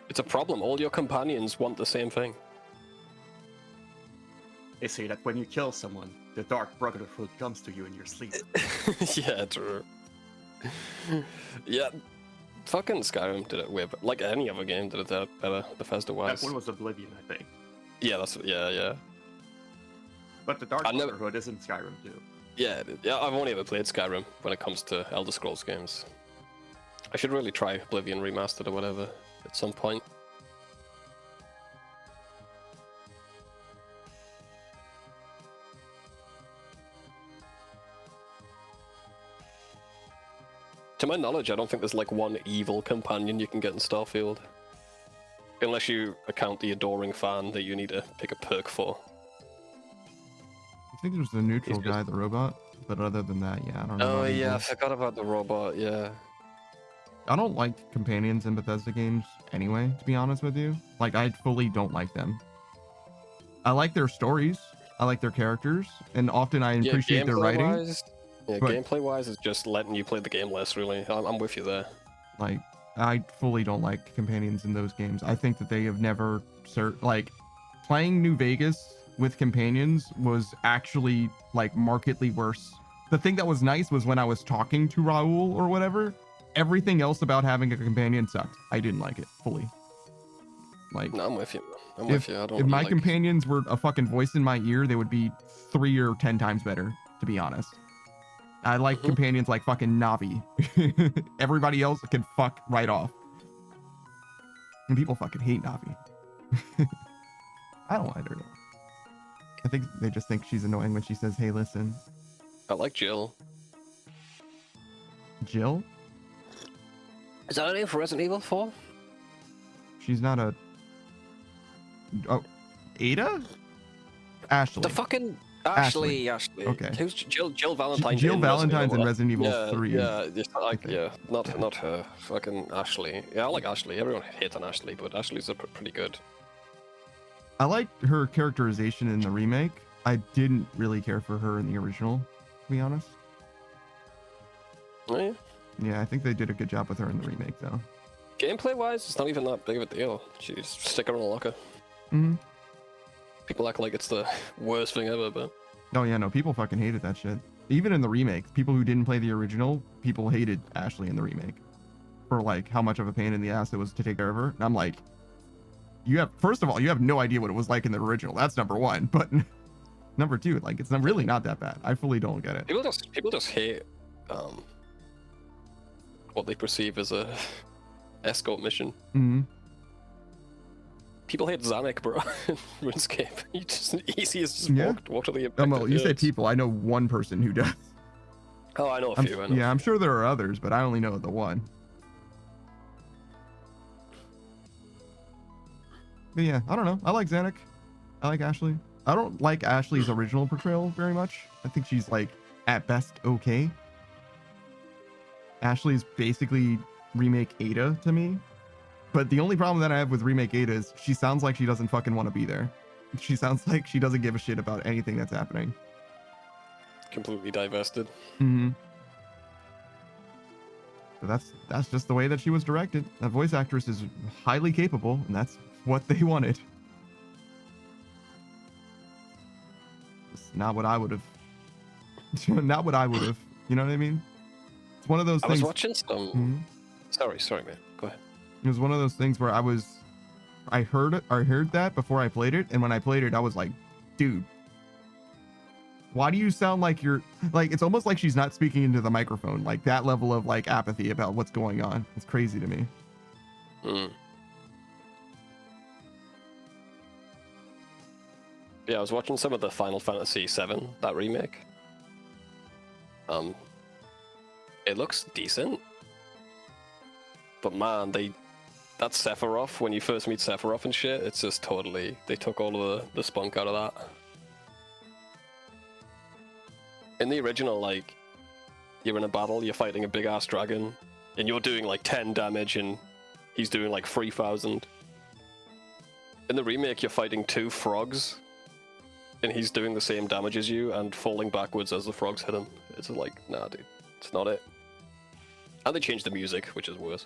It's a problem. All your companions want the same thing. They say that when you kill someone, the Dark Brotherhood comes to you in your sleep. Yeah, true. Yeah, fucking Skyrim did it way better. Like any other game did it better, Bethesda-wise. That one was Oblivion, I think. Yeah, yeah. But the Dark I never- Brotherhood is in Skyrim too. Yeah, I've only ever played Skyrim when it comes to Elder Scrolls games. I should really try Oblivion Remastered or whatever at some point. To my knowledge, I don't think there's like one evil companion you can get in Starfield. Unless you account the adoring fan that you need to pick a perk for. I think there's the neutral He's just- guy, the robot, but other than that, yeah, I don't know. Oh about yeah, I evils. forgot about the robot, yeah. I don't like companions in Bethesda games anyway, to be honest with you. Like, I fully don't like them. I like their stories, I like their characters, and often I appreciate their writing. Yeah, but- gameplay-wise, it's just letting you play the game less, really. I'm with you there. Like, I fully don't like companions in those games. I think that they have never like, playing New Vegas with companions was actually like markedly worse. The thing that was nice was when I was talking to Raul or whatever, everything else about having a companion sucked. I didn't like it fully. Like, No, I'm with you. I'm if, with you. I don't if my like... companions were a fucking voice in my ear, they would be 3 or 10 times better, to be honest. I like companions like fucking Navi. Everybody else can fuck right off. And people fucking hate Navi. I don't like her though. I think they just think she's annoying when she says, hey, listen. I like Jill. Jill? Is that a name for Resident Evil 4? She's not a... Oh, Ada? Ashley. The fucking... Ashley. Okay. Who's Jill Valentine? Jill in Valentine's in Resident Evil yeah, 3. Yeah, just like, yeah, not her. Fucking Ashley. Yeah, I like Ashley. Everyone hates on Ashley, but Ashley's pretty good. I liked her characterization in the remake. I didn't really care for her in the original, to be honest. Oh, yeah. Yeah, I think they did a good job with her in the remake, though. Gameplay wise, it's not even that big of a deal. She's stick her in a locker. Mm-hmm. People act like it's the worst thing ever, but Oh yeah, no, people fucking hated that shit. Even in the remake, people who didn't play the original, people hated Ashley in the remake for like how much of a pain in the ass it was to take care of her. And I'm like, first of all, you have no idea what it was like in the original. That's number one. But number two, like it's really not that bad. I fully don't get it. people just hate what they perceive as a escort mission. Mm-hmm. People hate Zanuck, bro. RuneScape. You just easy as just Yeah. walk to the impact. Well, you say people. I know one person who does. Oh, I know a few. I'm sure there are others, but I only know the one. But yeah, I don't know. I like Zanuck. I like Ashley. I don't like Ashley's original portrayal very much. I think she's like at best okay. Ashley's basically remake Ada to me. But the only problem that I have with remake Ada is she sounds like she doesn't fucking want to be there. She sounds like she doesn't give a shit about anything that's happening. Completely divested. Mm-hmm. So that's just the way that she was directed. That voice actress is highly capable, and that's what they wanted. It's not what I would have. Not what I would have. You know what I mean? It's one of those things. I was watching some. Mm-hmm. Sorry, man. Go ahead. It was one of those things where I heard that before I played it, and when I played it, I was like, dude, why do you sound like you're like, it's almost like she's not speaking into the microphone, like that level of like apathy about what's going on. It's crazy to me. Yeah, I was watching some of the Final Fantasy VII, that remake. It looks decent, but man, that Sephiroth, when you first meet Sephiroth and shit, it's just totally, they took all of the spunk out of that. In the original, like, you're in a battle, you're fighting a big ass dragon, and you're doing like 10 damage and he's doing like 3,000. In the remake, you're fighting 2 frogs, and he's doing the same damage as you and falling backwards as the frogs hit him. It's like, nah, dude, it's not it. And they changed the music, which is worse.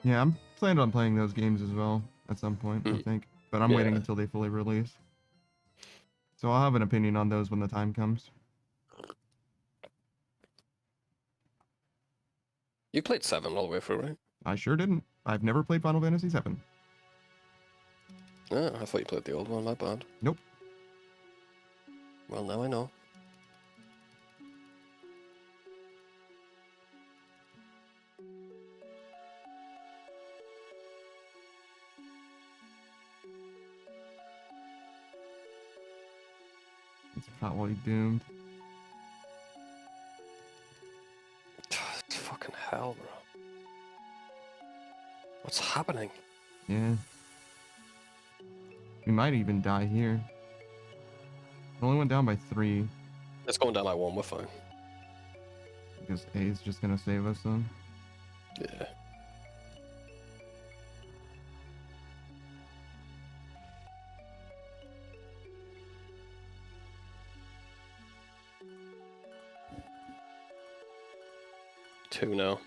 Yeah, I'm planning on playing those games as well at some point, I think. But I'm waiting until they fully release. So I'll have an opinion on those when the time comes. You played 7 all the way through, right? I sure didn't. I've never played Final Fantasy VII. Oh, I thought you played the old one, my bad. Nope. Well, now I know. It's probably doomed. It's fucking hell, bro. What's happening? Yeah. We might even die here. It only went down by 3. It's going down by 1, we're fine. Because A is just gonna save us then. Yeah. Two now.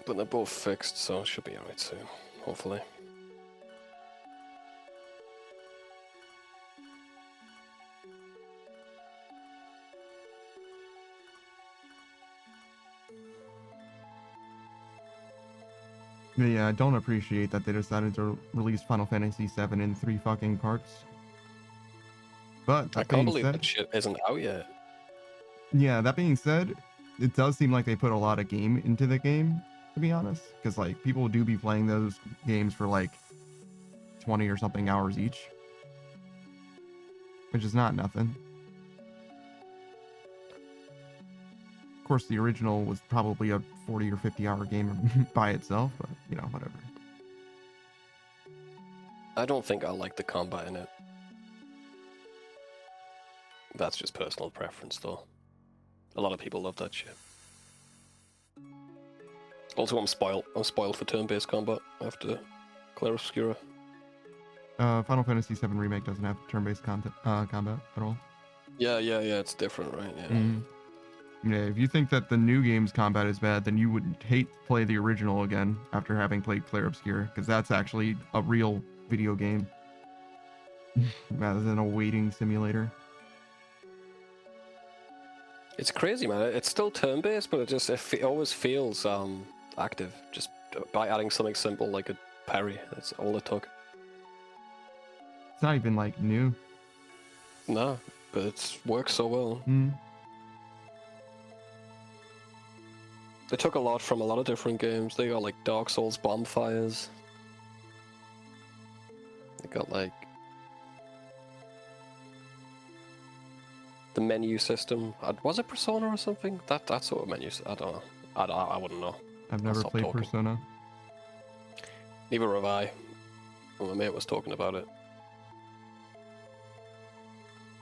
But they're both fixed, so it should be alright soon, hopefully. But yeah, I don't appreciate that they decided to release Final Fantasy VII in 3 fucking parts. But I can't believe that shit isn't out yet. Yeah, that being said, it does seem like they put a lot of game into the game, to be honest. Because, like, people do be playing those games for, like, 20 or something hours each. Which is not nothing. Of course, the original was probably a 40 or 50 hour game by itself, but, you know, whatever. I don't think I like the combat in it. That's just personal preference, though. A lot of people love that shit. Also, I'm spoiled. I'm spoiled for turn-based combat after Clair Obscura. Final Fantasy VII Remake doesn't have turn-based combat at all. Yeah, it's different, right? Yeah. Yeah, if you think that the new game's combat is bad, then you would hate to play the original again after having played Clair Obscur, because that's actually a real video game rather than a waiting simulator. It's crazy, man. It's still turn-based, but it always feels active. Just by adding something simple like a parry. That's all it took. It's not even like new. No, but it works so well. Mm. They took a lot from a lot of different games. They got like Dark Souls bonfires. They got like the menu system. Was it Persona or something? That sort of menu. I don't know. I wouldn't know. I've never played Persona. Neither have I. Well, my mate was talking about it.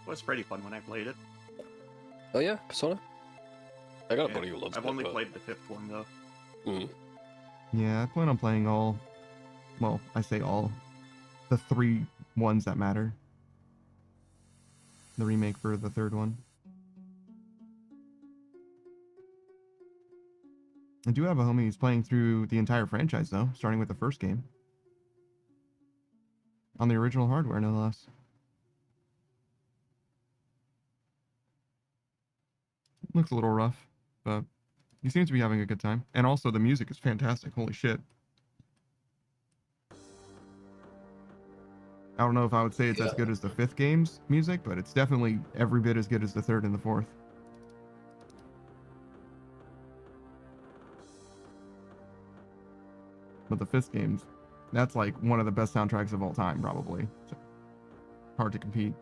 It was pretty fun when I played it. Oh yeah, Persona. I got a buddy who loves it. I've only played the 5th one though. Mm. Yeah, I plan on playing all. Well, I say all. The 3 ones that matter. The remake for the 3rd one. I do have a homie who's playing through the entire franchise though, starting with the first game. On the original hardware, no less. Looks a little rough, but he seems to be having a good time. And also the music is fantastic. Holy shit. I don't know if I would say it's as good as the 5th game's music, but it's definitely every bit as good as the 3rd and the 4th. But the 5th game's, that's like one of the best soundtracks of all time, probably. So, hard to compete.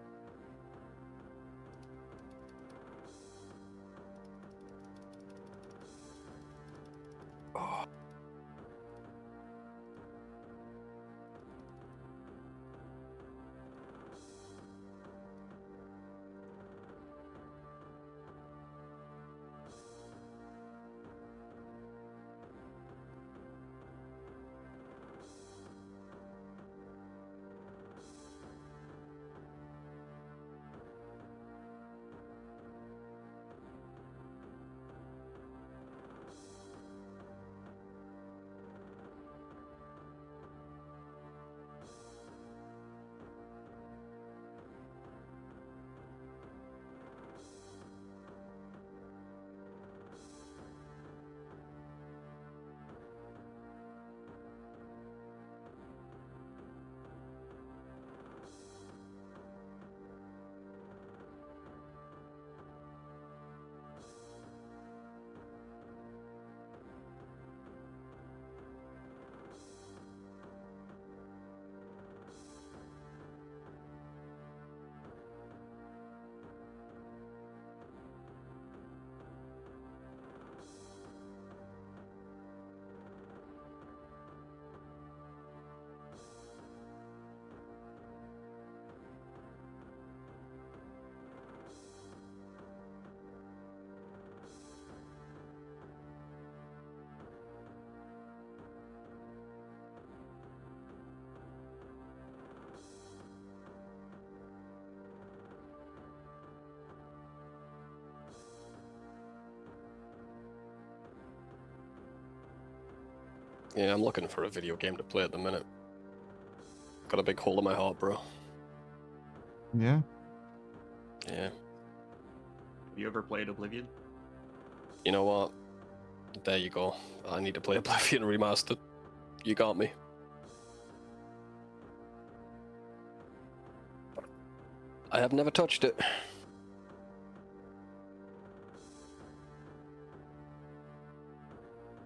Yeah, I'm looking for a video game to play at the minute. Got a big hole in my heart, bro. Yeah. Yeah. Have you ever played Oblivion? You know what? There you go. I need to play Oblivion Remastered. You got me. I have never touched it.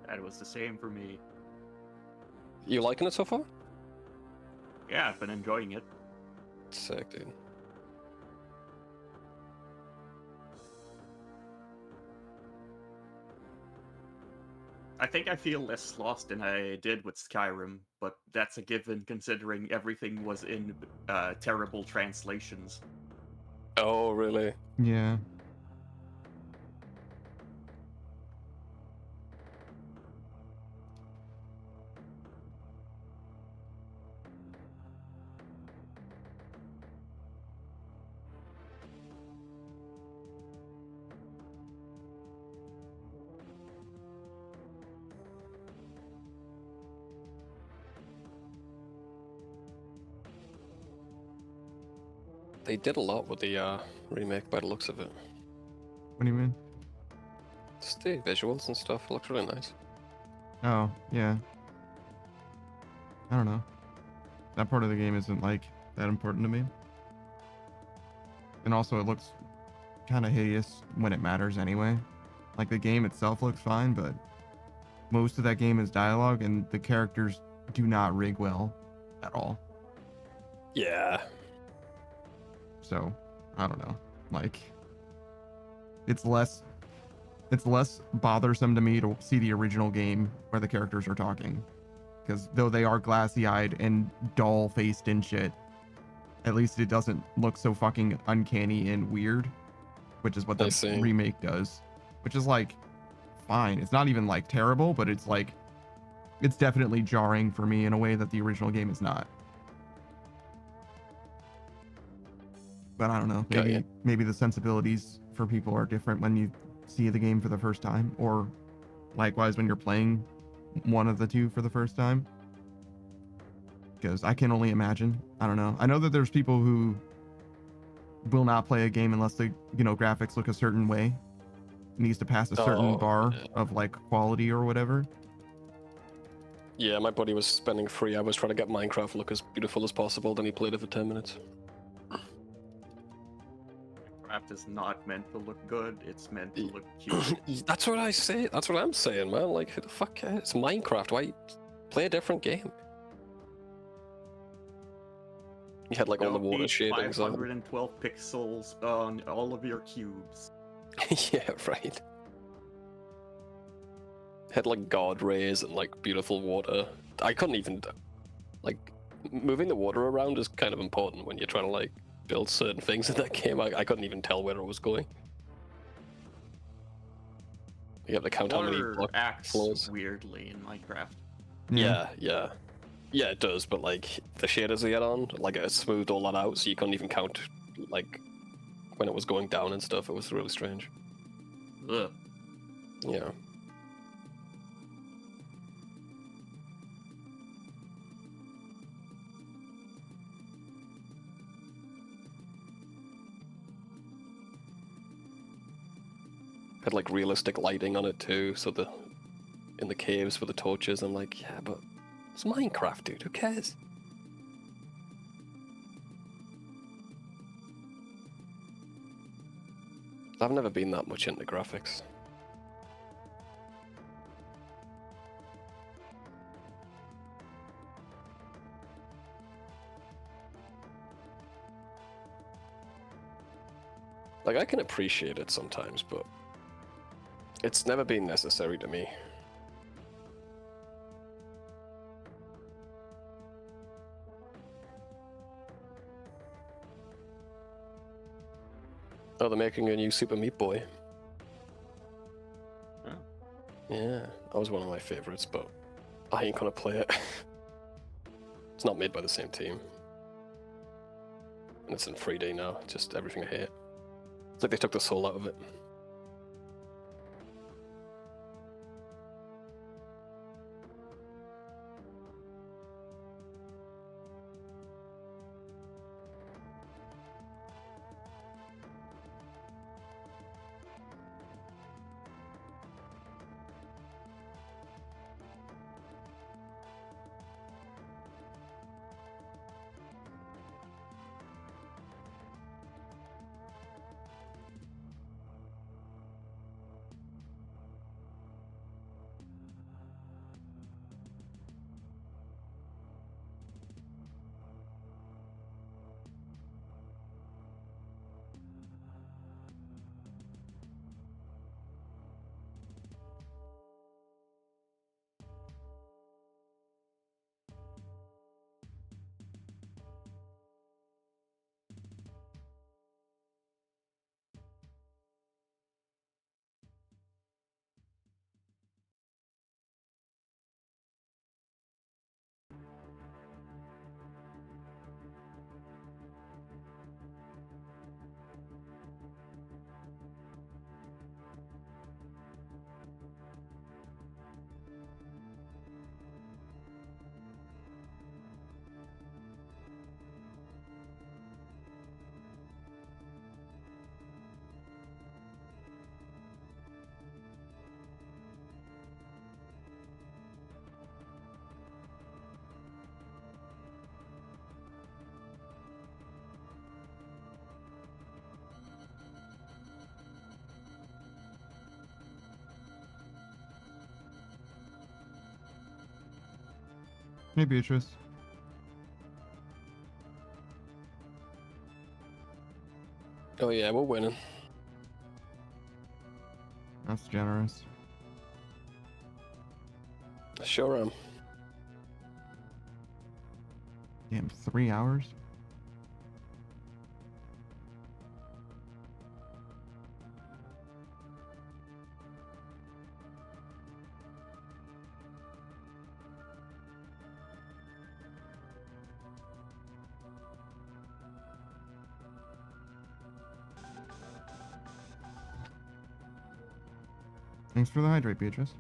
That was the same for me. You liking it so far? Yeah, I've been enjoying it. Sick, dude. I think I feel less lost than I did with Skyrim, but that's a given considering everything was in terrible translations. Oh, really? Yeah. They did a lot with the remake by the looks of it. What do you mean? Just the visuals and stuff. It looks really nice. Oh, yeah. I don't know. That part of the game isn't like that important to me. And also it looks kind of hideous when it matters anyway. Like the game itself looks fine, but most of that game is dialogue and the characters do not rig well at all. Yeah. So, I don't know. Like it's less bothersome to me to see the original game where the characters are talking. Because though they are glassy-eyed and doll-faced and shit, at least it doesn't look so fucking uncanny and weird, which is what the remake does. Which is like fine. It's not even like terrible, but it's like it's definitely jarring for me in a way that the original game is not. But I don't know. Maybe the sensibilities for people are different when you see the game for the first time, or likewise when you're playing one of the two for the first time. Because I can only imagine. I don't know. I know that there's people who will not play a game unless the graphics look a certain way. It needs to pass a certain bar of like quality or whatever. Yeah, my buddy was spending 3 hours trying to get Minecraft look as beautiful as possible, then he played it for 10 minutes. Minecraft is not meant to look good, it's meant to look cute. That's what I say. That's what I'm saying, man. Like, who the fuck cares? It's Minecraft. Why play a different game? You had like all the water shadings on. 512 pixels on all of your cubes. Yeah, right. Had like guard rays and like beautiful water. I couldn't even like moving the water around is kind of important when you're trying to like build certain things in that game. I couldn't even tell where it was going. You have to count how many block floors. Weirdly in Minecraft. Yeah, it does. But like the shaders they had on, like it smoothed all that out, so you couldn't even count like when it was going down and stuff. It was really strange. Ugh. Yeah. Had like realistic lighting on it too, so in the caves with the torches, I'm like, yeah, but it's Minecraft, dude. Who cares? I've never been that much into graphics. Like, I can appreciate it sometimes, but it's never been necessary to me. Oh, they're making a new Super Meat Boy. Oh. Yeah, that was one of my favorites, but I ain't gonna play it. It's not made by the same team. And it's in 3D now, just everything I hate. It's like they took the soul out of it. Hey, Beatrice. Oh yeah, we're winning. That's generous. Sure am. Damn, 3 hours? Thanks for the hydrate, Beatrice.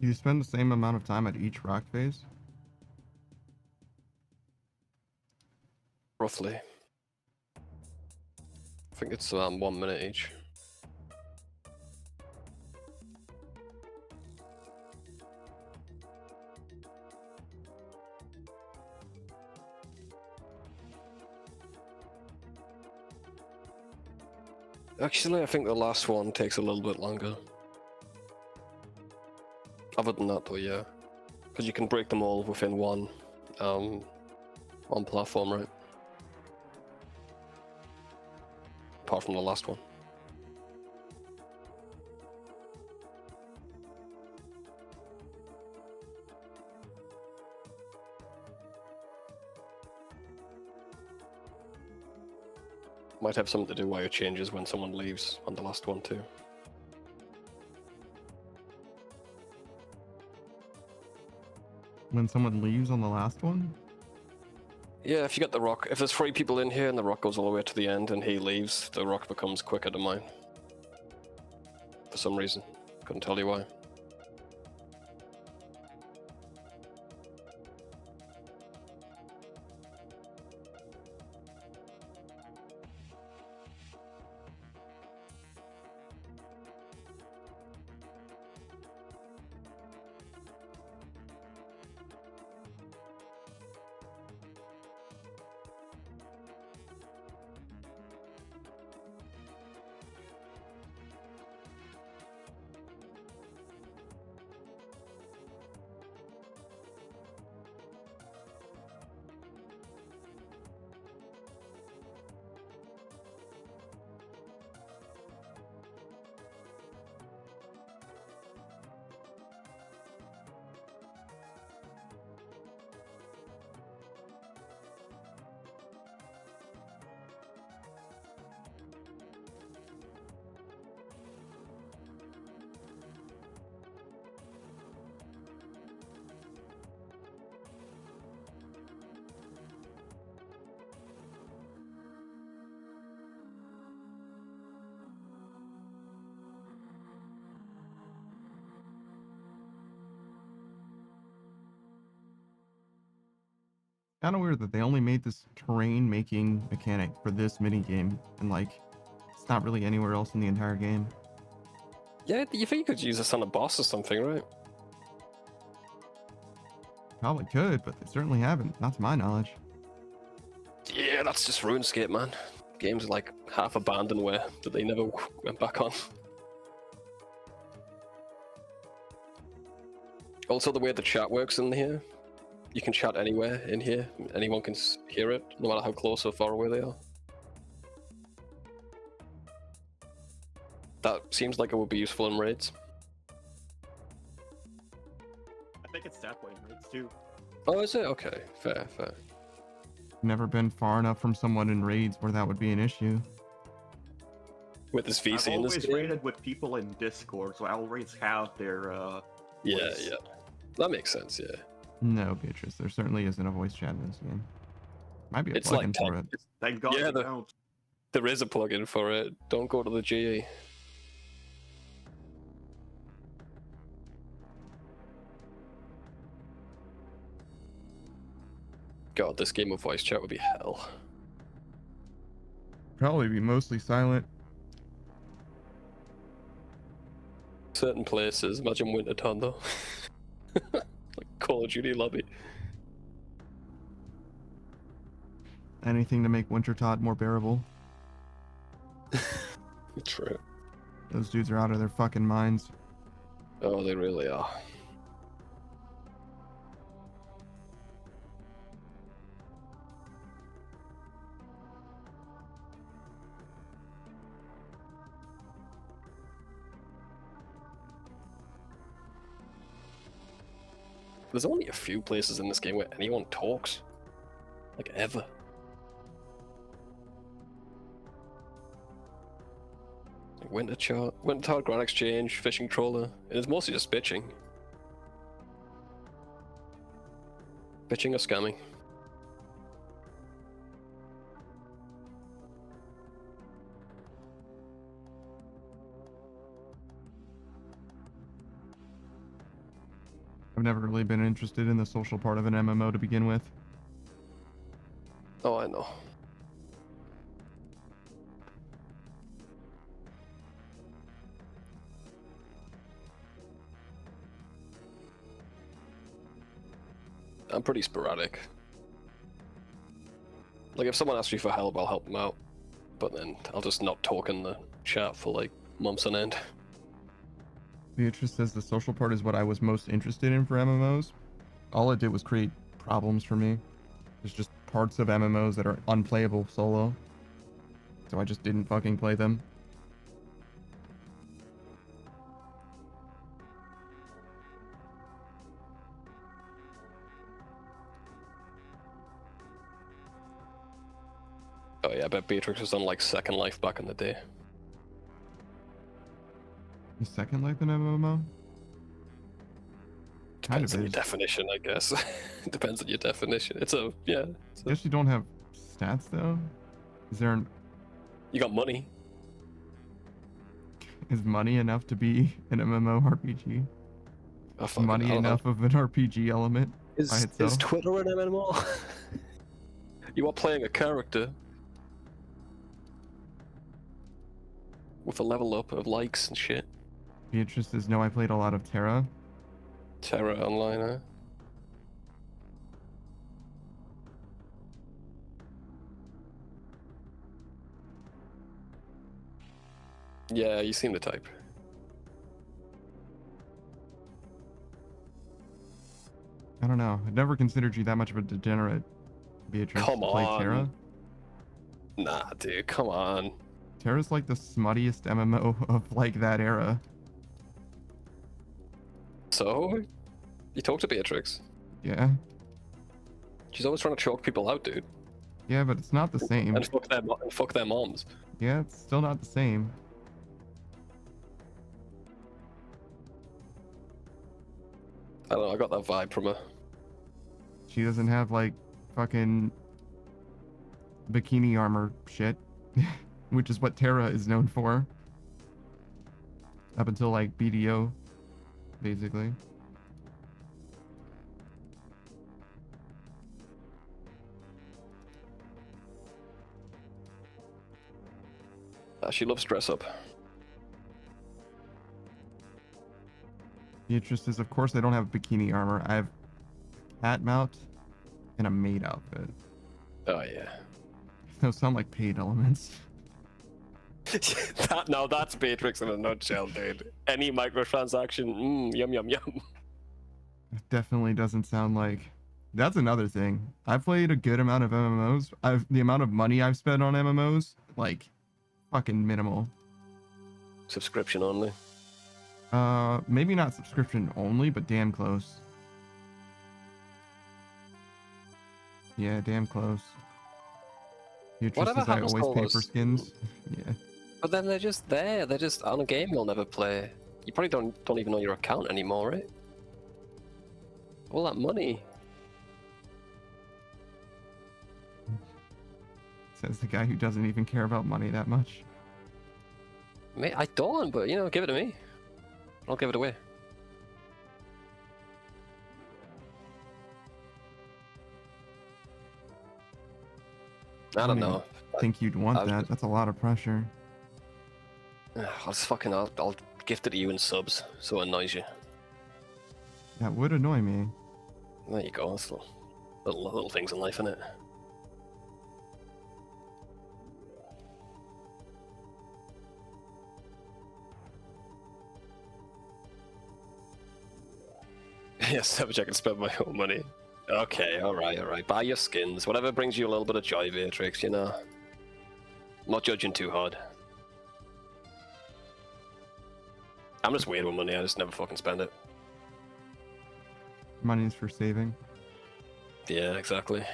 You spend the same amount of time at each rock phase? roughly. I think it's 1 minute each. Actually, I think the last one takes a little bit longer. Other than that, though, yeah. Because you can break them all within one platform, right? Apart from the last one. Might have something to do why it changes when someone leaves on the last one too. When someone leaves on the last one? Yeah, if you get the rock, if there's 3 people in here and the rock goes all the way to the end and he leaves, the rock becomes quicker to mine. For some reason. Couldn't tell you why. Kind of weird that they only made this terrain making mechanic for this mini game, and like, it's not really anywhere else in the entire game. Yeah, you think you could use this on a boss or something, right? Probably could, but they certainly haven't, not to my knowledge. Yeah, that's just RuneScape, man. Game's like half abandonware that they never went back on. Also, the way the chat works in here, you can chat anywhere in here. Anyone can hear it, no matter how close or far away they are. That seems like it would be useful in raids. I think it's that way in raids too. Oh, is it? Okay, fair, fair. Never been far enough from someone in raids where that would be an issue. With this VC I've in this always game? raided with people in Discord, so I'll always have their Yeah, voice. yeah. That makes sense, yeah. No, Beatrice, there certainly isn't a voice chat in this game. Might be a It's plugin like for it. Thank God Yeah, they don't. there is a plugin for it. Don't go to the GE. God, this game with voice chat would be hell. Probably be mostly silent. Certain places, imagine Winterton though. Like Call of Duty lobby. Anything to make Wintertodt more bearable. True. Those dudes are out of their fucking minds. Oh, they really are. There's only a few places in this game where anyone talks. Like, ever. Like Wintertodt, Grand Exchange, Fishing Trawler. And it's mostly just bitching. Bitching or scamming. I've never really been interested in the social part of an MMO to begin with. Oh, I know. I'm pretty sporadic. Like, if someone asks me for help, I'll help them out. But then I'll just not talk in the chat for like months on end. Beatrice says the social part is what I was most interested in for MMOs. All it did was create problems for me. There's just parts of MMOs that are unplayable solo. So I just didn't fucking play them. Oh yeah, I bet Beatrix was on like Second Life back in the day. The Second Life in MMO? Kind Depends of on your is. definition, I guess. Depends on your definition. It's a, yeah. I guess you don't have stats though? Is there an... You got money. Is money enough to be an MMORPG? Oh, Money enough of an RPG element by Is itself? Twitter an MMO? You are playing a character with a level up of likes and shit. Beatrice says, no, I played a lot of Terra. Terra Online, huh? Yeah, you seem the type. I don't know. I've never considered you that much of a degenerate, Beatrice. Come to play on. Terra. Nah, dude, come on. Terra's like the smuttiest MMO of like that era. So? You talk to Beatrix. Yeah. She's always trying to choke people out, dude. Yeah, but it's not the same. And fuck their moms. Yeah, it's still not the same. I don't know, I got that vibe from her. She doesn't have like fucking bikini armor shit, which is what Terra is known for. Up until like BDO, basically. She loves dress up. Beatrice says, of course I don't have bikini armor. I have cat mount and a maid outfit. Oh yeah. Those sound like paid elements. Now that's Beatrix in a nutshell, dude. Any microtransaction, yum yum yum. It definitely doesn't sound like... That's another thing. I've played a good amount of MMOs. The amount of money I've spent on MMOs, like, fucking minimal. Subscription only. Maybe not subscription only, but damn close. Yeah, damn close. Beatrice Whatever says I happens to always all pay those- for skins. Yeah. But then they're just there. They're just on a game you'll never play. You probably don't even know your account anymore, right? All that money. Says the guy who doesn't even care about money that much. Mate, I don't, but you know, give it to me. I'll give it away. I don't know. I think you'd want I've- that. That's a lot of pressure. I'll gift it to you in subs, so it annoys you. That would annoy me. There you go. That's little things in life, innit? Yes, Savage, I can spend my own money. Okay, alright. Buy your skins. Whatever brings you a little bit of joy, Beatrix, you know. I'm not judging too hard. I'm just weird with money, I just never fucking spend it. Money's for saving. Yeah, exactly.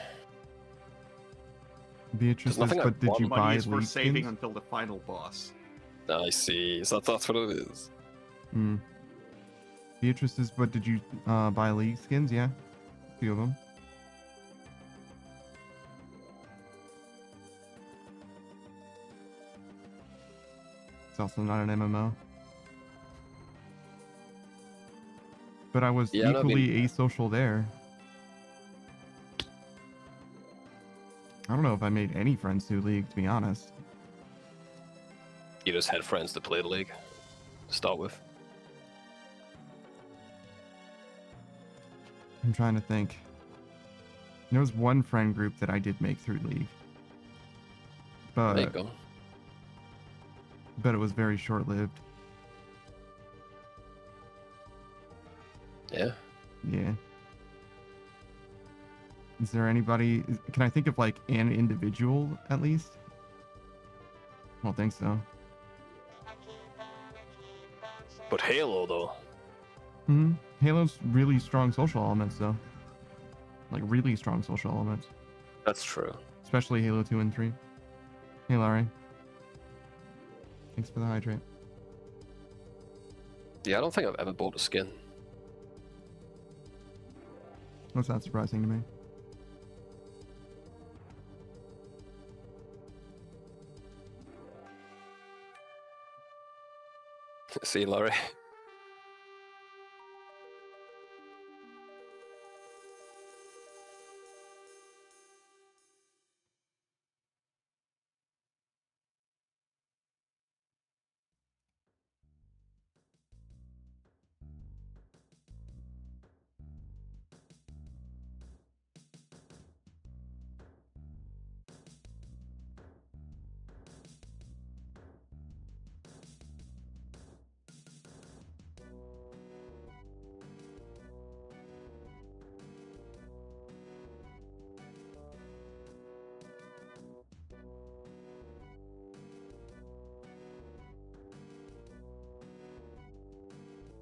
Beatrice There's says, nothing I but did want. you Money buy is for league saving skins? until the final boss. I see. So that's what it is. Hmm. Beatrice says, but did you buy league skins? Yeah. A few of them. It's also not an MMO. But I was Yeah, no, I equally mean- asocial there. I don't know if I made any friends through League, to be honest. You just had friends that played League to start with. I'm trying to think. There was one friend group that I did make through League. There you But go. it was very short-lived. Yeah. Yeah. Is there anybody? Can I think of like an individual at least? I don't think so. But Halo though. Halo's really strong social elements though. Like really strong social elements. That's true. Especially Halo 2 and 3. Hey Larry. Thanks for the hydrate. Yeah, I don't think I've ever bought a skin. That's not surprising to me. See, Laurie.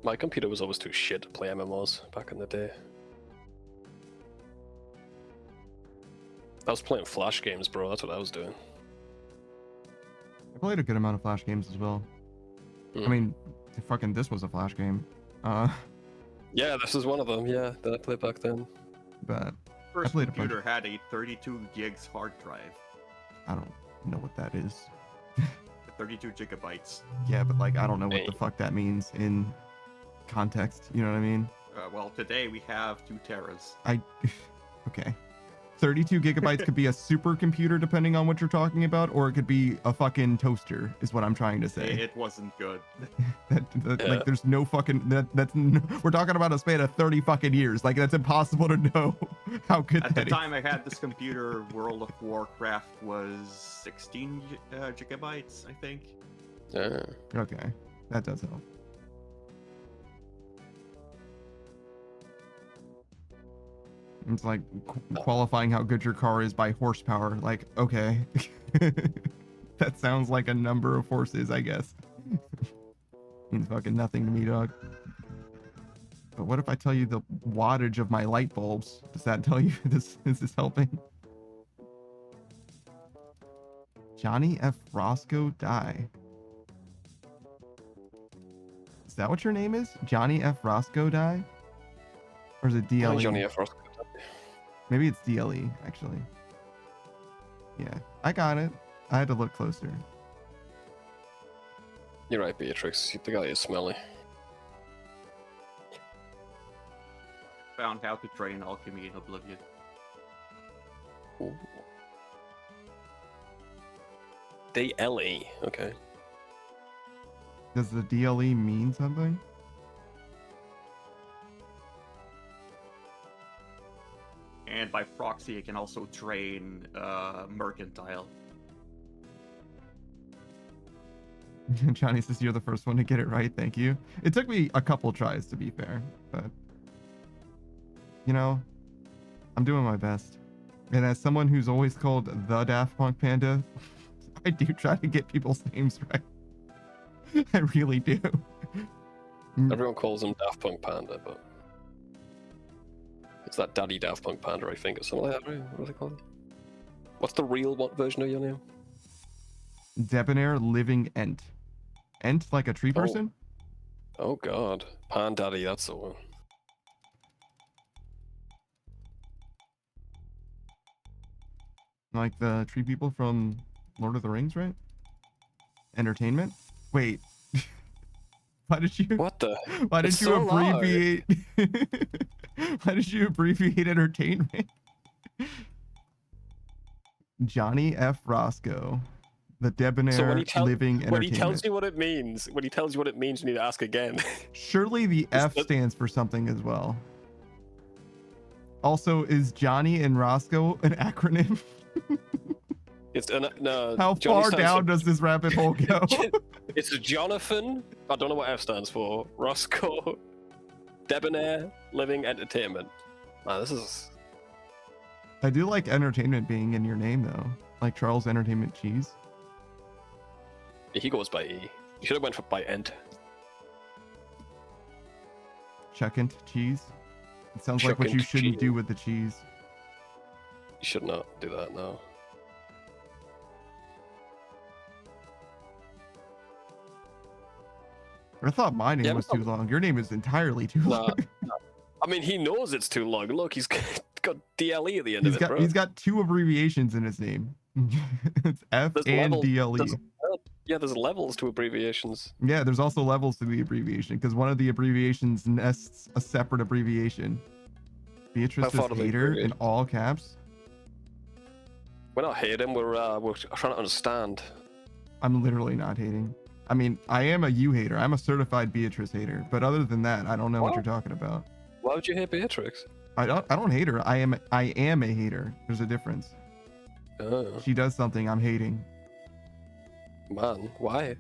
My computer was always too shit to play MMOs back in the day. I was playing Flash games, bro. That's what I was doing. I played a good amount of Flash games as well. I mean, fucking this was a Flash game. Yeah, this is one of them. Yeah, that I played back then. But First played a bunch. computer had a 32 gigs hard drive. I don't know what that is. 32 gigabytes. Yeah, but like I don't know what the fuck that means in context. You know what I mean? Well, today we have 2 teras. Okay. 32 gigabytes could be a supercomputer depending on what you're talking about, or it could be a fucking toaster, is what I'm trying to say. It wasn't good. Like, there's no fucking we're talking about a span of 30 fucking years. Like, that's impossible to know how good At the that is. time I had this computer, World of Warcraft was 16 gigabytes, I think. Yeah. Okay, that does help. It's like qualifying how good your car is by horsepower. Like, okay. That sounds like a number of horses, I guess. Means fucking nothing to me, dog. But what if I tell you the wattage of my light bulbs? Does that tell you this? Is this helping? Johnny F. Roscoe Die. Is that what your name is? Johnny F. Roscoe Die? Or is it DLE? Johnny F. Roscoe. Maybe it's DLE, actually. Yeah, I got it. I had to look closer. You're right, Beatrix. The guy is smelly. Found how to train alchemy in Oblivion. Ooh. DLE, okay. Does the DLE mean something? And by proxy, it can also train Mercantile. Johnny says you're the first one to get it right. Thank you. It took me a couple tries, to be fair, but you know, I'm doing my best. And as someone who's always called the Daft Punk Panda, I do try to get people's names right. I really do. Everyone calls him Daft Punk Panda, but it's that Daddy Daft Punk Panda, I think, or something like that, right? What are they called? What's the real version of your name? Debonair Living Ent. Ent like a tree person? Oh god. Pan Daddy, that's the one. Like the tree people from Lord of the Rings, right? Entertainment? Wait. Why did you? What the? Why did It's you so long. abbreviate? Why did you abbreviate entertainment? Johnny F. Roscoe, the Debonair So Living when Entertainment. he tells you what it means, you need to ask again. Surely the F stands for something as well. Also, is Johnny and Roscoe an acronym? It's no. How Johnny far stands down for- does this rabbit hole go? It's Jonathan. I don't know what F stands for. Roscoe. Debonair Living Entertainment. Man, this is. I do like entertainment being in your name though, like Charles Entertainment Cheese. He goes by E. You should have went for by Ent. Chuckant cheese. It sounds like what you Chuckant shouldn't cheese. do with the cheese. You should not do that now. I thought my name Yeah, was but- too long. Your name is entirely too Nah, long. I mean, he knows it's too long. Look, he's got DLE at the end of it, bro. He's got two abbreviations in his name. It's F There's and level- DLE. there's levels to abbreviations. Yeah, there's also levels to the abbreviation because one of the abbreviations nests a separate abbreviation. Beatrice How far is do they hater in abbreviate? all caps. We're not hating. We're trying to understand. I'm literally not hating. I mean, I am a you hater. I'm a certified Beatrice hater. But other than that, I don't know what What? you're talking about. Why would you hate Beatrix? I don't hate her. I am a hater. There's a difference. Oh, She does something I'm hating man, why?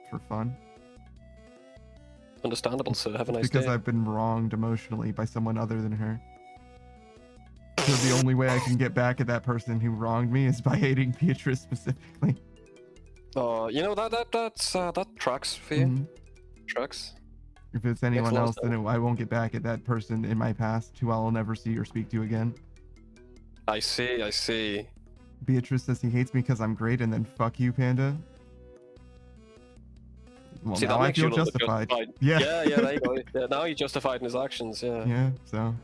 for fun. Understandable, sir. Have a nice Because day. I've been wronged emotionally by someone other than her. So the only way I can get back at that person who wronged me is by hating Beatrice specifically. Oh, you know that tracks for you. Mhm. Tracks. If it's anyone lot of else, then I won't get back at that person in my past who I'll never see or speak to again. I see. Beatrice says he hates me because I'm great, and then fuck you, Panda. Well, See, now that I makes you feel a little bit justified. justified. Yeah. Yeah, there you go. Yeah, now he's justified in his actions, yeah. Yeah, so.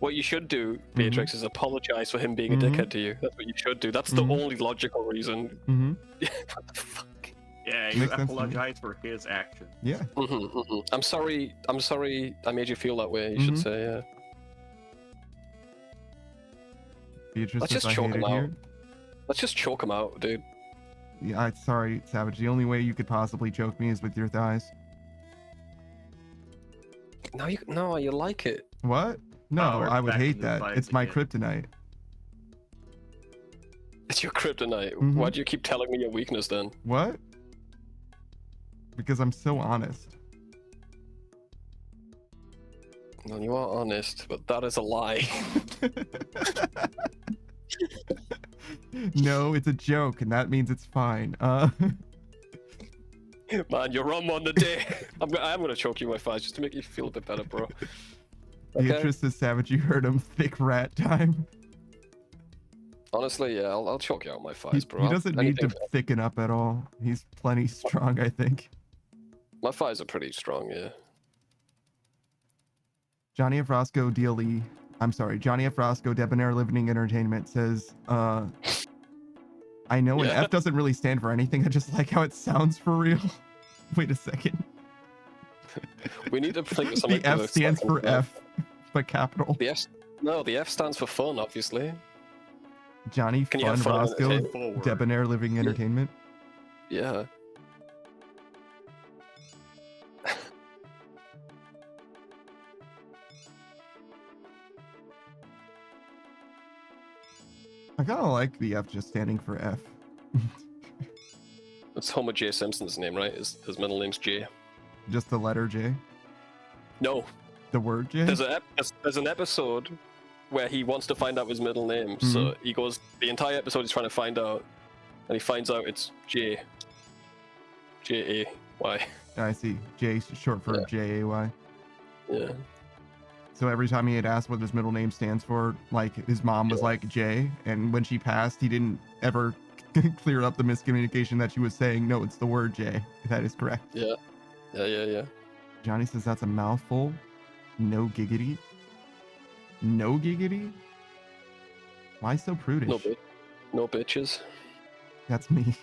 What you should do, Beatrix, is apologize for him being Mhm. a dickhead to you. That's what you should do. That's the only logical reason. Mm-hmm. What the fuck? Yeah, you Makes sense to me. apologize for his action. Yeah. I'm sorry I made you feel that way, you should Mhm. say, yeah. Beatrice Let's says just I choke hate him it out. here. Let's just choke him out, dude. Yeah, sorry, Savage. The only way you could possibly choke me is with your thighs. No, you like it. What? No, Oh, we're I would back hate to the that. thighs It's my again. kryptonite. It's your kryptonite. Mhm. Why do you keep telling me your weakness then? What? Because I'm so honest. No, you are honest, but that is a lie. No, it's a joke, and that means it's fine. Man, you're on one today. I'm gonna choke you with my thighs just to make you feel a bit better, bro. Okay. Beatrice says, Savage, you heard him. Thick rat time. Honestly, yeah, I'll choke you out with my thighs, He, bro. he doesn't need to Anything- thicken up at all. He's plenty strong, I think. My thighs are pretty strong, yeah. Johnny F. Roscoe DLE. I'm sorry, Johnny F. Roscoe Debonair Living Entertainment says, I know an Yeah. F doesn't really stand for anything. I just like how it sounds for real. Wait a second. We need to think of something. The F to stands explain for that. F, but capital. The F stands for fun, obviously. Johnny Can you Fun have fun Roscoe with it? Forward. Debonair Living Entertainment. Yeah. I kind of like the F just standing for F. It's Homer J. Simpson's name, right? His middle name's J. Just the letter J. No, The word J. there's an episode where he wants to find out his middle name. So he goes the entire episode he's trying to find out, and he finds out it's J. J-A-Y. I see. J short for Yeah. J-A-Y. Yeah. So every time he had asked what his middle name stands for, like his mom was like J, and when she passed, he didn't ever clear up the miscommunication that she was saying, no, it's the word J. That is correct. Yeah. Johnny says that's a mouthful. No giggity. No giggity? Why so prudish? No bitches. That's me.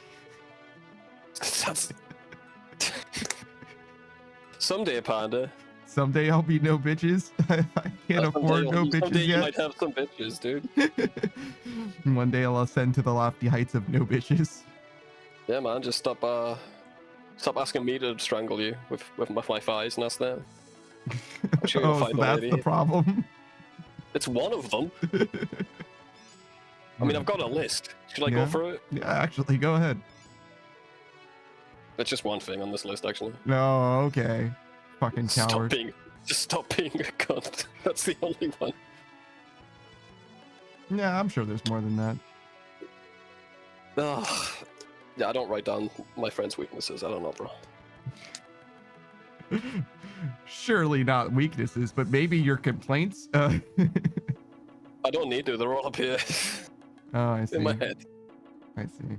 That's... Someday, Panda. Someday I'll be no bitches. I can't afford no Someday bitches you yet. might have some bitches, dude. One day I'll ascend to the lofty heights of no bitches. Yeah, man, just stop asking me to strangle you with my thighs, and that's that. I'm sure you'll Oh, so find a that's lady. the problem. It's one of them. I mean, I've got a list. Should I go for it? Yeah, actually, go ahead. That's just one thing on this list, actually. No, okay. Fucking coward. Just stop being a cunt. That's the only one. Yeah, I'm sure there's more than that. Ugh. Yeah, I don't write down my friends' weaknesses. I don't know, bro. Surely not weaknesses, but maybe your complaints. I don't need to. They're all up here. Oh, I see. In my head. I see.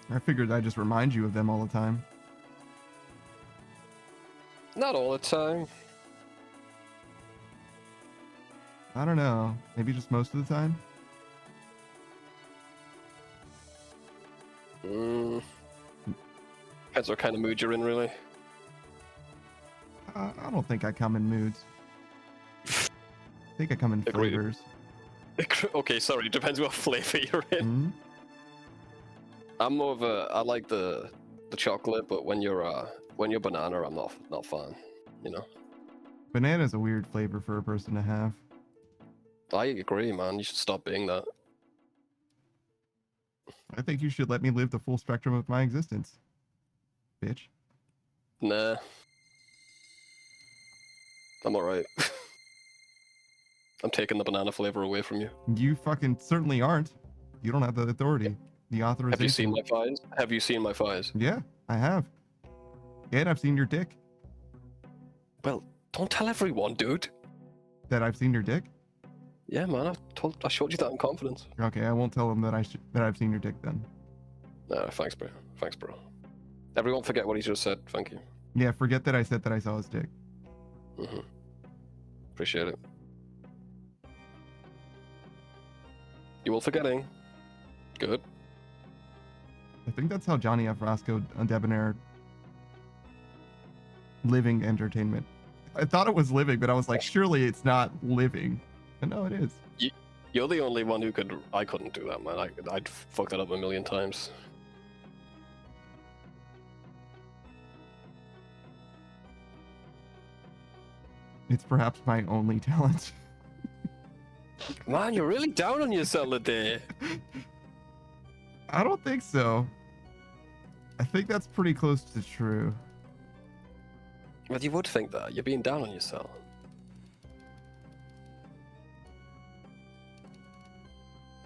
I figured I'd just remind you of them all the time. Not all the time. I don't know. Maybe just most of the time? Depends what kind of mood you're in, really. I don't think I come in moods. I think I come in Agreed. flavors. Okay, sorry. Depends what flavor you're in. Mm-hmm. I'm more of a. I like the chocolate, but when you're banana, I'm not fan. You know. Banana's a weird flavor for a person to have. I agree, man. You should stop being that. I think you should let me live the full spectrum of my existence. Bitch. Nah. I'm alright. I'm taking the banana flavor away from you. You fucking certainly aren't. You don't have the authority. The authorization. Have you seen my thighs? Have you seen my thighs? Yeah, I have. And I've seen your dick. Well, don't tell everyone, dude. That I've seen your dick? Yeah, man. I showed you that in confidence. Okay, I won't tell them that I've seen your dick then. No, thanks, bro. Thanks, bro. Everyone forget what he just said. Thank you. Yeah, forget that I said that I saw his dick. Mm-hmm. Appreciate it. You all forgetting. Good. I think that's how Johnny F. Roscoe Debonair living entertainment. I thought it was living, but I was like, surely it's not living. But no, it is. You're the only one who could. I couldn't do that, man. I'd fuck that up a million times. It's perhaps my only talent. Man, you're really down on yourself today. I don't think so. I think that's pretty close to true. But you would think that. You're being down on yourself.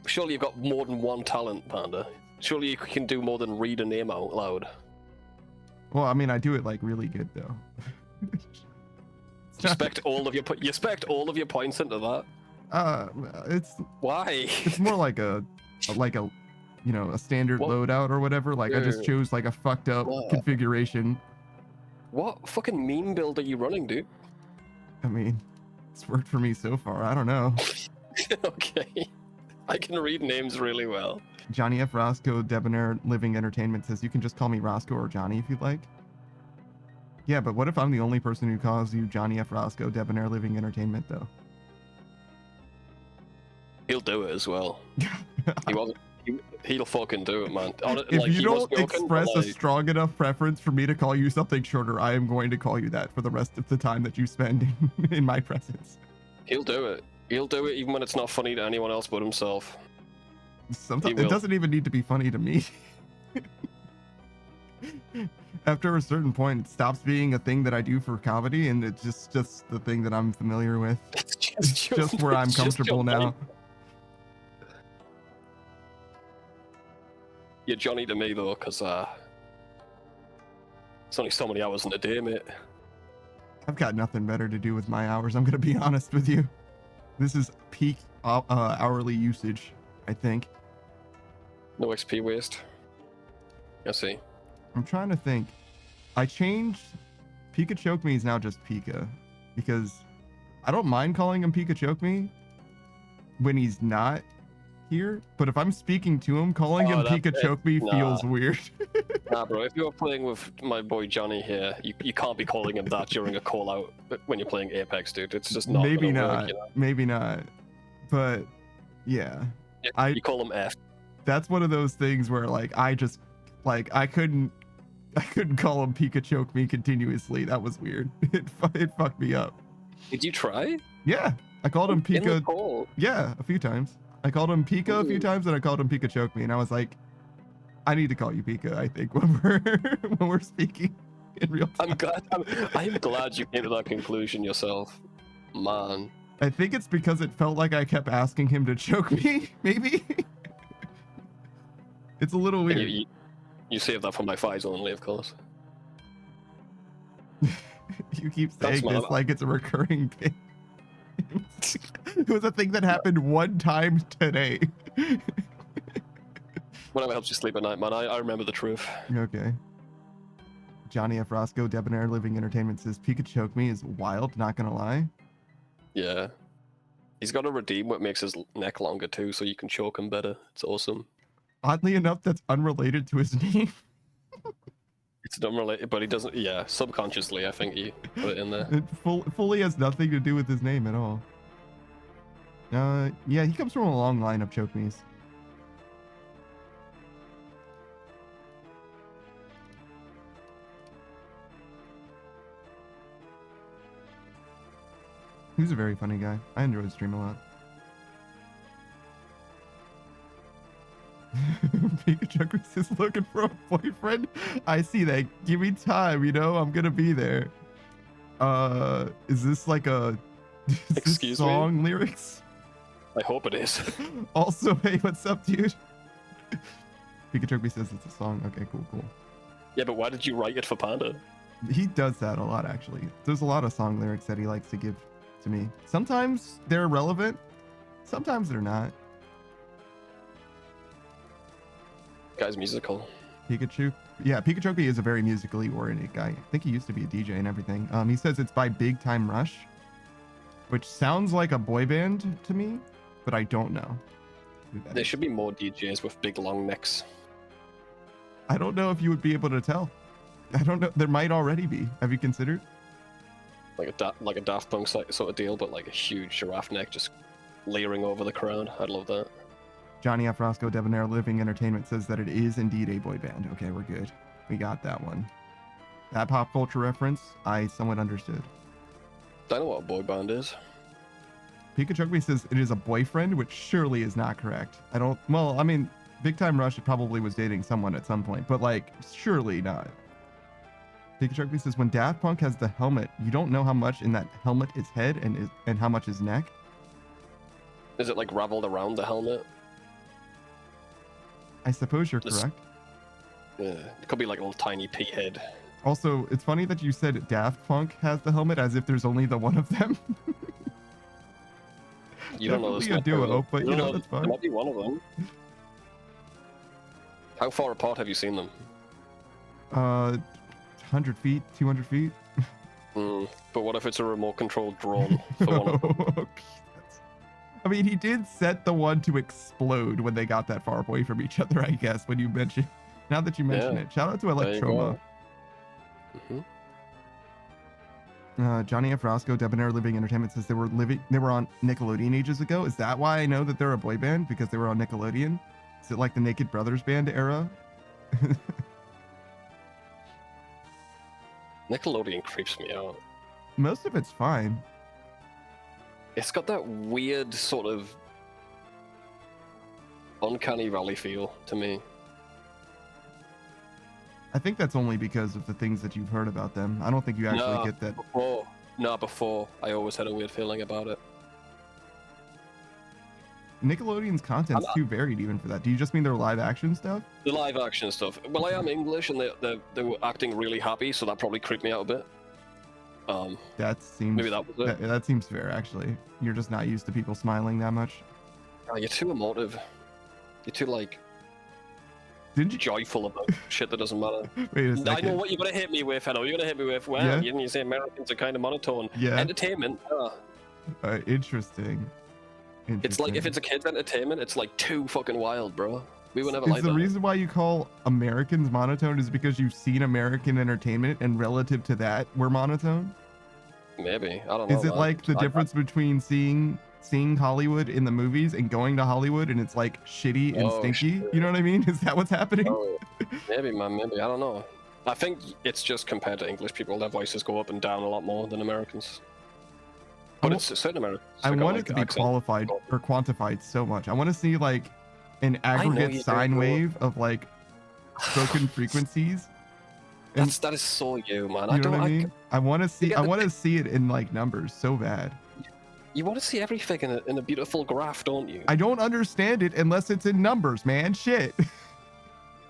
Surely you've got more than one talent, Panda. Surely you can do more than read a name out loud. Well, I mean, I do it like really good though. You spect all of your points into that. It's why? It's more like a you know, a standard loadout or whatever. Like I just chose like a fucked up configuration. What fucking meme build are you running, dude? I mean, it's worked for me so far. I don't know. Okay. I can read names really well. Johnny F. Roscoe Debonair Living Entertainment says you can just call me Roscoe or Johnny if you'd like. Yeah, but what if I'm the only person who calls you Johnny F. Roscoe Debonair Living Entertainment, though? He'll do it as well. He'll fucking do it, man. If you don't express a strong enough preference for me to call you something shorter, I am going to call you that for the rest of the time that you spend in my presence. He'll do it. He'll do it even when it's not funny to anyone else but himself. Sometimes it doesn't even need to be funny to me. After a certain point, it stops being a thing that I do for comedy, and it's just the thing that I'm familiar with. It's just where I'm comfortable now. You're Johnny to me though, because it's only so many hours in a day, mate. I've got nothing better to do with my hours. I'm gonna be honest with you. This is peak hourly usage, I think. No XP waste. I see. I'm trying to think. I changed. Pika Choke Me is now just Pika, because I don't mind calling him Pika Choke Me when he's not here, but if I'm speaking to him, calling him Pika Choke Me feels weird. Nah, bro. If you're playing with my boy Johnny here, you can't be calling him that during a call out when you're playing Apex, dude. It's just not. Maybe gonna not. Work, you know? Maybe not. But yeah, you call him F. That's one of those things where I couldn't call him Pika Choke Me continuously. That was weird. It fucked me up. Did you try? Yeah, I called him In the Pika. call? Yeah, a few times. I called him Pika a few Ooh. times, and I called him Pika Choke Me, and I was like, I need to call you Pika. I think when we're speaking in real time. I'm glad you came to that conclusion yourself, man. I think it's because it felt like I kept asking him to choke me. Maybe. It's a little weird. You saved that for my fights only, of course. You keep That's saying this like it's a recurring thing. It was a thing that happened one time today. Whatever helps you sleep at night, man. I remember the truth. Okay. Johnny F. Roscoe, Debonair Living Entertainment says Pika Choke Me is wild, not gonna lie. Yeah. He's got a redeem what makes his neck longer too, so you can choke him better. It's awesome. Oddly enough, that's unrelated to his name. It's unrelated, but he doesn't. Yeah, subconsciously, I think he put it in there. It fully has nothing to do with his name at all. Yeah, he comes from a long line of choke me's. He's a very funny guy. I enjoy his stream a lot. Pikachu is looking for a boyfriend. I see that. Give me time, you know, I'm gonna be there. Is this like a Excuse song lyrics? I hope it is. Also, hey, what's up, dude? Pikachu says it's a song. Okay, cool. Yeah, but why did you write it for Panda? He does that a lot, actually. There's a lot of song lyrics that he likes to give to me. Sometimes they're relevant, sometimes they're not. Guy's musical. Pikachu. Yeah, Pikachu is a very musically oriented guy. I think he used to be a DJ and everything. He says it's by Big Time Rush, which sounds like a boy band to me, but I don't know who that There is. should be more DJs with big long necks. I don't know if you would be able to tell. I don't know. There might already be. Have you considered? Like a Daft Punk sort of deal, but like a huge giraffe neck just layering over the crowd. I'd love that. Johnny F. Roscoe, Debonair Living Entertainment says that it is indeed a boy band. Okay, we're good. We got that one. That pop culture reference, I somewhat understood. I know what a boy band is. Pikachu says it is a boyfriend, which surely is not correct. Well, I mean, Big Time Rush probably was dating someone at some point, but like, surely not. Pikachu says when Daft Punk has the helmet, you don't know how much in that helmet is head and how much is neck. Is it like raveled around the helmet? I suppose you're correct. Yeah, it could be like a little tiny pea head. Also, it's funny that you said Daft Punk has the helmet as if there's only the one of them. You don't know this. Definitely a duo, but you know, that's fine. It might be one of them. How far apart have you seen them? 100 feet, 200 feet. But what if it's a remote-controlled drone for one of them? I mean, he did set the one to explode when they got that far away from each other, I guess, when you mention. Now that you mention it. Shout out to Electroma. Johnny F. Roscoe, Debonair Living Entertainment says they were on Nickelodeon ages ago. Is that why I know that they're a boy band? Because they were on Nickelodeon? Is it like the Naked Brothers band era? Nickelodeon creeps me out. Most of it's fine. It's got that weird sort of uncanny valley feel to me. I think that's only because of the things that you've heard about them. I don't think you actually get that. Before. I always had a weird feeling about it. Nickelodeon's content's too varied even for that. Do you just mean their live action stuff? The live action stuff. Well, I am English and they were acting really happy, so that probably creeped me out a bit. That seems maybe that was it. That seems fair, actually. You're just not used to people smiling that much. You're too emotive. You're too like joyful about shit that doesn't matter. Wait a second. I know what you're gonna hit me with. I know you're gonna hit me with. Well, Yeah? you say Americans are kind of monotone. Yeah. Entertainment. Interesting. It's like if it's a kid's entertainment, it's like too fucking wild, bro. We were never Is like the that. reason why you call Americans monotone is because you've seen American entertainment and relative to that, we're monotone? Maybe. I don't know. Is it like the difference between seeing Hollywood in the movies and going to Hollywood and it's like shitty and stinky? Shit. You know what I mean? Is that what's happening? Maybe, man. Maybe. I don't know. I think it's just compared to English people, their voices go up and down a lot more than Americans. But it's a certain amount. I want it to be qualified or quantified so much. I want to see like an aggregate sine wave of like spoken frequencies. That is so you, man. You know what I mean? I want to see it in like numbers so bad. You want to see everything in a beautiful graph, don't you? I don't understand it unless it's in numbers, man. Shit.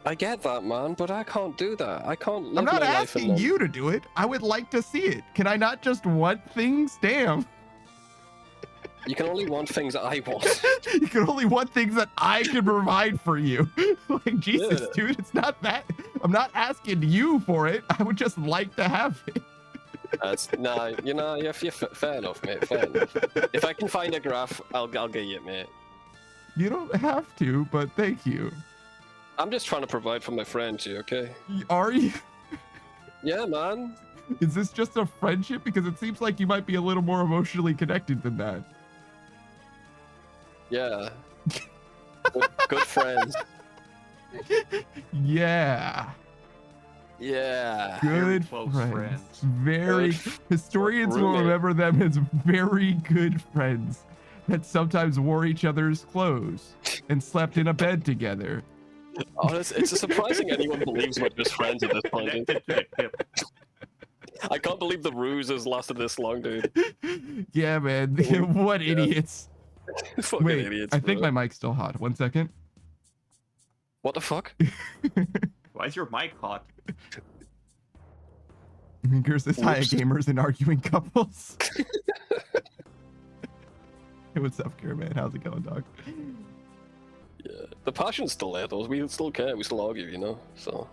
I get that, man, but I can't do that. I can't live I'm not my life in asking you to do it. I would like to see it. Can I not just want things? Damn. You can only want things that I want. You can only want things that I can provide for you. Like, Jesus, Yeah. dude, it's not that. I'm not asking you for it. I would just like to have it. Yeah, fair enough, mate. Fair enough. If I can find a graph, I'll get you, mate. You don't have to, but thank you. I'm just trying to provide for my friends here, okay? Are you? Yeah, man. Is this just a friendship? Because it seems like you might be a little more emotionally connected than that. Yeah. Good friends. Yeah. Yeah. Good close friends. friends. Very. Historians will Roommate. remember them as very good friends that sometimes wore each other's clothes and slept in a bed together. Honestly, it's surprising anyone believes we're just friends at this point. Connected to the hip. I can't believe the ruse has lasted this long, dude. Yeah, man. What idiots. Fucking Wait, idiots, I think bro. my mic's still hot. 1 second. What the fuck? Why is your mic hot? Fingers this high at Whoops. gamers and arguing couples. Hey, what's up, Kira, man? How's it going, dog? Yeah. The passion's still there, though. We still care. We still argue, you know? So.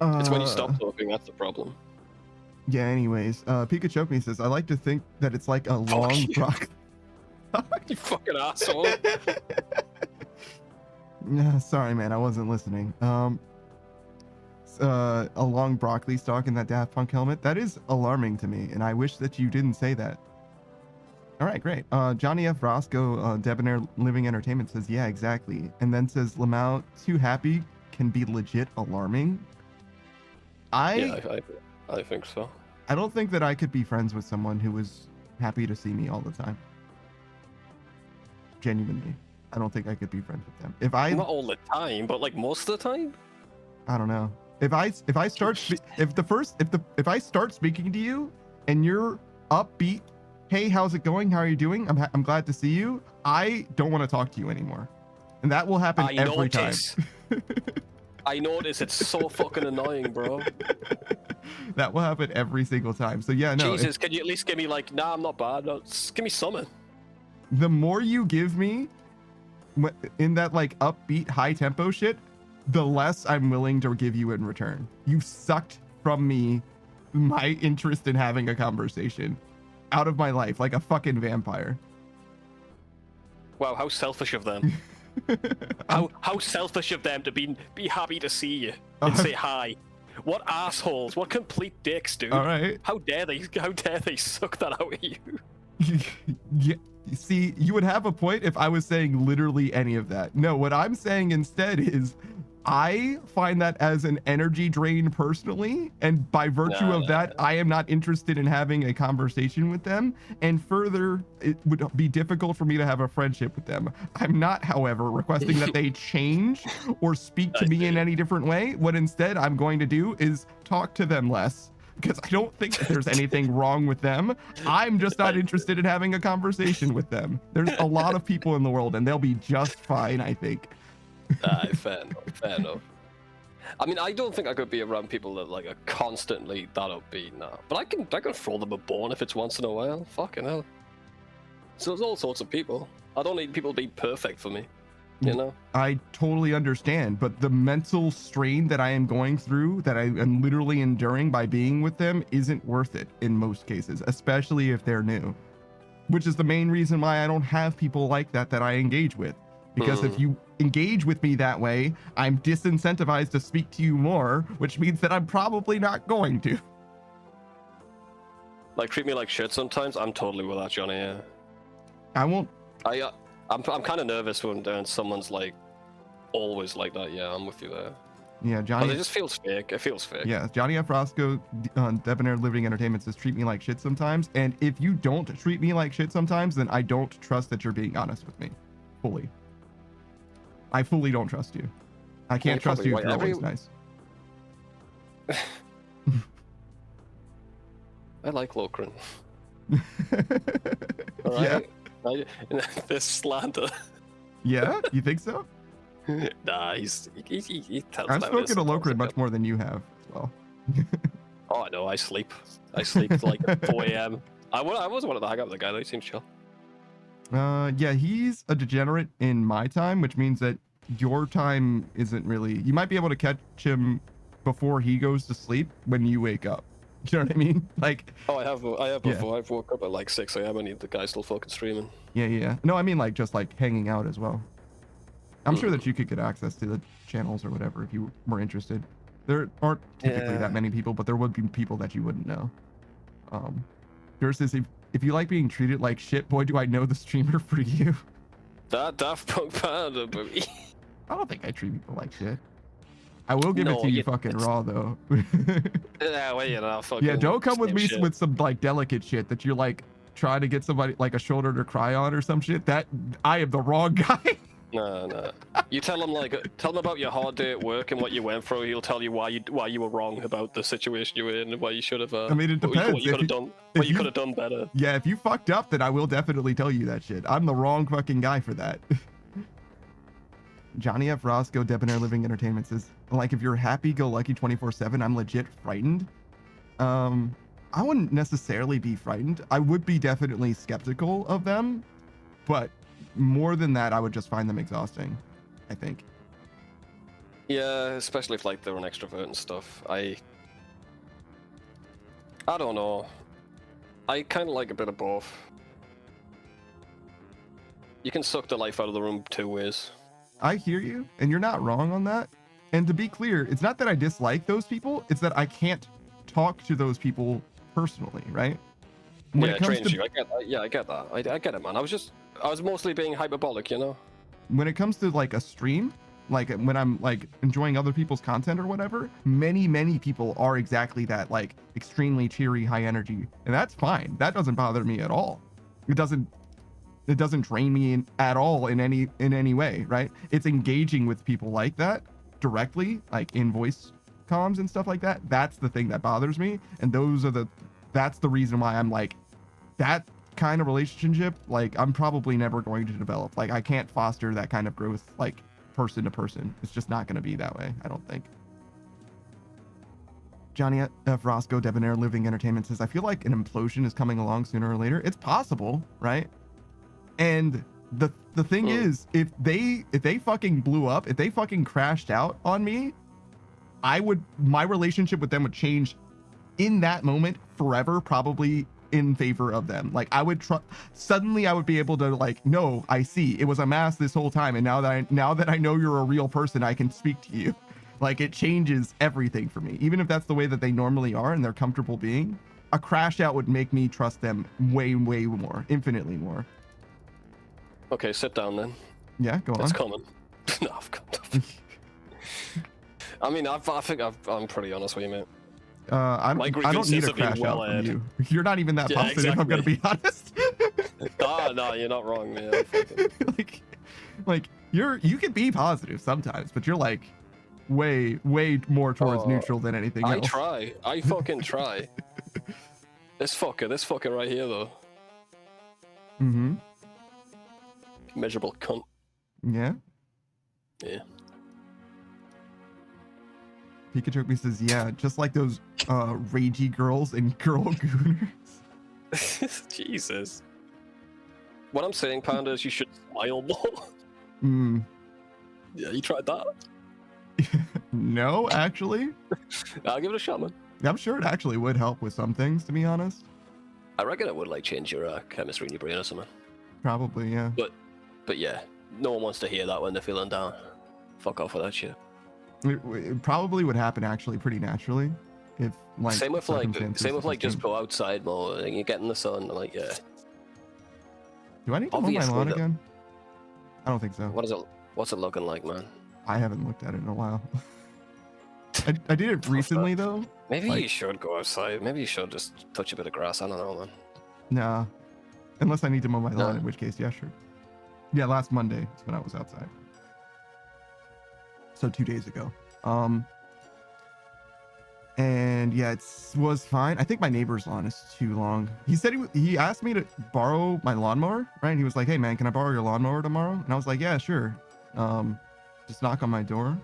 It's when you stop talking that's the problem. Yeah, anyways. Pikachu says, I like to think that it's like a long you. broccoli. You fucking asshole. Yeah, sorry, man. I wasn't listening. A long broccoli stalk in that Daft Punk helmet. That is alarming to me, and I wish that you didn't say that. All right, great. Johnny F. Roscoe, Debonair Living Entertainment says, yeah, exactly. And then says, Lamau, too happy can be legit alarming. I think so. I don't think that I could be friends with someone who was happy to see me all the time. Genuinely. I don't think I could be friends with them. If I Not all the time, but like most of the time. I don't know. If I start speaking to you and you're upbeat, hey, how's it going? How are you doing? I'm glad to see you. I don't want to talk to you anymore, and that will happen every time. I notice it's so fucking annoying, bro. That will happen every single time. So yeah, no. Jesus, can you at least give me like, nah, I'm not bad. No, just give me something. The more you give me in that like upbeat high tempo shit, the less I'm willing to give you in return. You sucked from me my interest in having a conversation out of my life like a fucking vampire. Wow, how selfish of them. how selfish of them to be happy to see you and say hi. What assholes, what complete dicks, dude. All right. How dare they suck that out of you. Yeah. See, you would have a point if I was saying literally any of that. No, what I'm saying instead is I find that as an energy drain personally, and by virtue of that, I am not interested in having a conversation with them, and further, it would be difficult for me to have a friendship with them. I'm not, however, requesting that they change or speak to me in any different way. What instead I'm going to do is talk to them less, because I don't think that there's anything wrong with them. I'm just not interested in having a conversation with them. There's a lot of people in the world, and they'll be just fine, I think. Fair enough. I mean, I don't think I could be around people that like are constantly that upbeat now. But I can throw them a bone if it's once in a while. Fucking hell. So there's all sorts of people. I don't need people to be perfect for me. You know? I totally understand, but the mental strain that I am going through, that I am literally enduring by being with them, isn't worth it in most cases, especially if they're new. Which is the main reason why I don't have people like that I engage with. Because if you engage with me that way, I'm disincentivized to speak to you more, which means that I'm probably not going to. Like, treat me like shit sometimes. I'm totally with that, Johnny, yeah. I won't. I'm kind of nervous when someone's like always like that. Yeah, I'm with you there. Yeah, But Johnny. it just feels fake. It feels fake. Yeah, Johnny F. Roscoe on Debonair Living Entertainment says treat me like shit sometimes. And if you don't treat me like shit sometimes, then I don't trust that you're being honest with me. Fully. I fully don't trust you. I can't trust you if you're always nice. I like Lokren. Yeah. This slander. Yeah? You think so? Nah, he tells I've how it spoken is to sometimes. Lokren much more than you have as well. Oh, I know. I sleep like at 4 a.m. I was one of the hang out with the guy though. He seems chill. Yeah, he's a degenerate in my time, which means that your time isn't really. You might be able to catch him before he goes to sleep when you wake up. You know what I mean? Like. Oh, I have Yeah. before. I've woke up at like 6 a.m. and the guy's still fucking streaming. Yeah. No, I mean like just like hanging out as well. I'm sure that you could get access to the channels or whatever if you were interested. There aren't typically that many people, but there would be people that you wouldn't know. Versus if you like being treated like shit, boy, do I know the streamer for you. That Daft Punk Panda, baby. I don't think I treat people like shit. I will give it No, to you you- fucking raw though. Yeah, well, you know, fucking. Yeah, don't come with same me shit. with some like delicate shit that you're like trying to get somebody like a shoulder to cry on or some shit. That I am the wrong guy. No. You tell him about your hard day at work and what you went through. He'll tell you why you were wrong about the situation you were in and why you should have. I mean, it depends. What you could have done. What you could have done better. Yeah, if you fucked up, then I will definitely tell you that shit. I'm the wrong fucking guy for that. Johnny F. Roscoe, Debonair Living Entertainment says, like, if you're happy-go-lucky 24/7, I'm legit frightened. I wouldn't necessarily be frightened. I would be definitely skeptical of them, but more than that, I would just find them exhausting, I think. Yeah, especially if like they're an extrovert and stuff. I don't know. I kind of like a bit of both. You can suck the life out of the room 2 ways. I hear you, and you're not wrong on that. And to be clear, it's not that I dislike those people, it's that I can't talk to those people personally, right? When Yeah, it comes trains to you. I get that. Yeah, I get that. I get it, man. I was mostly being hyperbolic, you know? when it comes to like a stream, like when I'm like enjoying other people's content or whatever, many people are exactly that, like extremely cheery, high energy, and that's fine. That doesn't bother me at all. It doesn't drain me at all in any way, right? It's engaging with people like that directly, like in voice comms and stuff like that. That's the thing that bothers me, and that's the reason why I'm like, that kind of relationship, like I'm probably never going to develop. Like I can't foster that kind of growth, like person to person. It's just not going to be that way, I don't think. Johnny F. Roscoe, Debonair Living Entertainment says, I feel like an implosion is coming along sooner or later. It's possible, right? And the thing is, if they fucking blew up, if they fucking crashed out on me, my relationship with them would change in that moment forever, probably in favor of them. Like I would suddenly I would be able to like, no, I see it was a mask this whole time, and now that I know you're a real person, I can speak to you. Like it changes everything for me. Even if that's the way that they normally are and they're comfortable being, a crash out would make me trust them way more, infinitely more. Okay, sit down then. Yeah, go on. It's coming. No, I've got. I mean, I think I'm pretty honest with you, mate. I don't need a crash out from you. You're not even that positive, exactly. I'm gonna be honest. No, you're not wrong, man. like you can be positive sometimes, but you're like way more towards neutral than anything else. I fucking try. This fucker right here though. Mm-hmm. Miserable cunt. Yeah. Pikachu says, yeah, just like those ragey girls and girl gooners. Jesus. What I'm saying, Panda, is you should smile more. Yeah, you tried that? No, actually. I'll give it a shot, man. I'm sure it actually would help with some things, to be honest. I reckon it would like change your chemistry in your brain or something. Probably, yeah. But yeah, no one wants to hear that when they're feeling down. Fuck off with that shit. It probably would happen actually pretty naturally, if like same with just go outside more and you get in the sun. Like yeah. Do I need to mow my lawn again? I don't think so. What's it looking like, man? I haven't looked at it in a while. I did it recently though. Maybe Like- you should go outside. Maybe you should just touch a bit of grass. I don't know, man. Nah, unless I need to mow my lawn, No. in which case, yeah, sure. Yeah, last Monday is when I was outside. So 2 days ago. And yeah, it was fine. I think my neighbor's lawn is too long. He said he asked me to borrow my lawnmower, right? And he was like, "Hey man, can I borrow your lawnmower tomorrow?" And I was like, "Yeah, sure." Just knock on my door.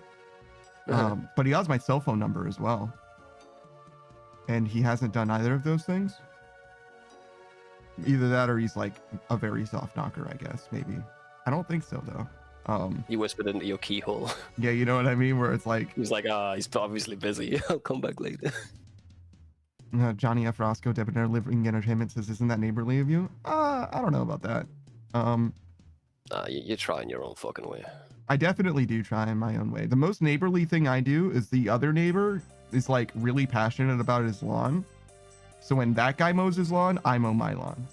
But he has my cell phone number as well. And he hasn't done either of those things. Either that or he's like a very soft knocker, I guess, maybe. I don't think so though. You whispered into your keyhole. Yeah, you know what I mean? Where it's like, He's like, he's obviously busy. I'll come back later. Johnny F. Roscoe, Debonair Living Entertainment says, "Isn't that neighborly of you?" I don't know about that. You're trying your own fucking way. I definitely do try in my own way. The most neighborly thing I do is the other neighbor is like really passionate about his lawn. So when that guy mows his lawn, I mow my lawn.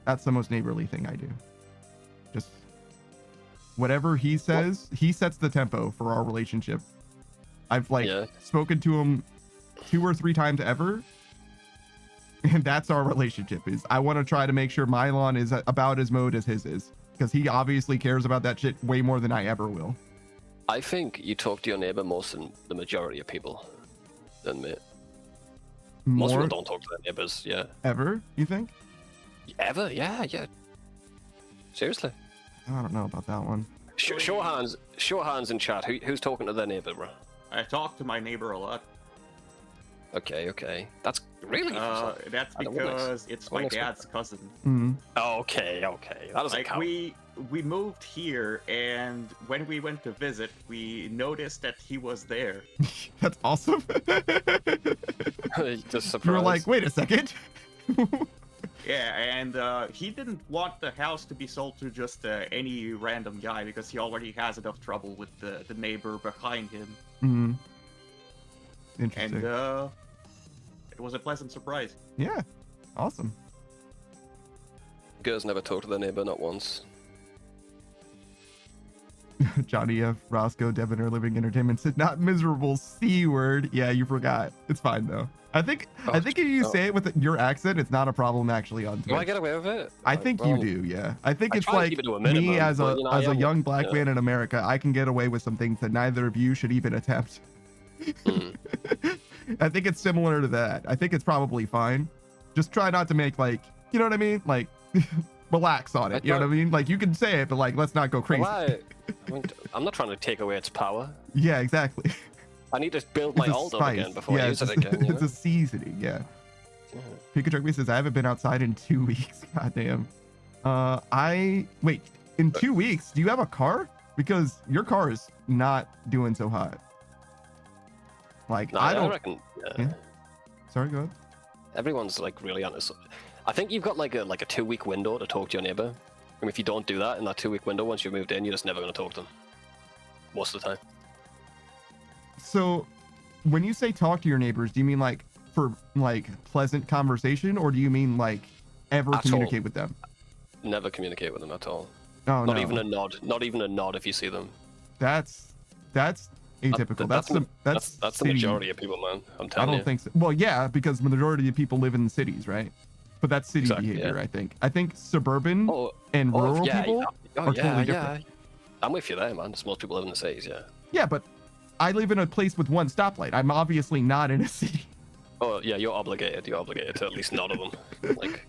That's the most neighborly thing I do. Just whatever he says, he sets the tempo for our relationship. I've like spoken to him 2 or 3 times ever. And that's our relationship is I want to try to make sure my lawn is about as mowed as his is. Because he obviously cares about that shit way more than I ever will. I think you talk to your neighbor more than the majority of people than me. Most More people don't talk to their neighbors, yeah. ever, you think? Ever? Yeah. Seriously. I don't know about that one. Show hands in chat. Who's talking to their neighbor, bro? I talk to my neighbor a lot. Okay. That's really. That's because it's my dad's cousin. Mm-hmm. Okay. That doesn't count. We moved here, and when we went to visit, we noticed that he was there. That's awesome. Just surprised. You were like, wait a second. Yeah, and he didn't want the house to be sold to just any random guy because he already has enough trouble with the neighbor behind him. Mm-hmm. Interesting. And it was a pleasant surprise. Yeah, awesome. Girls never talk to their neighbor, not once. Johnny F. Roscoe, Debonair Living Entertainment said, "Not miserable C word." Yeah, you forgot. It's fine though. I think if you say it with your accent, it's not a problem actually on Twitch. Do I get away with it? I think you do, yeah. I think it's try to like keep it to a minimum, me as but, a young black man in America, I can get away with some things that neither of you should even attempt. I think it's similar to that. I think it's probably fine. Just try not to make like, you know what I mean? Like relax on it. You know what I mean? Like you can say it, but like let's not go crazy. I'm not trying to take away its power. Yeah, exactly. I need to build my old spice. again before I use it again. It's a seasoning, yeah. Pikachu says, "I haven't been outside in 2 weeks." Goddamn. Wait, in 2 weeks, do you have a car? Because your car is not doing so hot. Like No, I don't. reckon. Yeah. Sorry, go ahead. Everyone's like really honest. I think you've got like a 2-week window to talk to your neighbor. And if you don't do that in that 2-week window, once you've moved in, you're just never going to talk to them. Most of the time. So, when you say talk to your neighbors, do you mean like for like pleasant conversation, or do you mean like ever At communicate all. with them? Never communicate with them at all. Oh, Not no. even a nod. Not even a nod if you see them. That's atypical. That's the city. majority of people, man. I'm I telling don't you. think so. Well, yeah, because the majority of people live in the cities, right? But that's city Exactly, behavior, yeah. I think. I think suburban and rural people are totally different. I'm with you there, man. Most people live in the cities, yeah. Yeah, but I live in a place with one stoplight. I'm obviously not in a city. Oh, yeah, you're obligated. You're obligated to at least nod of them. Like,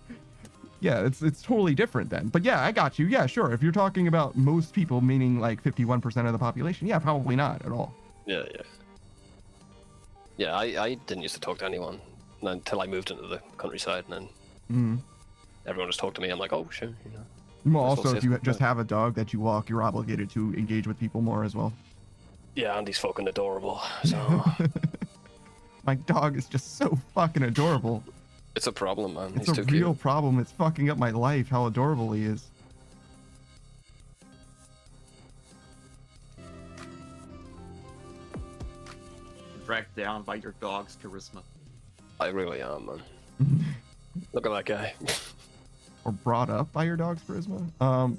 Yeah, it's totally different then. But yeah, I got you. Yeah, sure. If you're talking about most people, meaning like 51% of the population, yeah, probably not at all. yeah. Yeah, I didn't used to talk to anyone until I moved into the countryside, and then everyone just talked to me. I'm like, oh, sure, you know. Well, Might as well also, say if you something. just have a dog that you walk, you're obligated to engage with people more as well. Yeah, Andy's fucking adorable, so... My dog is just so fucking adorable. It's a problem, man. It's He's a too real cute. problem. It's fucking up my life, how adorable he is. Dragged down by your dog's charisma. I really am, man. Look at that guy. Or brought up by your dog's charisma.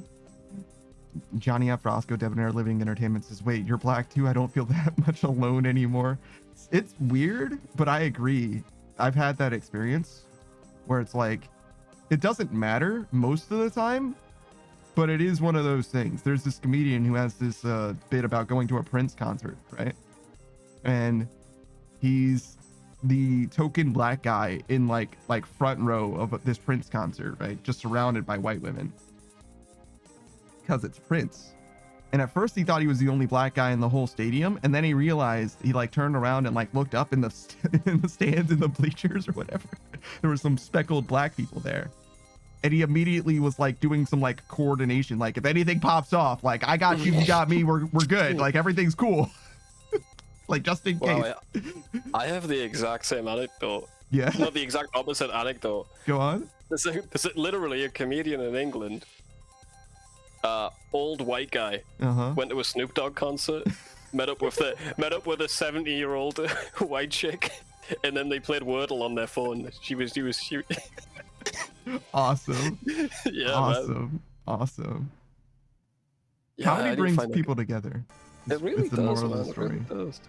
Johnny F. Roscoe, Debonair Living Entertainment says, wait, you're black too? I don't feel that much alone anymore. It's weird, but I agree. I've had that experience where it's like, it doesn't matter most of the time, but it is one of those things. There's this comedian who has this bit about going to a Prince concert, right? And he's the token black guy in like front row of this Prince concert, right? Just surrounded by white women. Because it's Prince. And at first he thought he was the only black guy in the whole stadium, and then he realized, he like turned around and like looked up in the stands in the bleachers or whatever. There were some speckled black people there. And he immediately was like doing some like coordination, like if anything pops off, like I got you, you got me, we're good, like everything's cool. Like just in case. I have the exact same anecdote. Yeah. Not the exact opposite anecdote. Go on. There's literally a comedian in England. Old white guy went to a Snoop Dogg concert, met up with a 70-year-old white chick, and then they played Wordle on their phone. She was Awesome. Yeah, awesome. man. Awesome. Yeah, Comedy brings people together. It really It's the does, moral of man. the It really story. does.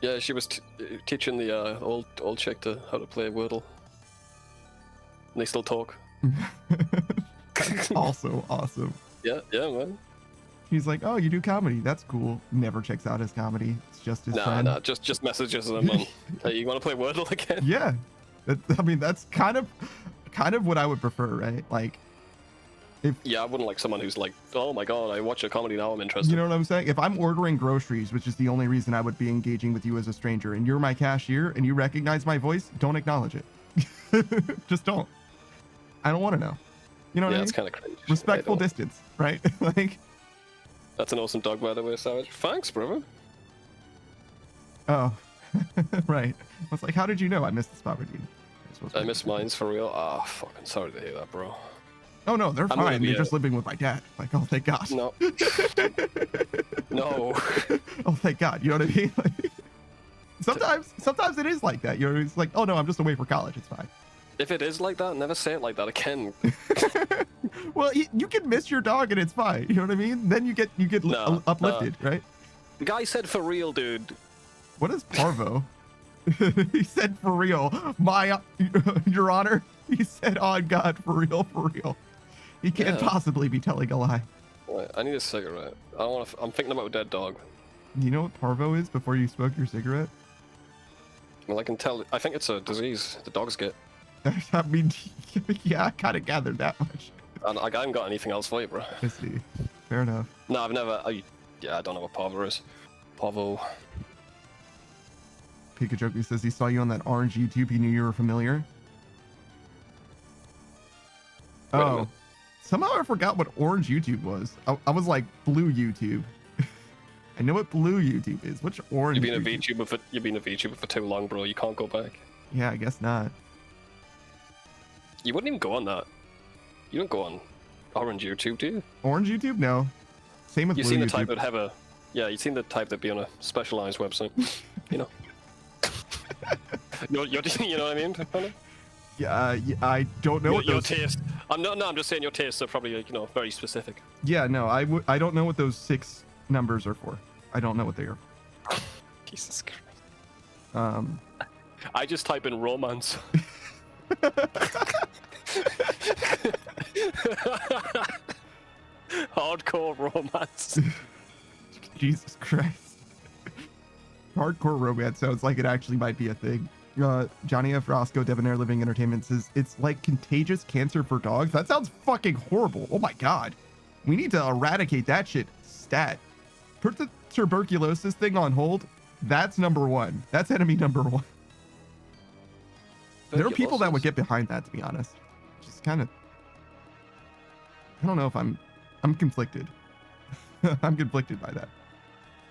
Yeah, she was teaching the old chick how to play Wordle. And they still talk. That's also awesome. Yeah, man. He's like, oh, you do comedy. That's cool. Never checks out his comedy. It's just his friend. Nah, just messages them on, hey, you want to play Wordle again? Yeah. I mean, that's kind of what I would prefer, right? Like, Yeah, I wouldn't like someone who's like, oh my god, I watch your comedy now, I'm interested. you know what I'm saying? If I'm ordering groceries, which is the only reason I would be engaging with you as a stranger, and you're my cashier and you recognize my voice, don't acknowledge it. Just don't. I don't want to know. You know what I mean? It's kind of cringe. Respectful distance, right? Like. That's an awesome dog, by the way, Savage. Thanks, brother. Oh, right. I was like, how did you know I missed the spot redeem? I missed mines for real. Ah, fucking sorry to hear that, bro. Oh no, they're I'm gonna fine. be They're just living with my dad. Like, oh thank God. No. No. Oh thank God. You know what I mean? Like, sometimes it is like that. You know, it's like, oh no, I'm just away for college. It's fine. If it is like that, never say it like that again. Well, you can miss your dog and it's fine. You know what I mean? Then you get uplifted, right? The guy said for real, dude. What is parvo? He said for real. Your Honor. He said on God, for real. He can't possibly be telling a lie. Wait, I need a cigarette. I'm thinking about a dead dog. You know what parvo is before you smoke your cigarette? Well, I can tell. I think it's a disease the dogs get. I mean, yeah, I kind of gathered that much. And I haven't got anything else for you, bro. I see. Fair enough. No, I've never. I don't know what parvo is. Parvo. Pikachu says he saw you on that orange YouTube. He knew you were familiar. Oh, somehow I forgot what orange YouTube was. I was like blue YouTube. I know what blue YouTube is. Which orange? You've been a VTuber for too long, bro. You can't go back. Yeah, I guess not. You wouldn't even go on that. You don't go on orange YouTube, do you? Orange YouTube? No. Same with You've blue seen the YouTube. type that'd have a. Yeah, you've seen the type that'd be on a specialized website. You know. you know what I mean? Kinda? Yeah, I don't know what your those. taste. I'm just saying your tastes are probably very specific. Yeah, no, I don't know what those 6 numbers are for. I don't know what they are. Jesus Christ. I just type in romance. Hardcore romance. Jesus Christ. Hardcore romance sounds like it actually might be a thing. Johnny F. Roscoe, Debonair Living Entertainment says it's like contagious cancer for dogs. That sounds fucking horrible. Oh my God. We need to eradicate that shit. Stat. Put the tuberculosis thing on hold. That's number 1. That's enemy number 1. There are people that would get behind that, to be honest. Just kind of. I don't know if I'm conflicted. I'm conflicted by that.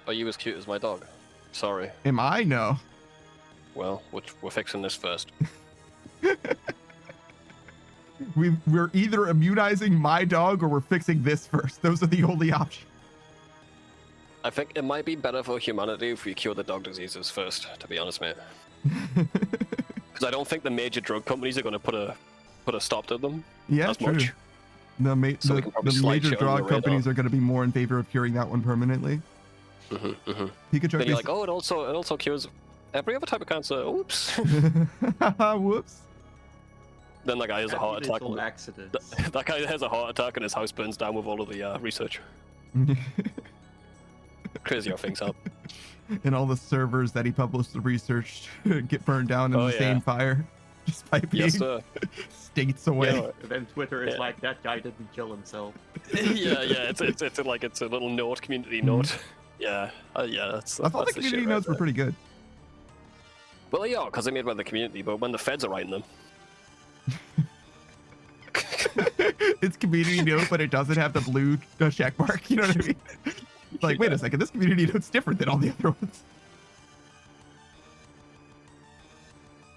Are you as cute as my dog? Sorry. Am I? No. Well, we're fixing this first. We're either immunizing my dog or we're fixing this first. Those are the only options. I think it might be better for humanity if we cure the dog diseases first, to be honest, mate. Because I don't think the major drug companies are going to put a put a stop to them. Yeah, as true. much. The, So we can probably the slide major shit under drug the radar. companies are going to be more in favor of curing that one permanently. Pikachu. Then you're like, oh, it also cures every other type of cancer. Oops. Whoops. Then that guy has a heart attack. Little accidents. That guy has a heart attack and his house burns down with all of the research. Crazy how things happen. And all the servers that he published the research get burned down in the same fire, just by being states away. Yeah, and then Twitter is like, that guy didn't kill himself. yeah, it's like it's a little note, community note. Yeah, that's. I thought the community notes were pretty good. Well, yeah, because they're made by the community, but when the feds are writing them. It's community note, but it doesn't have the blue check mark. You know what I mean? Like, wait a second, this community note's different than all the other ones.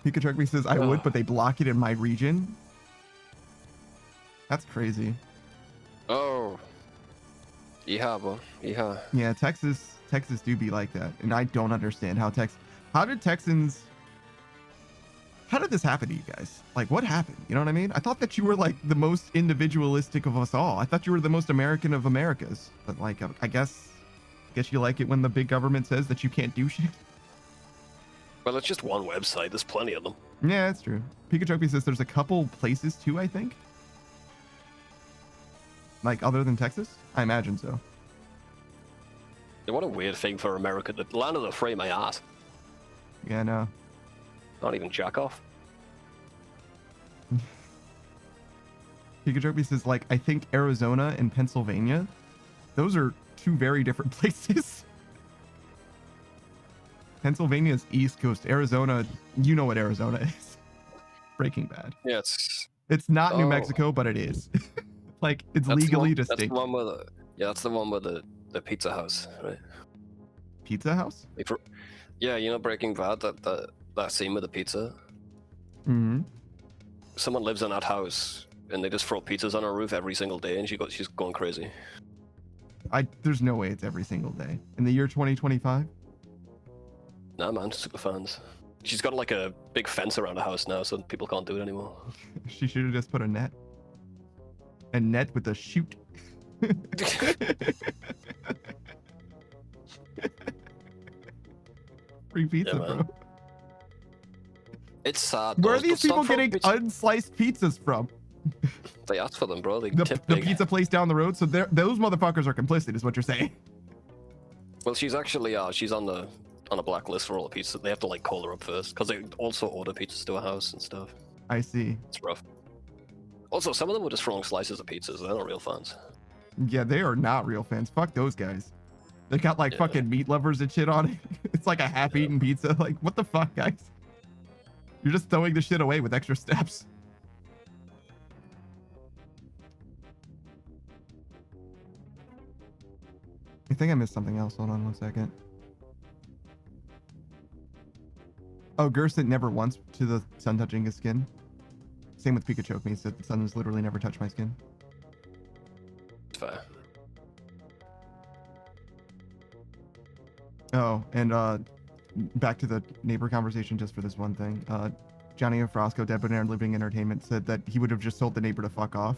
Pikachu says, I would, but they block it in my region. That's crazy. Oh. Yeah, yeah. Yeah, Texas do be like that. And I don't understand how how did this happen to you guys? Like, what happened? You know what I mean? I thought that you were like the most individualistic of us all. I thought you were the most American of Americas. But like, I guess you like it when the big government says that you can't do shit. Well, it's just one website. There's plenty of them. Yeah, that's true. Pikachu says there's a couple places too, I think. Like, other than Texas? I imagine so. Yeah, what a weird thing for America. The land of the free, my ass. Yeah, no. Not even jack off. Pikachu says, like, I think Arizona and Pennsylvania, those are two very different places. Pennsylvania's East Coast. Arizona, you know what Arizona is. Breaking Bad. Yeah, it's not New Mexico, but it is. Like, it's legally distinct. That's the one where that's the one where the pizza house, right? Pizza house? Yeah, you know Breaking Bad, that scene with the pizza? Mm-hmm. Someone lives in that house, and they just throw pizzas on her roof every single day, and she's going crazy. There's no way it's every single day. In the year 2025? Nah, man, super fans. She's got like a big fence around the house now, so people can't do it anymore. She should have just put a net. A net with a chute. Free pizza, bro. It's sad. Where are these people getting unsliced pizzas from? They asked for them, bro. The pizza place down the road. So those motherfuckers are complicit, is what you're saying. Well, she's actually she's on a blacklist for all the pizzas. They have to like call her up first because they also order pizzas to her house and stuff. I see. It's rough. Also, some of them were just throwing slices of pizzas. They're not real fans. Yeah, they are not real fans. Fuck those guys. They got like fucking meat lovers and shit on it. It's like a half-eaten pizza. Like, what the fuck, guys? You're just throwing the shit away with extra steps. I think I missed something else. Hold on one second. Oh, Gerson never once to the sun touching his skin. Same with Pikachu. He said the sun has literally never touched my skin. Fair. Oh, and back to the neighbor conversation just for this one thing. Johnny Frosco, Debonair Living Entertainment, said that he would have just told the neighbor to fuck off.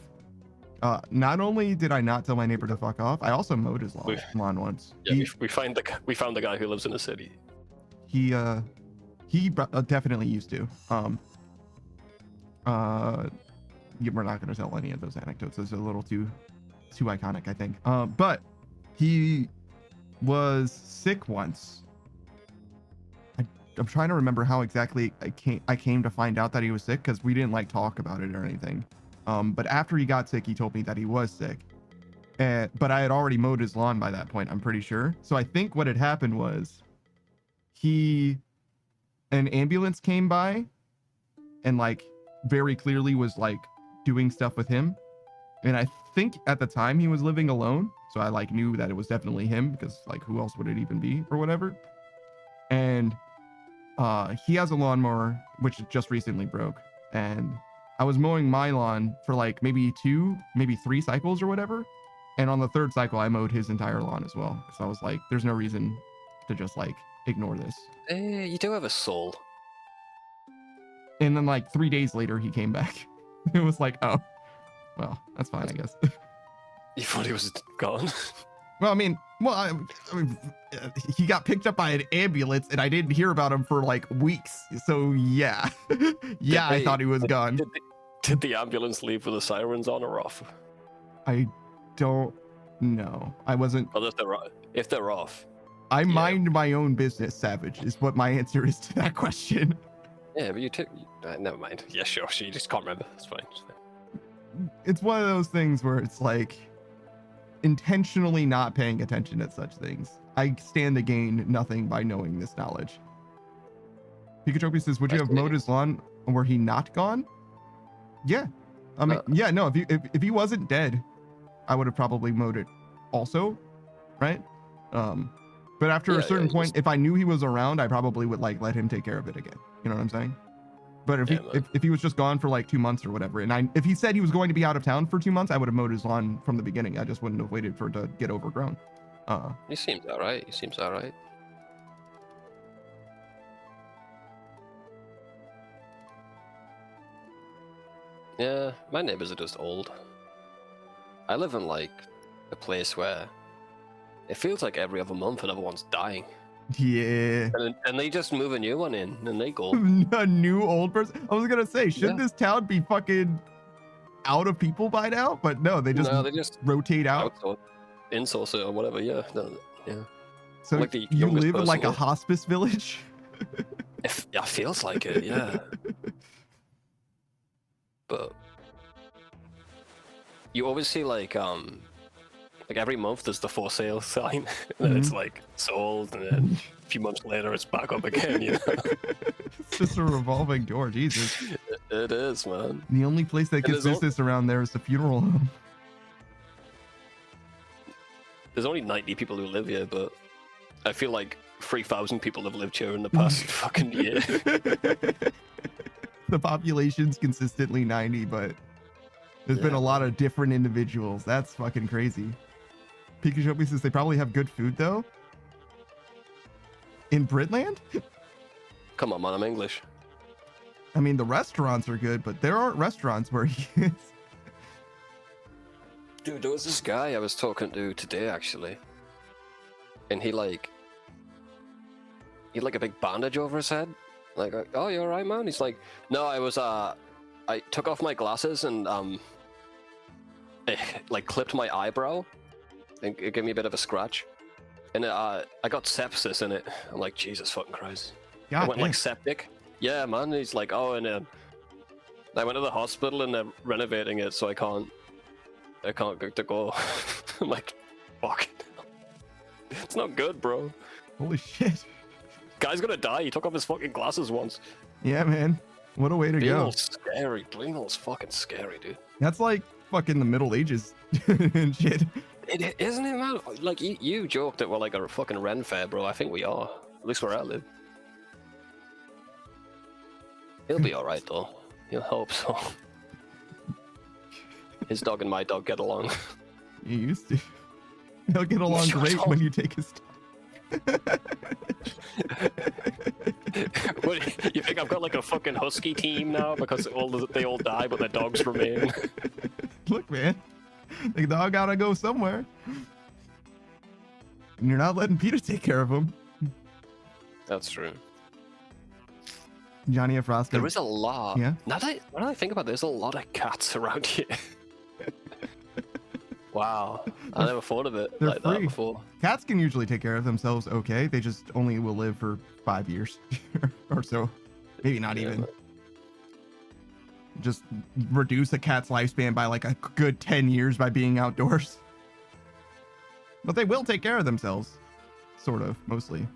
Not only did I not tell my neighbor to fuck off, I also mowed his lawn once. Yeah, we found the guy who lives in the city. He definitely used to. We're not going to tell any of those anecdotes. It's a little too iconic, I think. But he was sick once. I'm trying to remember how exactly I came to find out that he was sick, because we didn't like talk about it or anything. But after he got sick, he told me that he was sick. But I had already mowed his lawn by that point, I'm pretty sure. So I think what had happened was an ambulance came by and like very clearly was like doing stuff with him. And I think at the time he was living alone. So I like knew that it was definitely him, because like who else would it even be or whatever. And he has a lawnmower, which just recently broke. And I was mowing my lawn for like maybe 3 cycles or whatever. And on the 3rd cycle, I mowed his entire lawn as well. So I was like, there's no reason to just like ignore this. You do have a soul. And then like 3 days later, he came back. It was like, oh, well, that's fine, I guess. You thought he was gone? Well, I mean, he got picked up by an ambulance, and I didn't hear about him for like weeks. So yeah, yeah, I thought he was gone. Did the ambulance leave with the sirens on or off? I don't know. I wasn't. Well, if they're off. I mind my own business, Savage, is what my answer is to that question. Yeah, but you took. Never mind. Yeah, sure. You just can't remember. It's fine. It's one of those things where it's like intentionally not paying attention to such things. I stand to gain nothing by knowing this knowledge. Pikachu says, would you have mowed his lawn were he not gone? Yeah. I mean, yeah, no, if he wasn't dead, I would have probably mowed it also, right? But after a certain point, if I knew he was around, I probably would like let him take care of it again. You know what I'm saying? But if he was just gone for like 2 months or whatever, and if he said he was going to be out of town for 2 months, I would have mowed his lawn from the beginning. I just wouldn't have waited for it to get overgrown. He seems alright. He seems alright. Yeah, my neighbors are just old. I live in like a place where it feels like every other month another one's dying. Yeah. And they just move a new one in and they go. A new old person? I was gonna say, should this town be fucking out of people by now? But no, they just rotate out. Insource it or whatever, yeah. Yeah. So like you live in like a hospice village? It feels like it, yeah. But you always see like every month there's the for sale sign, and then it's like sold, and then a few months later it's back up again. You know? It's just a revolving door, Jesus. It is, man. The only place that gets business around there is the funeral home. There's only 90 people who live here, but I feel like 3,000 people have lived here in the past fucking year. The population's consistently 90, but there's been a lot of different individuals. That's fucking crazy. Pikachu says they probably have good food though. In Britland? Come on, man, I'm English. I mean, the restaurants are good, but there aren't restaurants where he is. Dude, there was this guy I was talking to today, actually. And he had like a big bandage over his head. Like, oh, you alright, man? He's like, no, I took off my glasses and, it, like, clipped my eyebrow. And it gave me a bit of a scratch. And I got sepsis in it. I'm like, Jesus fucking Christ. I went like septic. Yeah, man. He's like, oh, and I went to the hospital and they're renovating it, so I can't get to go. I'm like, fuck. It's not good, bro. Holy shit. Guy's gonna die. He took off his fucking glasses once. Yeah, man. What a way to go. Scary. Bleeding's fucking scary, dude. That's like fucking the Middle Ages and shit. Isn't it, man? Like, you joked that we're like a fucking Ren fair, bro. I think we are. At least where I live. He'll be alright, though. He'll hope so. His dog and my dog get along. You used to. They'll get along great when you take his dog. What, you think I've got like a fucking husky team now because they all die but their dogs remain? Look, man. The dog gotta go somewhere. And you're not letting Peter take care of him. That's true. Johnny F. Roscoe. There is a lot. Yeah. Now that I think about it, there's a lot of cats around here. Wow. I never thought of it like that before. Cats can usually take care of themselves okay. They just only will live for 5 years or so. Maybe not even. Just reduce a cat's lifespan by like a good 10 years by being outdoors. But they will take care of themselves. Sort of, mostly.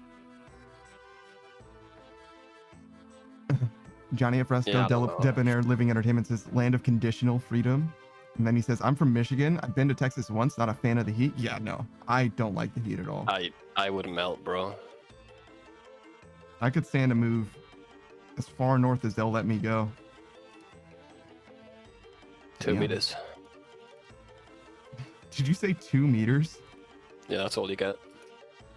Johnny F. Fresco, Debonair Living Entertainment says, land of conditional freedom. And then he says, I'm from Michigan. I've been to Texas once, not a fan of the heat. Yeah, no, I don't like the heat at all. I would melt, bro. I could stand to move as far north as they'll let me go. 2 meters. Did you say 2 meters? Yeah, that's all you get.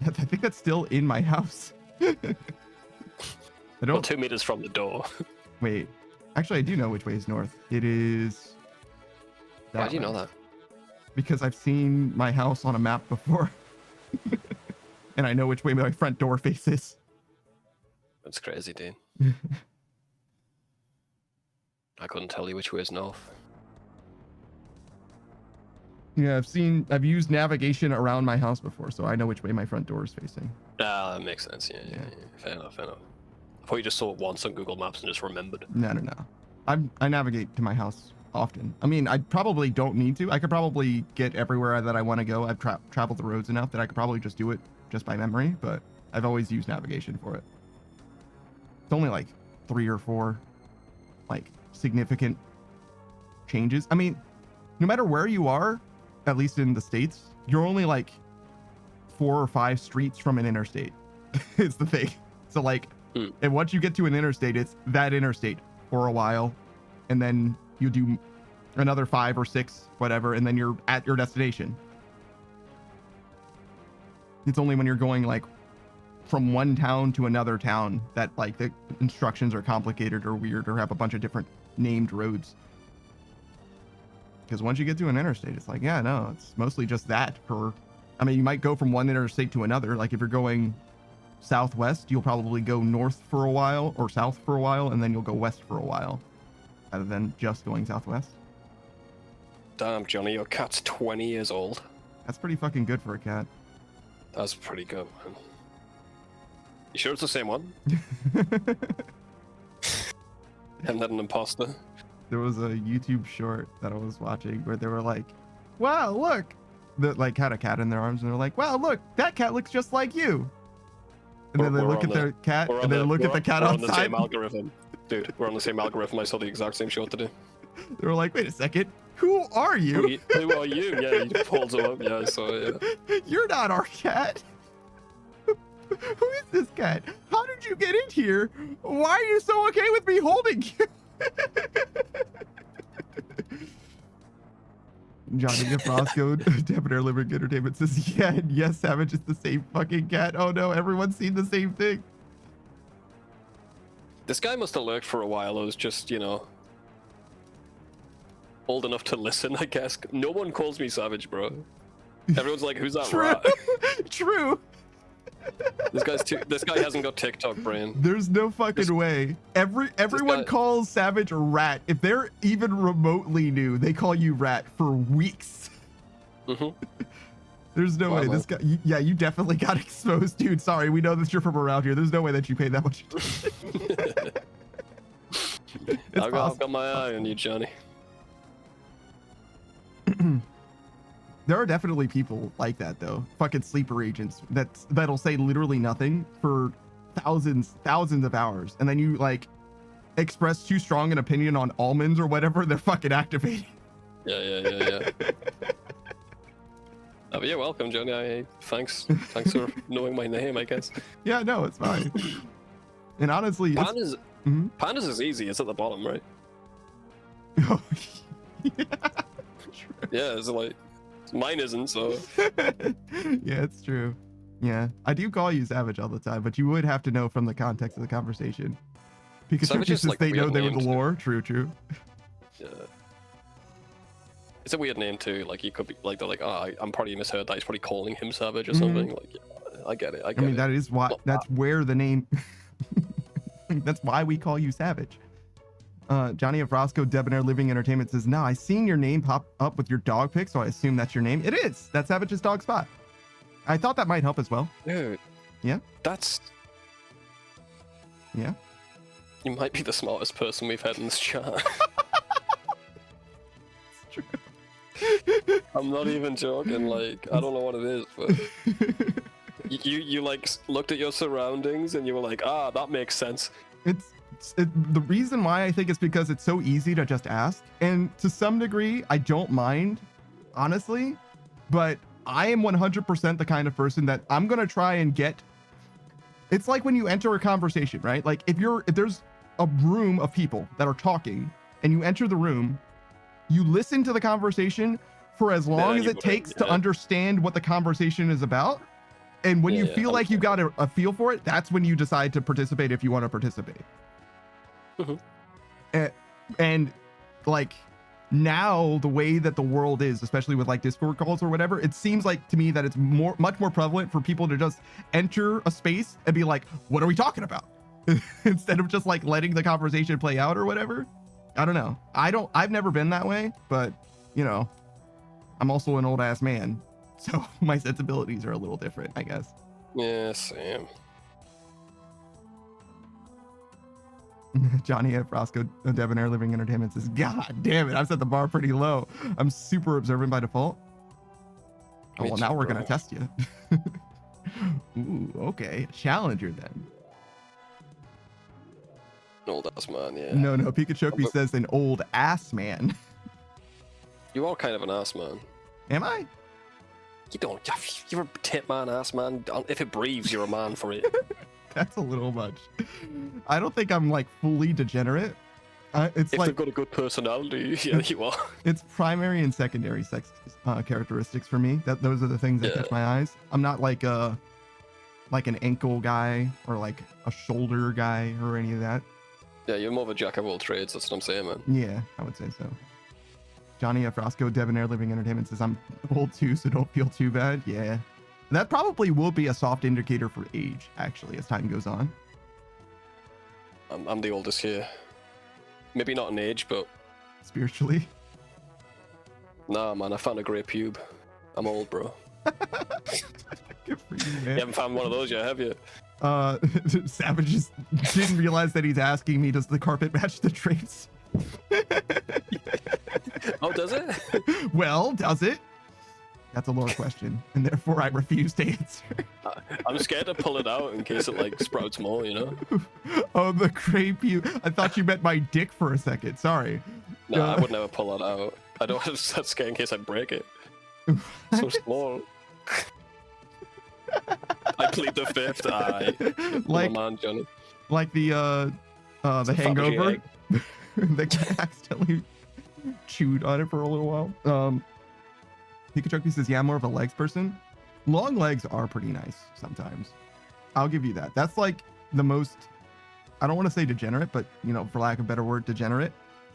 I think that's still in my house. I don't. Well, 2 meters from the door. Wait, Actually, I do know which way is north. It is. Why do you way. know that? Because I've seen my house on a map before. And I know which way my front door faces. That's crazy, dude. I couldn't tell you which way is north. Yeah, I've used navigation around my house before, so I know which way my front door is facing. Ah, that makes sense. Yeah. Fair enough. I thought you just saw it once on Google Maps and just remembered. No. I navigate to my house often. I mean, I probably don't need to. I could probably get everywhere that I want to go. I've traveled the roads enough that I could probably just do it just by memory, but I've always used navigation for it. It's only like 3 or 4 like significant changes. I mean, no matter where you are, at least in the States, you're only like 4 or 5 streets from an interstate. It's the thing. So like, and once you get to an interstate, it's that interstate for a while, and then you do another 5 or 6, whatever, and then you're at your destination. It's only when you're going like from one town to another town that like the instructions are complicated or weird or have a bunch of different named roads. Because once you get to an interstate, it's like, yeah, no, it's mostly just that. I mean, you might go from one interstate to another. Like if you're going southwest, you'll probably go north for a while or south for a while, and then you'll go west for a while, rather than just going southwest. Damn, Johnny, your cat's 20 years old. That's pretty fucking good for a cat. That's pretty good, man. You sure it's the same one? I'm not an imposter. There was a YouTube short that I was watching where they were like, wow, look, that like had a cat in their arms, and they're like, wow, look, that cat looks just like you. And then they look at their cat, and then look at the cat outside. We're on the same algorithm. Dude, we're on the same algorithm. I saw the exact same short today. They were like, wait a second, who are you? Who are you? Yeah, he pulls him up. Yeah, I saw it. Yeah. You're not our cat. Who is this cat? How did you get in here? Why are you so okay with me holding you? Johnny DeFrosco, Debonair Living Entertainment says, yeah, and yes, Savage is the same fucking cat. Oh no, everyone's seen the same thing. This guy must have lurked for a while. I was just, you know, old enough to listen, I guess. No one calls me Savage, bro. Everyone's like, who's that True. rat? True. This guy hasn't got TikTok brain. There's no fucking way. Everyone calls Savage a rat. If they're even remotely new, they call you rat for weeks. There's no way. This guy, yeah, you definitely got exposed, dude. Sorry, we know that you're from around here. There's no way that you paid that much attention. I've got my eye on you, Johnny. There are definitely people like that, though. Fucking sleeper agents that'll say literally nothing for thousands of hours, and then you like express too strong an opinion on almonds or whatever, they're fucking activating. Yeah. Oh, yeah, welcome, Johnny. Thanks for knowing my name, I guess. Yeah, no, it's fine. And honestly, Pandas is easy. It's at the bottom, right? Oh, yeah. Yeah, it's like mine isn't, so. Yeah, it's true. Yeah, I do call you Savage all the time, but you would have to know from the context of the conversation. Because since like they know they were the lore. True. Yeah. It's a weird name too. Like you could be like they're like, oh, I'm probably misheard that. He's probably calling him Savage or something. Like, yeah, I get it. I mean, that is why. That's where the name. That's why we call you Savage. Johnny of Roscoe Debonair Living Entertainment says, no, I seen your name pop up with your dog pic, so I assume that's your name. It is. That's Savage's dog spot. I thought that might help as well. Dude. Yeah? That's... Yeah? You might be the smartest person we've had in this chat. It's true. I'm not even joking, like, I don't know what it is, but... you like, looked at your surroundings and you were like, ah, that makes sense. The reason why I think is because it's so easy to just ask, and to some degree I don't mind, honestly, but I am 100% the kind of person that I'm gonna try and get. It's like when you enter a conversation, right? Like if there's a room of people that are talking and you enter the room, you listen to the conversation for as long as it takes to understand what the conversation is about, and when you feel like you got a feel for it, that's when you decide to participate if you want to participate. And like now the way that the world is, especially with like Discord calls or whatever, it seems like to me that it's much more prevalent for people to just enter a space and be like, what are we talking about? Instead of just like letting the conversation play out or whatever. I don't know. I've never been that way, but you know, I'm also an old ass man, so my sensibilities are a little different, I guess. Yeah, same. Johnny F. Roscoe Debonair Living Entertainment says, God damn it, I've set the bar pretty low. I'm super observant by default. Oh, well, now we're going to test you. Ooh, okay. Challenger then. Old ass man, yeah. No, Pikachu says an old ass man. You are kind of an ass man. Am I? You don't. You're a tit man, ass man. If it breathes, you're a man for it. That's a little much. I don't think I'm like fully degenerate. It's if like they've got a good personality, yeah, you are. It's primary and secondary sex characteristics for me. Those are the things that catch my eyes. I'm not like an ankle guy or like a shoulder guy or any of that. Yeah, you're more of a jack of all trades. That's what I'm saying, man. Yeah, I would say so. Johnny F. Roscoe Debonair Living Entertainment says, I'm old too, so don't feel too bad. Yeah. That probably will be a soft indicator for age, actually, as time goes on. I'm the oldest here. Maybe not in age, but... Spiritually? Nah, man, I found a great pube. I'm old, bro. Good for you, man. You haven't found one of those yet, have you? Savage just didn't realize that he's asking me, does the carpet match the traits? Oh, does it? Well, does it? That's a lower question, and therefore I refuse to answer. I'm scared to pull it out in case it like sprouts more, you know? Oh, the crepe you. I thought you meant my dick for a second. Sorry. No, I would never pull that out. I don't have that scared in case I break it. So small. I plead the fifth. Like, man, Johnny. Like the Hangover. The guy accidentally chewed on it for a little while. Pikachu says, yeah, I'm more of a legs person. Long legs are pretty nice sometimes. I'll give you that. That's like the most, I don't want to say degenerate, but you know, for lack of a better word, degenerate.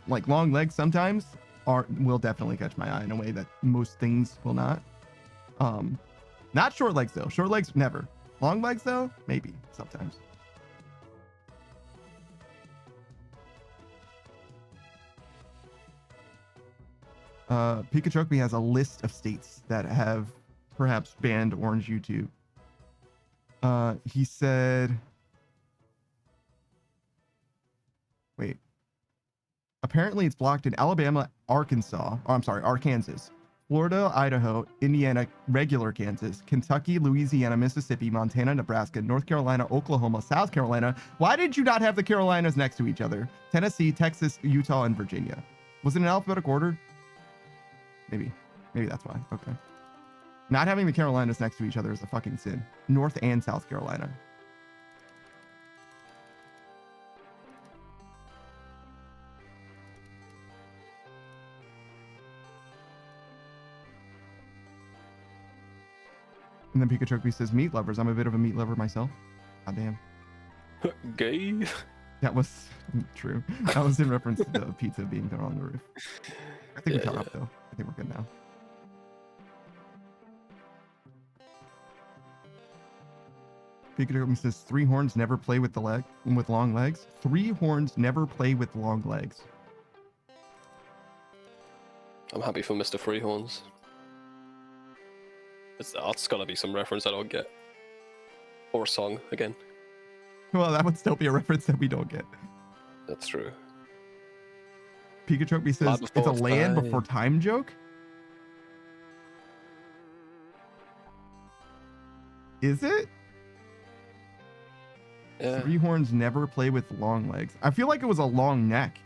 Like long legs sometimes will definitely catch my eye in a way that most things will not. Not short legs though. Short legs, never. Long legs though, maybe sometimes. Pikachu has a list of states that have perhaps banned Orange YouTube. He said, wait, apparently it's blocked in Alabama, Arkansas, Florida, Idaho, Indiana, regular Kansas, Kentucky, Louisiana, Mississippi, Montana, Nebraska, North Carolina, Oklahoma, South Carolina. Why did you not have the Carolinas next to each other? Tennessee, Texas, Utah, and Virginia. Was it in alphabetical order? Maybe that's why. Okay. Not having the Carolinas next to each other is a fucking sin. North and South Carolina. And then Pikachu says, meat lovers. I'm a bit of a meat lover myself. God damn. Gay? That was true. That was in reference to the pizza being thrown on the roof. I think we caught up though. I think we're good now. Pikachu says, three horns never play with long legs. Three horns never play with long legs. I'm happy for Mr. Freehorns. That's gotta be some reference I don't get. Or a song, again. Well, that would still be a reference that we don't get. That's true. Pikachu says, it's a land before time joke? Is it? Yeah. Three horns never play with long legs. I feel like it was a long neck.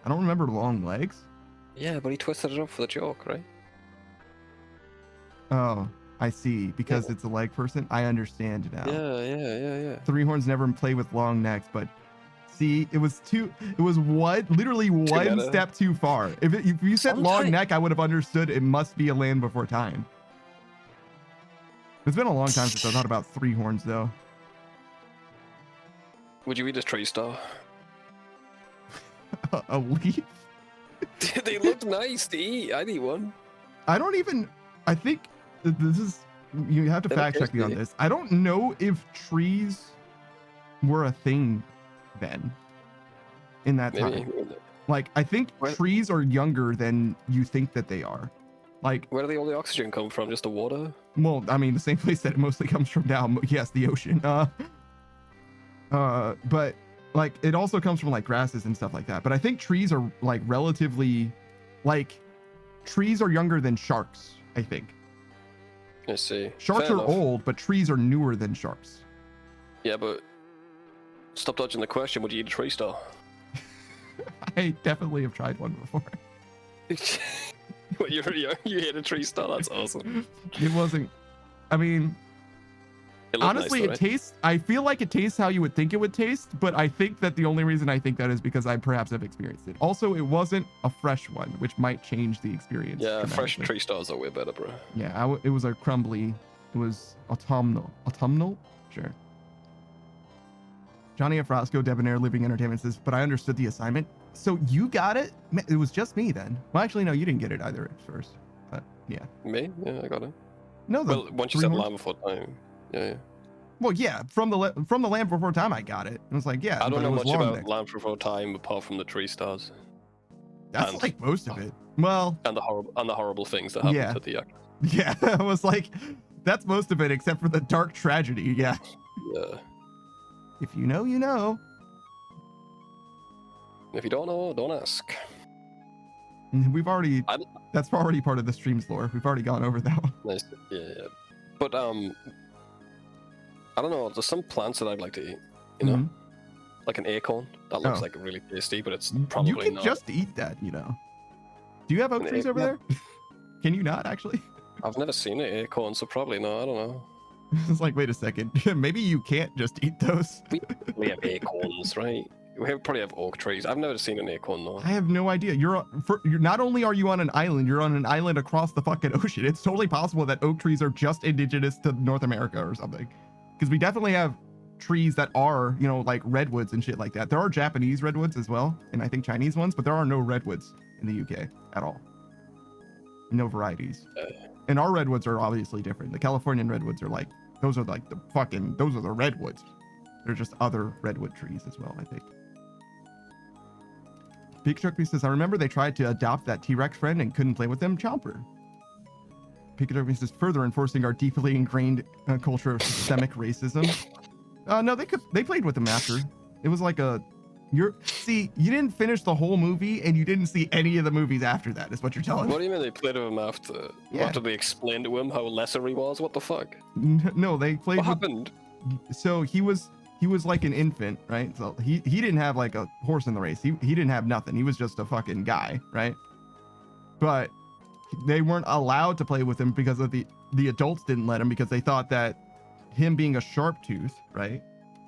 I don't remember long legs. Yeah, but he twisted it up for the joke, right? Oh, I see. Because it's a leg person. I understand now. Yeah. Three horns never play with long necks, but see, it was literally one step too far. If you said long neck, I would have understood it must be a land before time. It's been a long time since I thought about three horns though. Would you eat a tree star? a leaf. They look nice to eat. I'd eat one. I don't even. I think this is. You have to They look fact check me on tasty. this. I don't know if trees were a thing then. In that Maybe. time, like I think Where- trees are younger than you think that they are. Like, Where do all the oxygen come from? Just the water? well, I mean, the same place that it mostly comes from now. Yes, the ocean. But like it also comes from like grasses and stuff like that. But I think trees are like relatively, like, trees are younger than sharks. I think Let's see. sharks Fair are enough. old, but trees are newer than sharks. Yeah, but stop dodging the question. Would you eat a tree star? I definitely have tried one before. What, you ate a tree star? That's awesome. It wasn't. I mean, It looked honestly, nice, it tastes. I feel like it tastes how you would think it would taste, but I think that the only reason I think that is because I perhaps have experienced it. Also, it wasn't a fresh one, which might change the experience. Yeah, fresh dramatically. tree stars are way better, bro. Yeah, it was a crumbly. It was autumnal. Autumnal? Sure. Johnny F. Roscoe, Debonair Living Entertainment says, but I understood the assignment. So you got it? It was just me then. Well, actually, no, you didn't get it either at first. But yeah. Me? Yeah, I got it. No, Well, once you Three said Horse- Land Before Time. Yeah. Well, yeah, from the Land Before Time, I got it. I was like, yeah, I but don't it know was much long about next. Land Before Time apart from the tree stars That's and- like most of it. Well, and the horrible things that happened Yeah. to the actor. yeah, I was like, that's most of it except for the dark tragedy. Yeah. Yeah. If you know, you know. If you don't know, don't ask. We've already. I'm- That's already part of the stream's lore. We've already gone over that one. Nice. Yeah. But I don't know. There's some plants that I'd like to eat. You know, Mhm. like an acorn. That looks Oh. like really tasty, but it's You probably can not. just eat that, you know. Do you have oak An trees over there? Can you not actually? I've never seen an acorn, so probably not. I don't know. It's like, wait a second. Maybe you can't just eat those. We have acorns, right? Probably have oak trees. I've never seen an acorn though. I have no idea. You're not only are you on an island, you're on an island across the fucking ocean. It's totally possible that oak trees are just indigenous to North America or something. Because we definitely have trees that are, you know, like redwoods and shit like that. There are Japanese redwoods as well, and I think Chinese ones, but there are no redwoods in the UK at all. No varieties. And our redwoods are obviously different. The Californian redwoods are like, those are like those are the redwoods. They're just other redwood trees as well, I think. Big Sharky says, I remember they tried to adopt that T-Rex friend and couldn't play with them. Chomper. Big Sharky says, further enforcing our deeply ingrained culture of systemic racism. No, they played with them after. It was like you didn't finish the whole movie and you didn't see any of the movies after that, is what you're telling me. What do you mean they played with him after? Yeah. After they explained to him how lesser he was? What the fuck? No, they played What with, happened? so he was like an infant, right? So he didn't have like a horse in the race. He didn't have nothing. He was just a fucking guy, right? But they weren't allowed to play with him because of the adults didn't let him because they thought that him being a sharp tooth, right?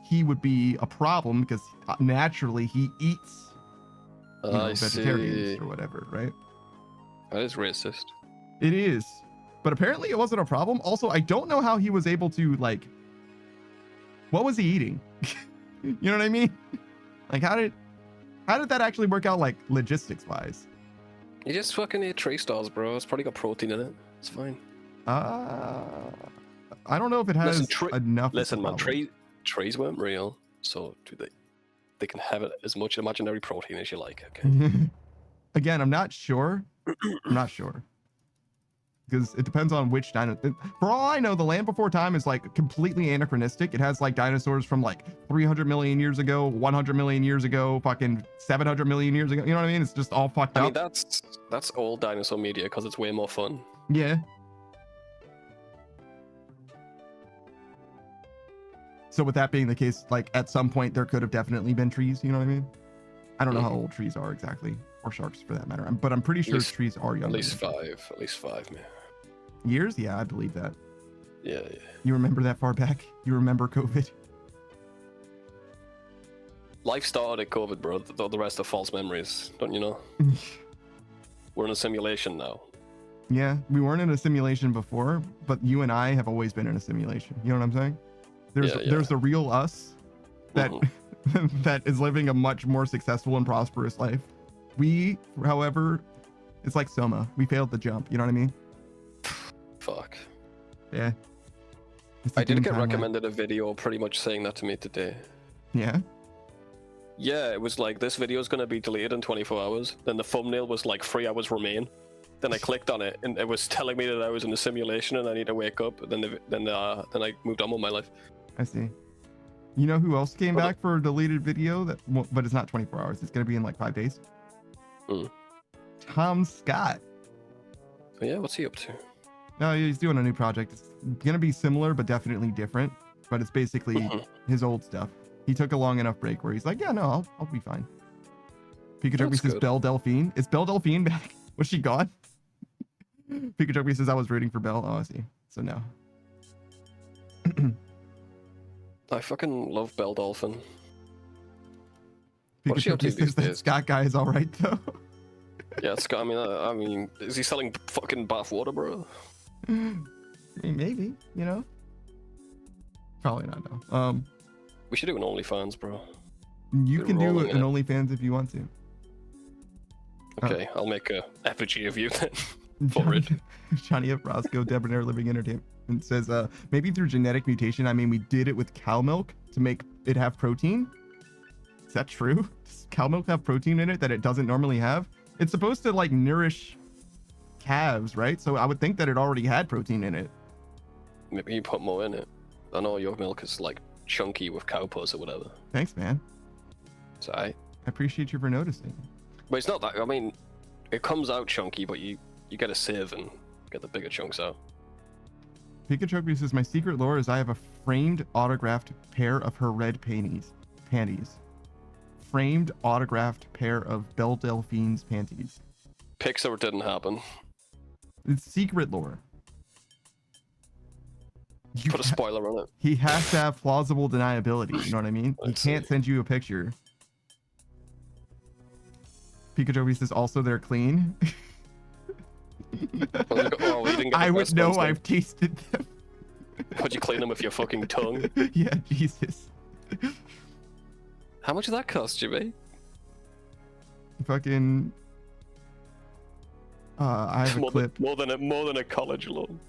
He would be a problem because naturally he eats I vegetarians see. or whatever, right? That is racist. It is. But apparently it wasn't a problem. Also, I don't know how he was able to, like, what was he eating? You know what I mean? Like, how did that actually work out, like, logistics wise? You just fucking ate tree stars, bro. It's probably got protein in it. It's fine. I don't know if it has enough. Listen, man, trees weren't real, so they can have as much imaginary protein as you like, okay? Again, I'm not sure. I'm not sure. Because it depends on which dinosaur. For all I know, the Land Before Time is like completely anachronistic. It has like dinosaurs from like 300 million years ago, 100 million years ago, fucking 700 million years ago. You know what I mean? It's just all fucked I up. mean, that's all dinosaur media because it's way more fun. Yeah. So with that being the case, like at some point there could have definitely been trees. You know what I mean? I don't know how old trees are exactly, or sharks for that matter. But I'm pretty sure trees are younger. At least five, man. Years? Yeah, I believe that. Yeah. You remember that far back? You remember COVID? Life started at COVID, bro. The rest are false memories, don't you know? We're in a simulation now. Yeah, we weren't in a simulation before, but you and I have always been in a simulation. You know what I'm saying? There's the real us that that is living a much more successful and prosperous life We, however, it's like Soma. We failed the jump. You know what I mean? Fuck. Yeah. It's I the did Doom get timeline. recommended a video pretty much saying that to me today. Yeah. Yeah, it was like, this video is going to be deleted in 24 hours. Then the thumbnail was like 3 hours remain. Then I clicked on it and it was telling me that I was in a simulation and I need to wake up. Then I moved on with my life. I see. You know who else came back for a deleted video? But it's not 24 hours. It's gonna be in like 5 days. Tom Scott. Oh, yeah, what's he up to? No, he's doing a new project. It's gonna be similar, but definitely different. But it's basically his old stuff. He took a long enough break where he's like, yeah, no, I'll be fine. Pikachu says Belle Delphine. Is Belle Delphine back? Was she gone? Pikachu says I was rooting for Belle. Oh, I see. So no. I fucking love Belle Dolphin. Pikachu What is she up to these that days? Scott guy is all right though. Yeah, Scott. I mean, is he selling fucking bath water, bro? Maybe, you know. Probably not though. We should do an OnlyFans, bro. You We're can do rolling an in it. OnlyFans if you want to. Okay, I'll make a effigy of you then. For it. Johnny F. Roscoe, Debonair Living Entertainment says, maybe through genetic mutation. I mean, we did it with cow milk to make it have protein. Is that true? Does cow milk have protein in it that it doesn't normally have? It's supposed to like nourish calves, right? So I would think that it already had protein in it. Maybe you put more in it. I know your milk is like chunky with cow pus or whatever. Thanks, man. So I appreciate you for noticing. But it's not that. I mean, it comes out chunky, but you get a sieve and get the bigger chunks out. Pikachu says, my secret lore is I have a framed autographed pair of her red panties. Framed autographed pair of Belle Delphine's panties. Pixar didn't happen. It's secret lore. You put a spoiler on it. He has to have plausible deniability. You know what I mean? He can't send you a picture. Pikachu says also they're clean. I would know. I've tasted them. Would you clean them with your fucking tongue? Yeah, Jesus. How much did that cost you, mate? Fucking. I have a clip. More than a college loan.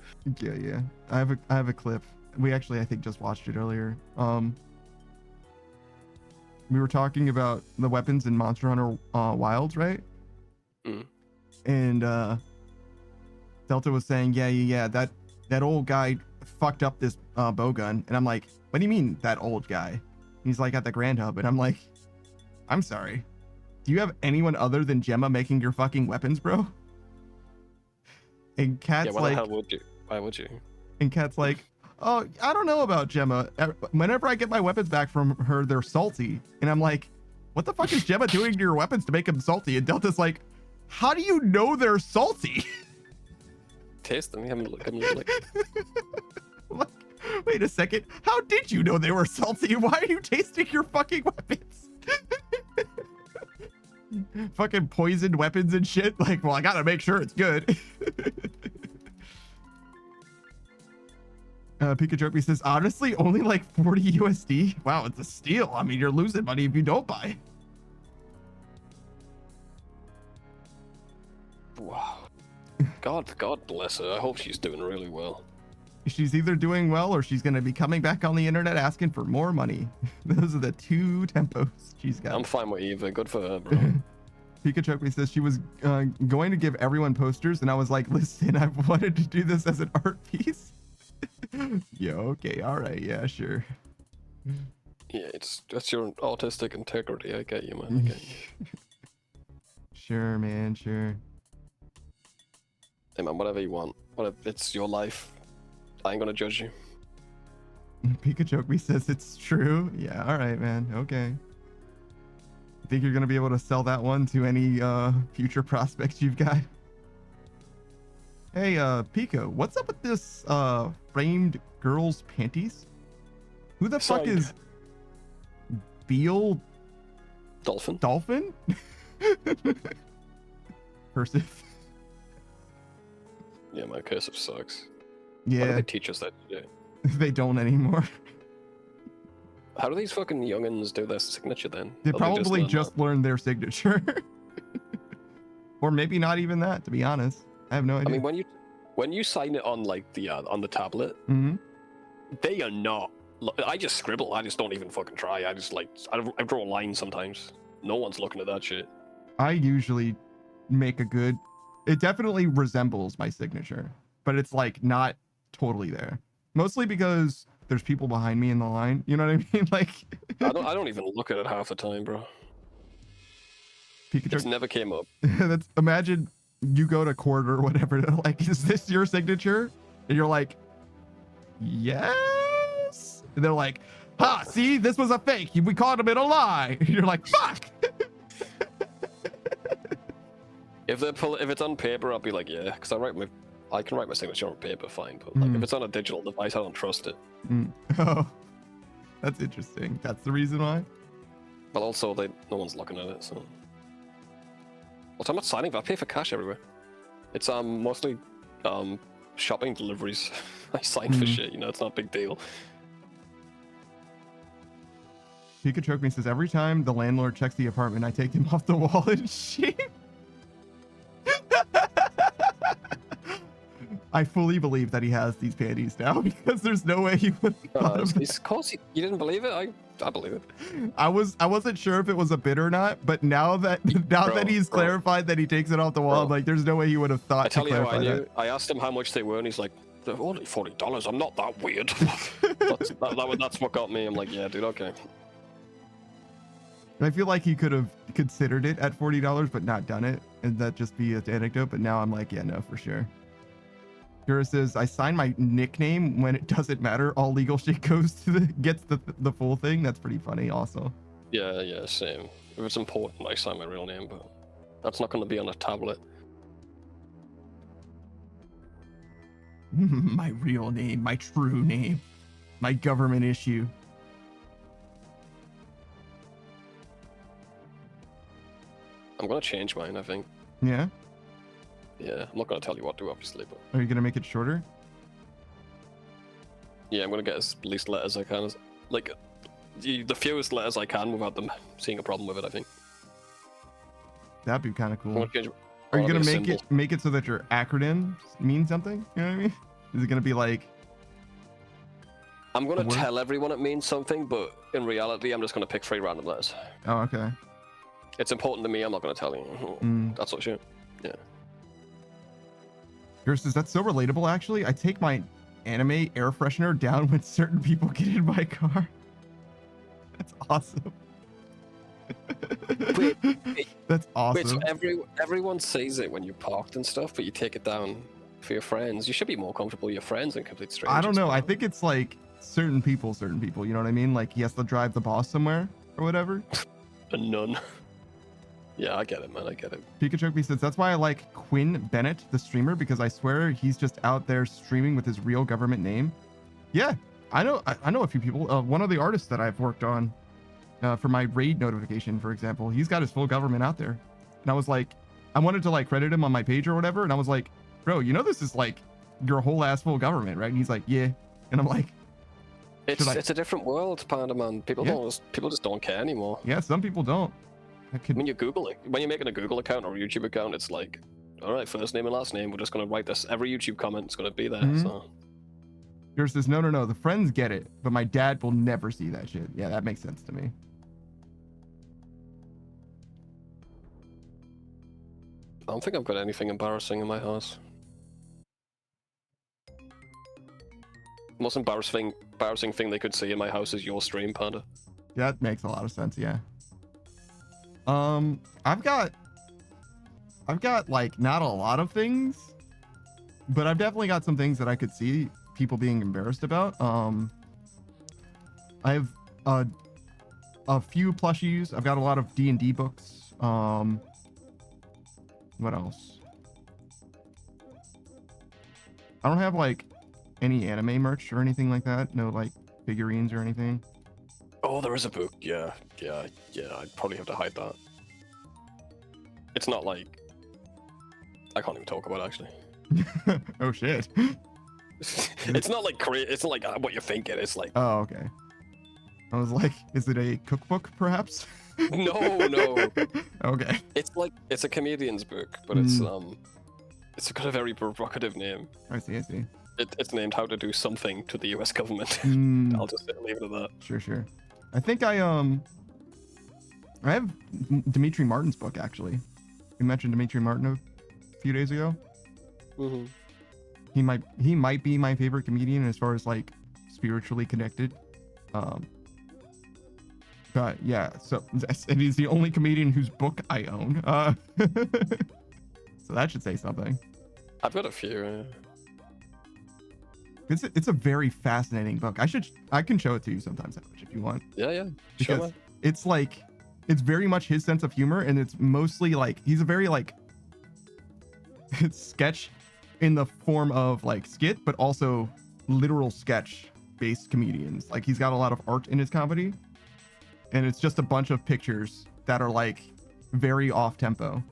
Yeah. I have a clip. We actually, I think, just watched it earlier. We were talking about the weapons in Monster Hunter Wilds, right? And Delta was saying, yeah, that old guy fucked up this bow gun, and I'm like, what do you mean that old guy? And he's like at the Grand Hub, and I'm like, I'm sorry, do you have anyone other than Gemma making your fucking weapons, bro? And Cat's why like, the hell would you? Why would you? And Cat's like, oh, I don't know about Gemma. Whenever I get my weapons back from her, they're salty. And I'm like, what the fuck is Gemma doing to your weapons to make them salty? And Delta's like, how do you know they're salty? Taste them. Have a look. Like, wait a second. How did you know they were salty? Why are you tasting your fucking weapons? Fucking poisoned weapons and shit. Like, well, I gotta make sure it's good. Pikachu says, honestly, only like 40 USD. Wow, it's a steal. I mean, you're losing money if you don't buy. Wow. God bless her. I hope she's doing really well. She's either doing well or she's going to be coming back on the internet asking for more money. Those are the two tempos she's got. I'm fine with either. Good for her, bro. Pikachu says she was going to give everyone posters, and I was like, listen, I've wanted to do this as an art piece. Yeah, okay, all right, yeah, sure. Yeah, that's your autistic integrity. I get you, man. I get you. Sure, man, sure. Hey, man, whatever you want. It's your life. I ain't gonna judge you. Pikachu says it's true. Yeah, all right, man. Okay. Think you're gonna be able to sell that one to any future prospects you've got? Hey, Pico, what's up with this framed girl's panties? Who the fuck is Beal Dolphin? Cursive. Yeah, my cursive sucks. Yeah. Why do they teach us that today? They don't anymore. How do these fucking youngins do their signature then? They Or probably just learned their signature. Or maybe not even that, to be honest. I have no idea. I mean, when you sign it on like the on the tablet, Mm-hmm. they are not. I just scribble. I just don't even fucking try. I just like I draw lines sometimes. No one's looking at that shit. I usually make a good. It definitely resembles my signature, but it's like not totally there. Mostly because there's people behind me in the line. You know what I mean? Like I don't even look at it half the time, bro. Pikachu. It's never came up. That's imagine you go to court or whatever. They're like, is this your signature? And you're like, yes. And they're like, ha, see, this was a fake. We caught him in a lie. And you're like, fuck. If it's on paper, I'll be like, yeah, because I can write my signature on paper, fine. But like, if it's on a digital device, I don't trust it. Oh, that's interesting. That's the reason why. But also, no one's looking at it, so. Also, I'm not signing, but I pay for cash everywhere. It's mostly shopping deliveries. I sign for shit, you know, it's not a big deal. Pikachu says every time the landlord checks the apartment, I take him off the wall and shame. I fully believe that he has these panties now because there's no way he would. Of course, you didn't believe it. I believe it. I wasn't sure if it was a bit or not, but now that he's clarified that he takes it off the wall, I'm like, there's no way he would have thought. I tell to you how clarify I knew. that. I asked him how much they were, and he's like, "They're only $40. I'm not that weird." That's what got me. I'm like, yeah, dude, okay. I feel like he could have considered it at $40, but not done it, and that just be an anecdote. But now I'm like, yeah, no, for sure. Kira says, I sign my nickname when it doesn't matter. All legal shit goes to gets the full thing. That's pretty funny also. Yeah, same. If it's important, I sign my real name, but that's not going to be on a tablet. My real name, my true name, my government issue. I'm going to change mine, I think. Yeah? Yeah, I'm not going to tell you what to, obviously, but... Are you going to make it shorter? Yeah, I'm going to get as least letters I can. Like, the fewest letters I can without them seeing a problem with it, I think. That'd be kind of cool. Are you going to make it so that your acronyms mean something? You know what I mean? Is it going to be like... I'm going to tell everyone it means something, but in reality, I'm just going to pick 3 random letters. Oh, okay. It's important to me, I'm not going to tell you. That's what shit. Yeah. Yours says, that's so relatable, actually. I take my anime air freshener down when certain people get in my car. That's awesome. Wait, that's awesome. Wait, so everyone sees it when you're parked and stuff, but you take it down for your friends. You should be more comfortable with your friends than complete strangers. I don't know. I think it's like certain people, you know what I mean? Like he has to drive the boss somewhere or whatever. A nun. Yeah, I get it, man. I get it. Pikachu says, that's why I like Quinn Bennett, the streamer, because I swear he's just out there streaming with his real government name. Yeah, I know a few people. One of the artists that I've worked on for my raid notification, for example, he's got his full government out there. And I was like, I wanted to like credit him on my page or whatever. And I was like, bro, you know, this is like your whole ass full government, right? And he's like, yeah. And I'm like, it's a different world, Panda Man. People just don't care anymore. Yeah, some people don't. When you're making a Google account or a YouTube account, it's like, all right, first name and last name. We're just gonna write this. Every YouTube comment is gonna be there. So. Yours says, no. The friends get it, but my dad will never see that shit. Yeah, that makes sense to me. I don't think I've got anything embarrassing in my house. Most embarrassing thing they could see in my house is your stream, Panda. Yeah, that makes a lot of sense. Yeah. I've got like not a lot of things, but I've definitely got some things that I could see people being embarrassed about. I have a few plushies. I've got a lot of D&D books. What else? I don't have like any anime merch or anything like that. No like figurines or anything. Oh, there is a book. Yeah. I'd probably have to hide that. It's not like... I can't even talk about it, actually. Oh, shit. It's not like what you're thinking. It's like... Oh, okay. I was like, is it a cookbook, perhaps? No. Okay. It's a comedian's book, but it's got a very provocative name. I see. It's named How to Do Something to the U.S. Government. I'll just leave it at that. Sure. I think I have Dimitri Martin's book, actually. We mentioned Dimitri Martin a few days ago. Mm-hmm. He might be my favorite comedian as far as like spiritually connected. But yeah, and he's the only comedian whose book I own. So that should say something. I've got a few. It's a very fascinating book. I can show it to you sometime, Savage, if you want. Yeah. Because sure, it's very much his sense of humor, and it's mostly like he's a very like it's sketch in the form of like skit, but also literal sketch based comedians. Like he's got a lot of art in his comedy, and it's just a bunch of pictures that are like very off tempo.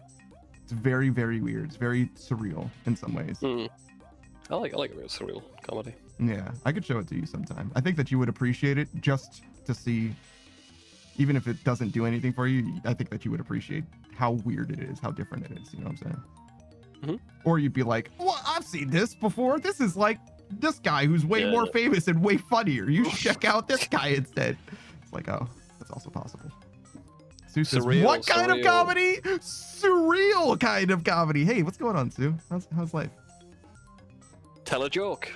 It's very, very weird. It's very surreal in some ways. I like a real surreal comedy. Yeah, I could show it to you sometime. I think that you would appreciate it just to see, even if it doesn't do anything for you, I think that you would appreciate how weird it is, how different it is. You know what I'm saying? Mm-hmm. Or you'd be like, well, I've seen this before. This is like this guy who's way more famous and way funnier. You should check out this guy instead. It's like, oh, that's also possible. Sue says, what kind of comedy? Surreal kind of comedy. Hey, what's going on, Sue? How's life? Tell a joke.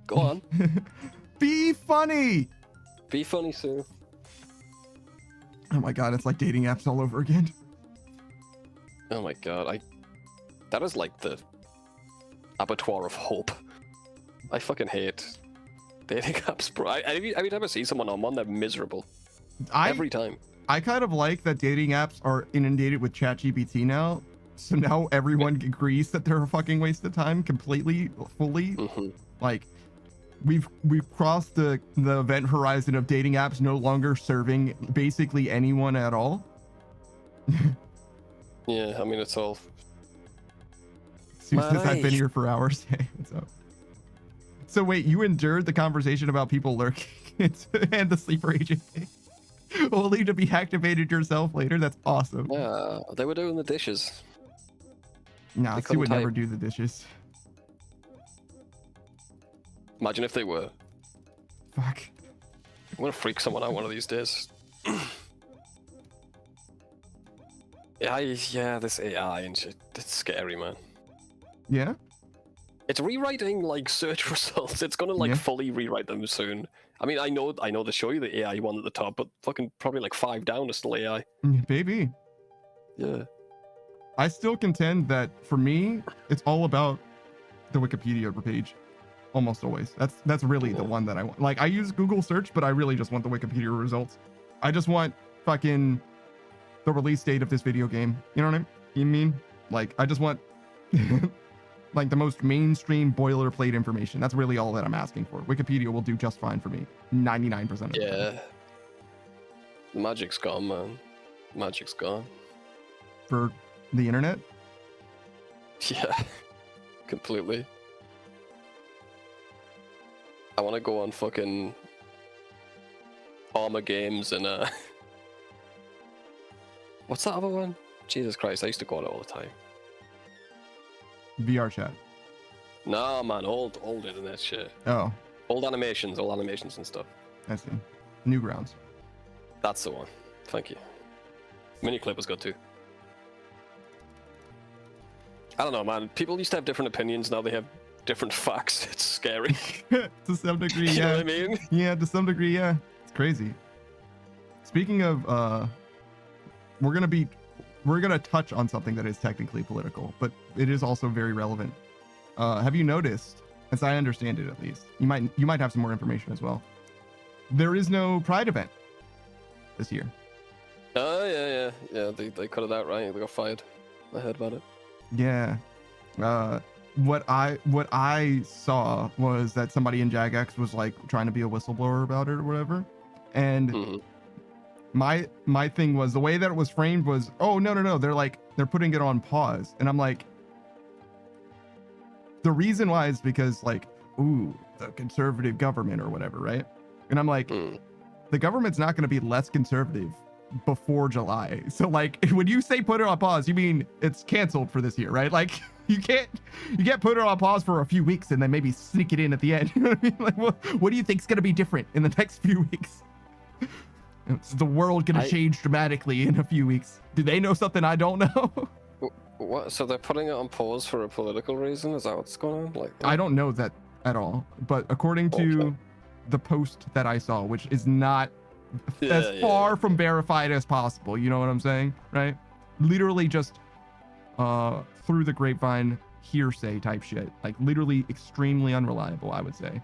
Go on. Be funny. Be funny, Sue. Oh my god, it's like dating apps all over again. Oh my god, that is like the abattoir of hope. I fucking hate dating apps, bro. Every time I see someone on one, they're miserable. Every time. I kind of like that dating apps are inundated with ChatGPT now. So now everyone agrees that they're a fucking waste of time completely, fully. Mm-hmm. Like we've crossed the event horizon of dating apps no longer serving basically anyone at all. Yeah, I mean, it's all... Sue says I've been here for hours. Hey, what's up? So wait, you endured the conversation about people lurking and the sleeper agent thing, only to be activated yourself later? That's awesome. Yeah, they were doing the dishes. Nah, Sue would never do the dishes. Imagine if they were. Fuck. I'm gonna freak someone out one of these days. Yeah, this AI and shit, it's scary, man. Yeah? It's rewriting, like, search results. It's gonna, like, fully rewrite them soon. I mean, I know they show you the AI one at the top, but fucking probably, like, 5 down is still AI. Baby. Yeah. I still contend that, for me, it's all about the Wikipedia page. Almost always. That's really the one that I want. Like, I use Google search, but I really just want the Wikipedia results. I just want fucking the release date of this video game. You know what I mean? Like, I just want like the most mainstream boilerplate information. That's really all that I'm asking for. Wikipedia will do just fine for me 99% of the time. Yeah. The magic's gone, man. Magic's gone. For the internet? Yeah. Completely. I want to go on fucking Armor Games and what's that other one? Jesus Christ, I used to go on it all the time. VR chat. Nah, man, old internet shit. Oh. Old animations and stuff. I see. Newgrounds. That's the one. Thank you. Miniclip was good too. I don't know, man. People used to have different opinions. Now they have different facts. It's scary. To some degree, yeah. You know what I mean? Yeah, to some degree, yeah. It's crazy. Speaking of, we're gonna touch on something that is technically political, but it is also very relevant. Have you noticed, as I understand it at least, you might have some more information as well, there is no Pride event this year. Oh, yeah. They cut it out, right? They got fired. I heard about it. Yeah. What I saw was that somebody in JagX was like trying to be a whistleblower about it or whatever, and my thing was the way that it was framed was, oh no, they're putting it on pause, and I'm like, the reason why is because like, ooh, the conservative government or whatever, right? And I'm like, the government's not going to be less conservative before July. So like when you say put it on pause, you mean it's canceled for this year, right? Like you can't put it on pause for a few weeks and then maybe sneak it in at the end. You know what I mean? Like what do you think's going to be different in the next few weeks? Is the world going to change dramatically in a few weeks? Do they know something I don't know? What? So they're putting it on pause for a political reason? Is that what's going on? Like, I don't know that at all, but according to the post that I saw, which is not as far from verified as possible, you know what I'm saying, right? Literally just through the grapevine hearsay type shit, like literally extremely unreliable, I would say.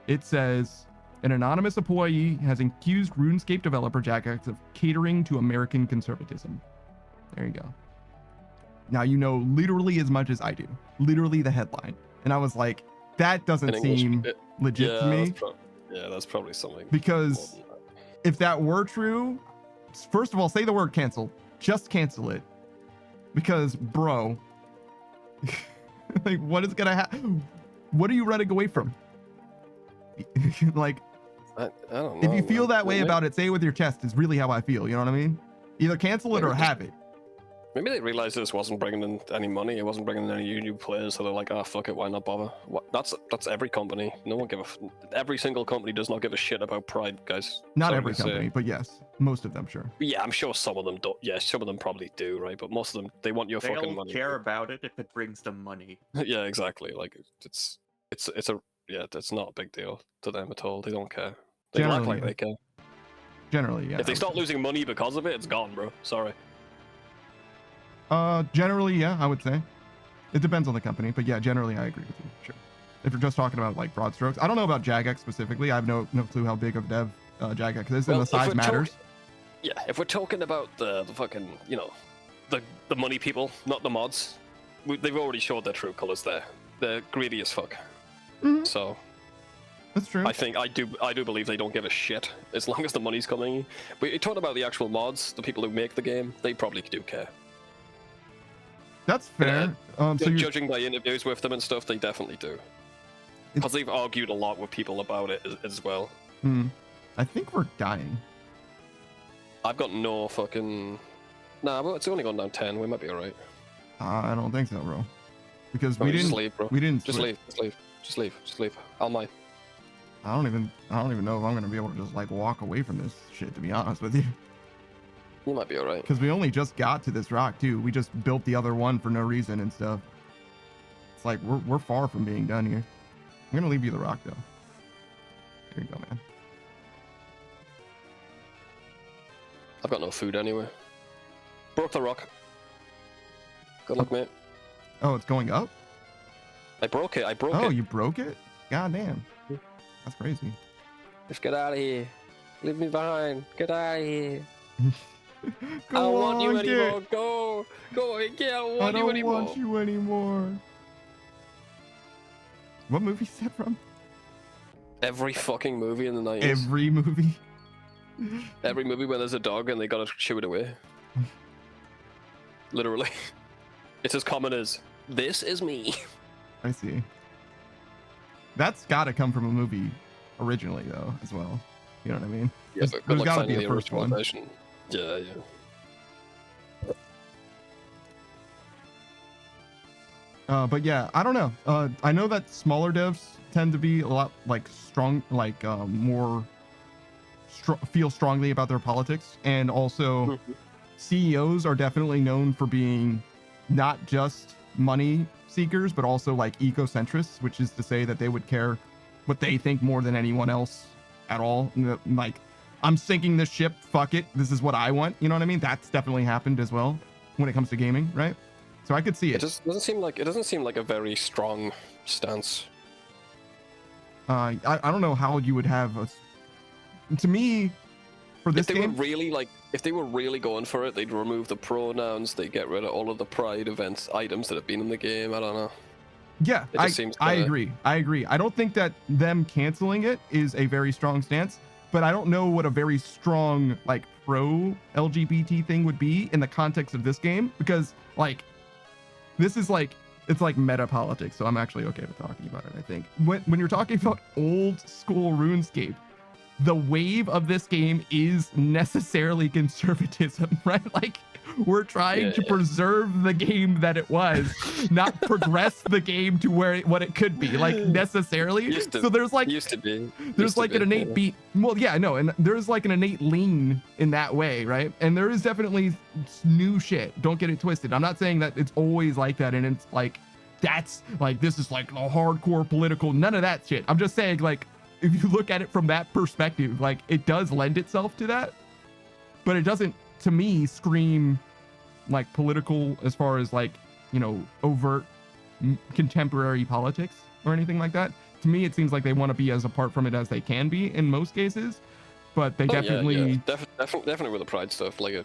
It says an anonymous employee has accused RuneScape developer Jagex of catering to American conservatism. There you go. Now you know literally as much as I do. Literally the headline. And I was like, that doesn't seem legit to me. That's probably something. Because if that were true, first of all, say the word cancel. Just cancel it. Because, bro, like, what is gonna happen? What are you running away from? Like, I don't know. If you feel that way about it, say it with your chest is really how I feel. You know what I mean? Either cancel it or have it. Maybe they realized this wasn't bringing in any money. It wasn't bringing in any new players, so they're like, "Ah, fuck it, why not bother?" That's every company. No one every single company does not give a shit about pride, guys. Not every company, but yes, most of them, sure. Yeah, I'm sure some of them don't. Yeah, some of them probably do, right? But most of them, they want your fucking money. They don't care about it if it brings them money. Yeah, exactly. Like it's not a big deal to them at all. They don't care. They act like they care. Generally, yeah. If they start losing money because of it, it's gone, bro. Sorry. Generally, yeah, I would say. It depends on the company, but yeah, generally I agree with you. Sure. If you're just talking about like broad strokes, I don't know about Jagex specifically. I have no clue how big of dev Jagex is, and the size matters. Yeah, if we're talking about the fucking, you know, the money people, not the mods, they've already showed their true colors there. They're greedy as fuck. Mm-hmm. So that's true. I do believe they don't give a shit as long as the money's coming. But you're talking about the actual mods, the people who make the game, they probably do care. That's fair. So judging by interviews with them and stuff, they definitely do. Because they've argued a lot with people about it as well. I think we're dying. I've got no fucking... Nah, but it's only gone down 10. We might be alright. I don't think so, bro. Because we didn't... Just leave, bro. We didn't... Just leave. Just leave. I'll mine. I don't even know if I'm gonna be able to just like walk away from this shit, to be honest with you. You might be alright. Because we only just got to this rock too. We just built the other one for no reason and stuff. It's like we're far from being done here. I'm gonna leave you the rock though. Here you go, man. I've got no food anyway. Broke the rock. Good luck, mate. Oh, it's going up? I broke it. Oh, you broke it? God damn. That's crazy. Just get out of here. Leave me behind. Get out of here. I don't want you anymore. Go and get. I don't want you anymore. I don't want you anymore. What movie is that from? Every fucking movie in the 90s. Every movie? Every movie where there's a dog and they gotta shoo it away. Literally. It's as common as, this is me. I see. That's gotta come from a movie originally, though, as well. You know what I mean? Yeah, but there's gotta be a first one. Version. Yeah. But yeah, I don't know. I know that smaller devs tend to be a lot like strong, like more feel strongly about their politics, and also CEOs are definitely known for being not just money seekers, but also like ecocentrists, which is to say that they would care what they think more than anyone else at all. Like, I'm sinking this ship, fuck it, this is what I want, you know what I mean? That's definitely happened as well when it comes to gaming, right? So I could see it. It doesn't seem like a very strong stance. I don't know how you would have a... To me, for this game... If they were really going for it, they'd remove the pronouns, they'd get rid of all of the pride items that have been in the game, I don't know. Yeah, I agree. I don't think that them canceling it is a very strong stance, but I don't know what a very strong, like, pro-LGBT thing would be in the context of this game, because, like, this is, like, it's like meta politics, so I'm actually okay with talking about it, I think. When you're talking about old school RuneScape, the wave of this game is necessarily conservatism, right? Like, we're trying to preserve the game that it was, not progress the game to what it could be, like, necessarily. So there's like there's like an innate beat. Well, yeah, no, and there's like an innate lean in that way, right? And there is definitely new shit. Don't get it twisted. I'm not saying that it's always like that, and it's like that's like this is like a hardcore political. None of that shit. I'm just saying, like, if you look at it from that perspective, like, it does lend itself to that, but it doesn't, to me, scream like political as far as like, you know, overt contemporary politics or anything like that. To me, it seems like they want to be as apart from it as they can be in most cases, but they definitely definitely with the pride stuff, like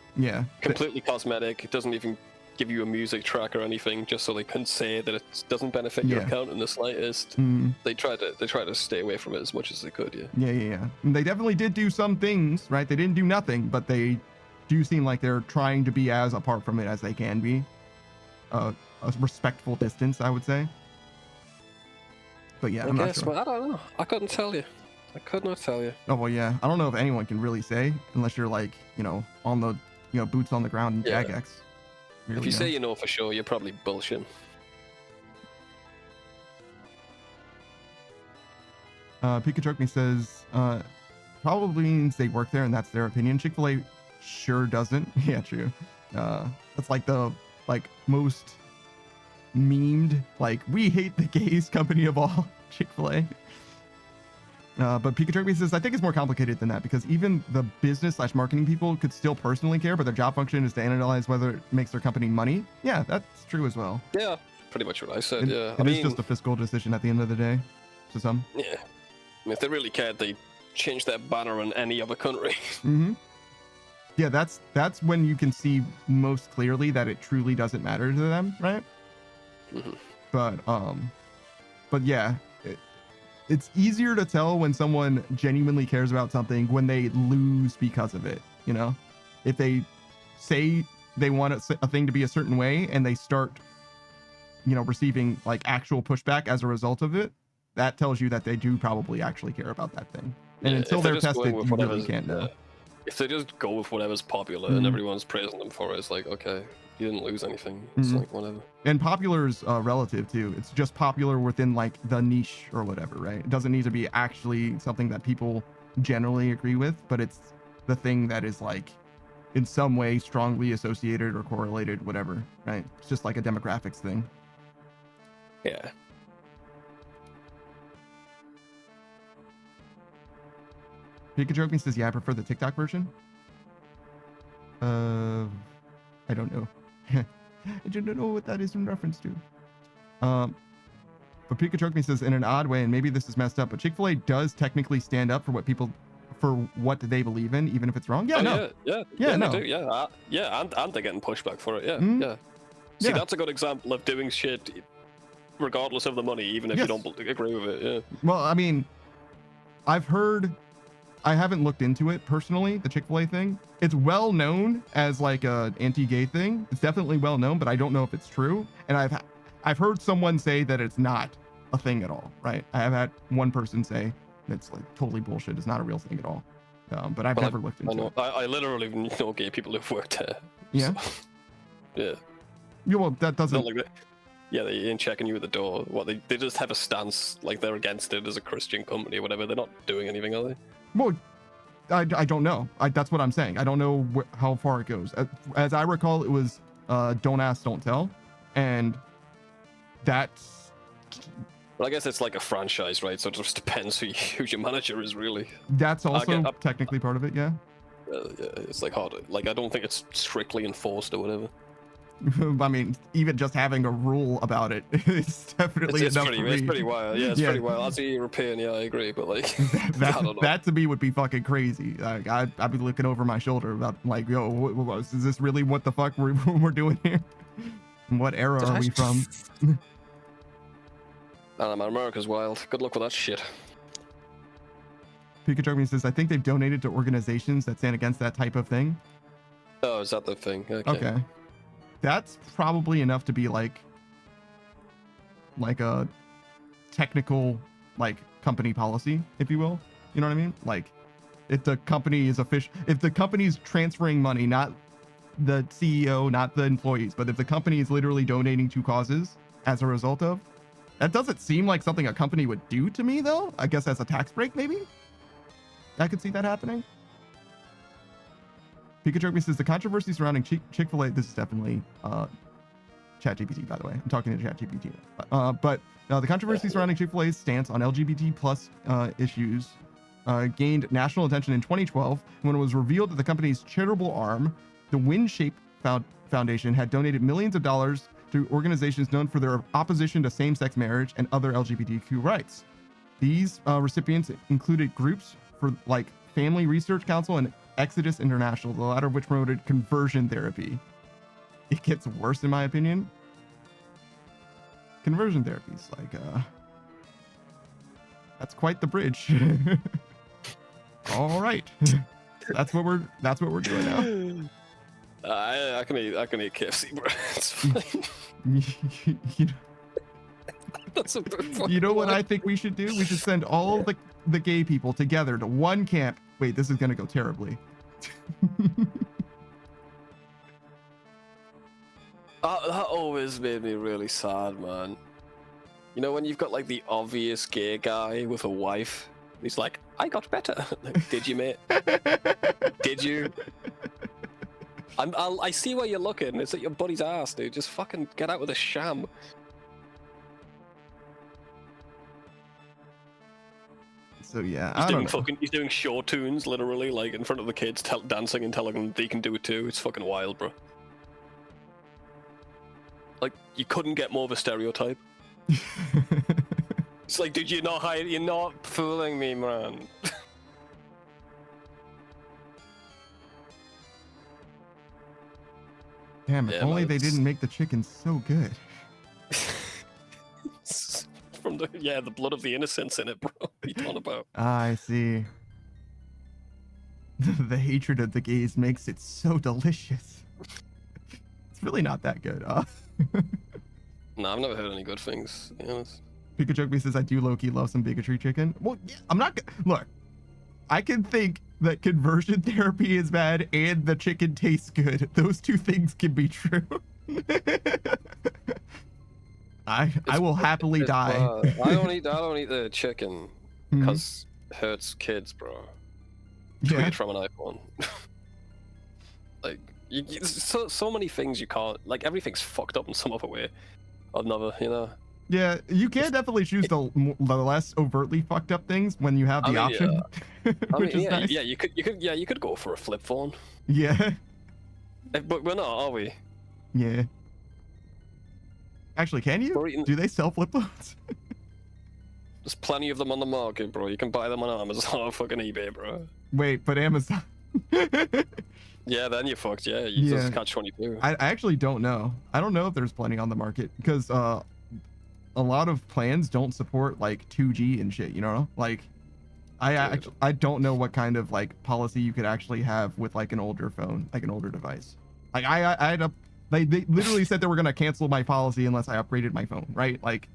completely cosmetic. It doesn't even give you a music track or anything, just so they can say that it doesn't benefit your account in the slightest. They try to stay away from it as much as they could. And they definitely did do some things, right? They didn't do nothing, but they do seem like they're trying to be as apart from it as they can be. A respectful distance, I would say. But yeah, I'm not sure. Well, I don't know. I couldn't tell you. I could not tell you. Oh well, yeah. I don't know if anyone can really say, unless you're like, you know, on the, you know, boots on the ground in Jagex. Really if you say you know for sure, you're probably bullshitting. Pikachu says, probably means they work there and that's their opinion. Chick-fil-A sure doesn't. Yeah, true. That's like the most memed, like, we hate the gays company of all, Chick-fil-A. But Pikachu says, I think it's more complicated than that, because even the business / marketing people could still personally care, but their job function is to analyze whether it makes their company money. Yeah, that's true as well. Yeah, pretty much what I said. It is just a fiscal decision at the end of the day, to some. Yeah. I mean, if they really cared, they'd change their banner in any other country. Yeah, that's when you can see most clearly that it truly doesn't matter to them, right? But yeah, it's easier to tell when someone genuinely cares about something when they lose because of it, you know? If they say they want a thing to be a certain way and they start, you know, receiving like actual pushback as a result of it, that tells you that they do probably actually care about that thing. And until they're tested, you really can't know. If they just go with whatever's popular and everyone's praising them for it, it's like, okay, you didn't lose anything. It's like, whatever. And popular is relative too. It's just popular within like the niche or whatever, right? It doesn't need to be actually something that people generally agree with, but it's the thing that is like in some way strongly associated or correlated, whatever, right? It's just like a demographics thing. Yeah. Pikachu says, yeah, I prefer the TikTok version. I don't know. I don't know what that is in reference to. But Pikachu says, in an odd way, and maybe this is messed up, but Chick-fil-A does technically stand up for what they believe in, even if it's wrong. Yeah, no. Yeah, no. They do, and they're getting pushback for it. Yeah. See, that's a good example of doing shit regardless of the money, even if you don't agree with it. Yeah. Well, I mean, I haven't looked into it personally, the Chick-fil-A thing. It's well known as like a anti-gay thing. It's definitely well known, but I don't know if it's true. And I've heard someone say that it's not a thing at all, right? I have had one person say it's like totally bullshit. It's not a real thing at all. But I've never looked into it. I literally know gay people who've worked there. Yeah. So, yeah. Yeah, well, that doesn't. Like yeah, they ain't checking you at the door. What they just have a stance like they're against it as a Christian company or whatever. They're not doing anything, are they? Well, I don't know. That's what I'm saying. I don't know how far it goes. As I recall, it was don't ask, don't tell, and that's. Well, I guess it's like a franchise, right? So it just depends who your manager is, really. That's also technically part of it, yeah. Yeah, it's like hard. Like I don't think it's strictly enforced or whatever. I mean, even just having a rule about it is definitely enough for me. It's pretty wild. Yeah, it's pretty wild. As a European, yeah, I agree. But like, that to me would be fucking crazy. Like, I'd be looking over my shoulder about like, yo, is this really what the fuck we're doing here? What era are we from? America's wild. Good luck with that shit. Pikachu says, I think they've donated to organizations that stand against that type of thing. Oh, is that the thing? Okay. That's probably enough to be like a technical like company policy, if you will. You know what I mean? Like if the company is official, if the company's transferring money, not the CEO, not the employees, but if the company is literally donating to causes as a result of, that doesn't seem like something a company would do to me, though. I guess as a tax break, maybe. I could see that happening. Pikachu says the controversy surrounding Chick-fil-A. This is definitely ChatGPT, by the way. I'm talking to ChatGPT. But the controversy surrounding Chick-fil-A's stance on LGBT plus issues gained national attention in 2012 when it was revealed that the company's charitable arm, the Runescape Foundation, had donated millions of dollars to organizations known for their opposition to same-sex marriage and other LGBTQ rights. These recipients included groups for like Family Research Council and Exodus International, the latter of which promoted conversion therapy. It gets worse, in my opinion. Conversion therapy is like, that's quite the bridge. All right, that's what we're doing now. I can eat KFC, bro. It's fine. That's a you know what I think we should do? We should send all the gay people together to one camp. Wait, this is gonna go terribly. That always made me really sad, man. You know when you've got like the obvious gay guy with a wife, he's like, "I got better." Like, did you, mate? Did you? I see where you're looking. It's at your buddy's ass, dude. Just fucking get out with a sham. So yeah, I don't know. He's doing show tunes, literally, like in front of the kids, dancing and telling them they can do it too. It's fucking wild, bro. Like, you couldn't get more of a stereotype. It's like, dude, you're not fooling me, man. Damn, if only they didn't make the chicken so good. From the blood of the innocents in it, bro. What are you talking about? I see. The hatred of the gays makes it so delicious. It's really not that good. No, I've never heard any good things, to be honest. Pikachu says, I do low-key love some bigotry chicken. Well, yeah, I'm not... Look, I can think that conversion therapy is bad and the chicken tastes good. Those two things can be true. I will happily die. I don't eat the chicken because it hurts kids, bro. Yeah. Tweeted from an iPhone. Like, so many things you can't, like, everything's fucked up in some other way or another, you know? Yeah, you can definitely choose the less overtly fucked up things when you have the option, which is nice. Yeah, you could go for a flip phone. Yeah. But we're not, are we? Yeah. Actually, can you? Do they sell flip phones? There's plenty of them on the market, bro. You can buy them on Amazon or fucking eBay, bro. Wait, but Amazon. Yeah, then you're fucked. Yeah, you just catch 22. I actually don't know. I don't know if there's plenty on the market because a lot of plans don't support like 2G and shit. You know, like I don't know what kind of like policy you could actually have with like an older phone, like an older device. Like they literally said they were gonna cancel my policy unless I upgraded my phone, right? Like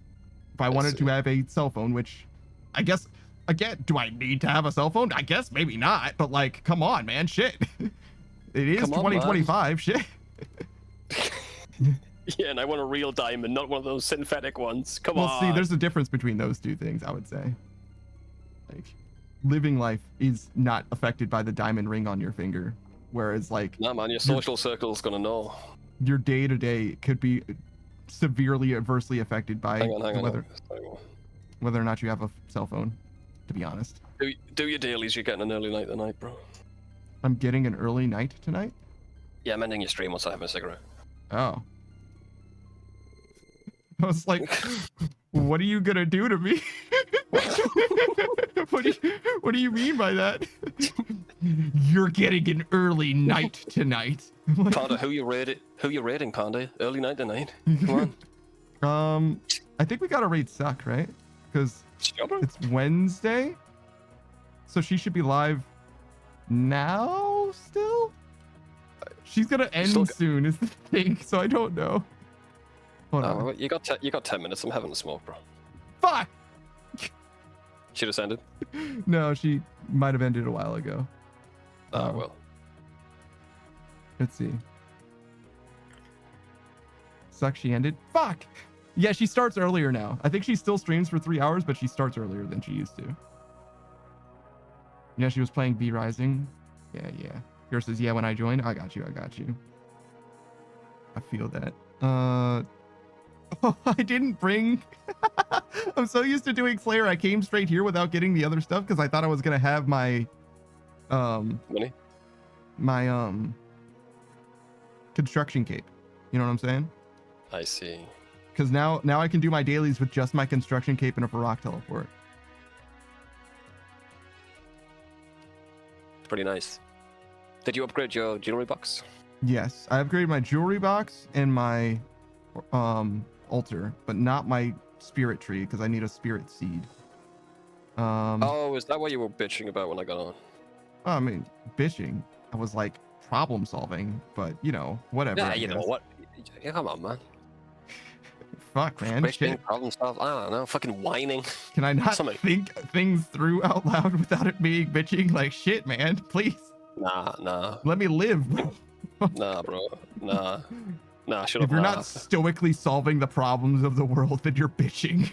if I wanted to have a cell phone, which I guess again, do I need to have a cell phone? I guess maybe not, but like, come on, man, shit. It is 2025, shit. Yeah, and I want a real diamond, not one of those synthetic ones. Come on. Well, see, there's a difference between those two things, I would say. Like, living life is not affected by the diamond ring on your finger, whether like... Nah, man, your social circle's gonna know. Your day-to-day could be severely adversely affected by whether or not you have a cell phone, to be honest. Do your dailies, you're getting an early night tonight, bro. I'm getting an early night tonight? Yeah, I'm ending your stream once I have my cigarette. Oh. I was like, what are you gonna do to me? What do you mean by that? You're getting an early night tonight. Panda, who you rating, Panda? Early night tonight? Come on. I think we gotta rate Suck, right? Because it's Wednesday. So she should be live now still? She's gonna end soon is the thing, so I don't know. Hold on. You got 10 minutes. I'm having a smoke, bro. Fuck! She just ended. No, she might have ended a while ago. Oh, well. Let's see. Sucks she ended. Fuck! Yeah, she starts earlier now. I think she still streams for 3 hours, but she starts earlier than she used to. Yeah, she was playing V Rising. Yeah. Yours says, yeah, when I joined. I got you. I feel that. Oh, I didn't bring... I'm so used to doing Slayer, I came straight here without getting the other stuff because I thought I was going to have my... Money? My, construction cape. You know what I'm saying? I see. Because now I can do my dailies with just my construction cape and a Varrock teleport. Pretty nice. Did you upgrade your jewelry box? Yes, I upgraded my jewelry box and my altar, but not my spirit tree because I need a spirit seed. Oh, is that what you were bitching about when I got on? I mean, bitching. I was like problem solving, but you know, whatever. Yeah, I you know guess. what? Yeah, come on, man. Fuck, man. Bitching, Shit. problem stuff. I don't know. Fucking whining. Can I not Somebody- think things through out loud without it being bitching? Like, shit, man. Please. Nah. Let me live, bro. Nah, bro. Nah. Shut up. If you're nah. not stoically solving the problems of the world, then you're bitching.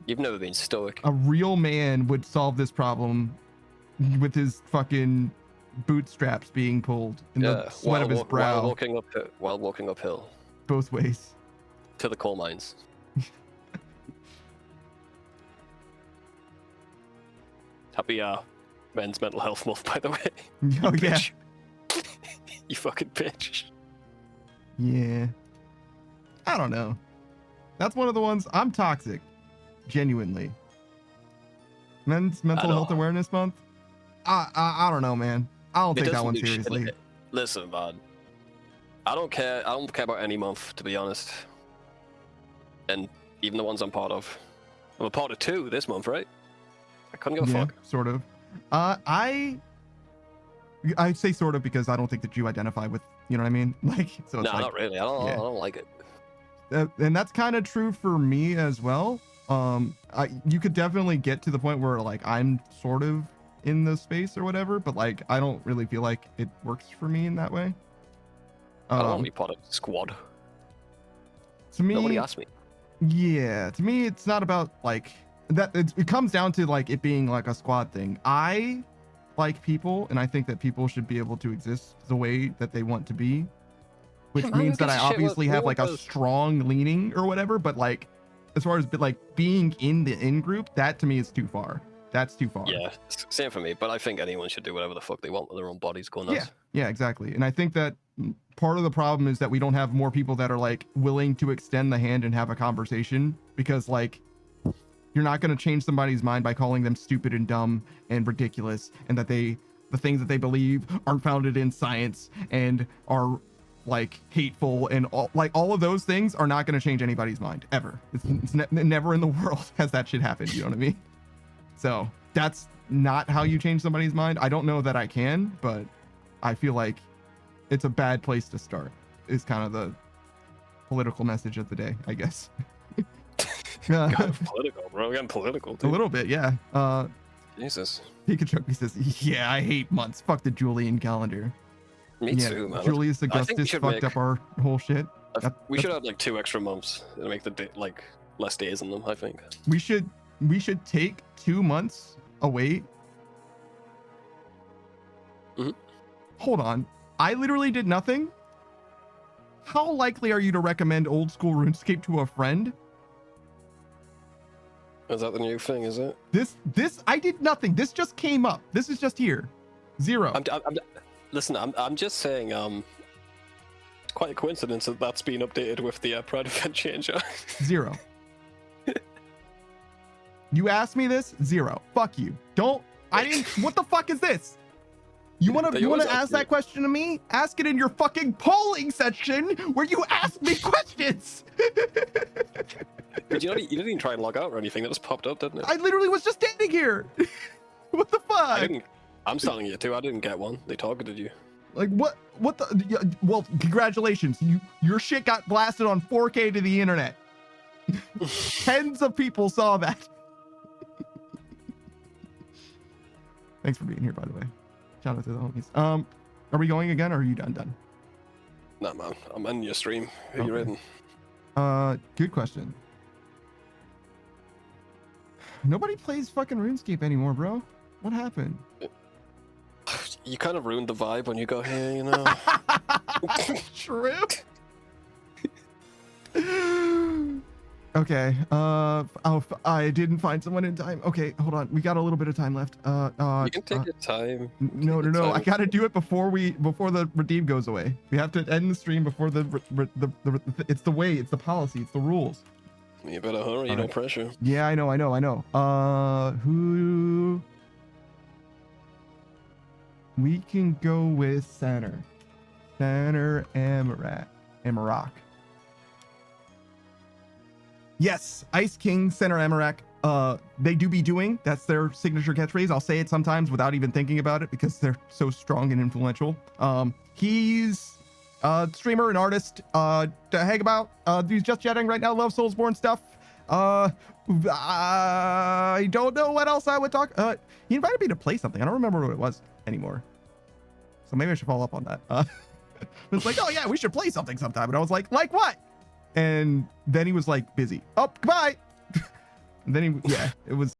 You've never been stoic. A real man would solve this problem with his fucking bootstraps being pulled and the sweat of his brow. While walking uphill Both ways. to the coal mines. Happy Men's Mental Health Month, by the way. Oh, yeah. Bitch. You fucking bitch. Yeah. I don't know. That's one of the ones. I'm toxic. Genuinely. Men's Mental Health Awareness Month? I don't know, man. I don't take that one seriously. Listen, man. I don't care about any month, to be honest. And even the ones I'm part of. I'm a part of 2 this month, right? I couldn't give a fuck. Sort of. I say sort of because I don't think that you identify with, you know what I mean? Like, so it's No, like, not really. I don't like it. and that's kind of true for me as well. You could definitely get to the point where like I'm sort of in the space or whatever, but like I don't really feel like it works for me in that way. I don't want to be part of the squad. To me, nobody asked me. Yeah, to me, it's not about like that. It comes down to like it being like a squad thing. I like people, and I think that people should be able to exist the way that they want to be, which means that I obviously have like a strong leaning or whatever. But like, as far as like being in the in group, that to me is too far. That's too far. Yeah, same for me. But I think anyone should do whatever the fuck they want with their own bodies going nuts. Yeah, exactly. And I think that part of the problem is that we don't have more people that are like willing to extend the hand and have a conversation, because like you're not going to change somebody's mind by calling them stupid and dumb and ridiculous, and that the things that they believe aren't founded in science and are like hateful, and all of those things are not going to change anybody's mind ever. It's never in the world has that shit happened. You know what I mean? So that's not how you change somebody's mind. I don't know that I can, but I feel like it's a bad place to start, is kind of the political message of the day, I guess. Political, bro. We're getting political, dude. A little bit, yeah. Jesus. Pikachu says, yeah, I hate months. Fuck the Julian calendar. Me too, man. Julius Augustus fucked up our whole shit. We should have like 2 extra months and make the day, like less days in them, I think. We should take 2 months away. Hold on. I literally did nothing. How likely are you to recommend old school RuneScape to a friend? Is that the new thing, is it? This I did nothing. This just came up. This is just here. 0. I'm just saying, quite a coincidence that that's been updated with the Pride event changer. 0. You asked me this? 0. Fuck you. Don't. I didn't. What the fuck is this? You wanna ask that question to me? Ask it in your fucking polling section where you ask me questions. But you didn't even try and log out or anything. That just popped up, didn't it? I literally was just standing here. What the fuck? I'm telling you too. I didn't get one. They targeted you. Like what the? Well, congratulations. Your shit got blasted on 4K to the internet. Tens of people saw that. Thanks for being here, by the way. Shout out to the homies. Are we going again, or are you done? Nah, man. I'm in your stream. Who you Okay. reading? Good question. Nobody plays fucking RuneScape anymore, bro. What happened? You kind of ruined the vibe when you got here, you know? True. Okay. I didn't find someone in time. Okay, hold on. We got a little bit of time left. You can take your time. No. I gotta do it before the redeem goes away. We have to end the stream before it's the way, it's the policy, it's the rules. You better hurry, no Alright. pressure. Yeah, I know. Who? We can go with Center Amarak. Yes, Ice King, Center Amarak. They do be doing. That's their signature catchphrase. I'll say it sometimes without even thinking about it because they're so strong and influential. He's a streamer, an artist, to hang about. He's just chatting right now. Love Soulsborne stuff. I don't know what else I would talk. He invited me to play something. I don't remember what it was anymore. So maybe I should follow up on that. It's like, oh yeah, we should play something sometime. And I was like what? And then he was like busy. Oh, goodbye. And then it was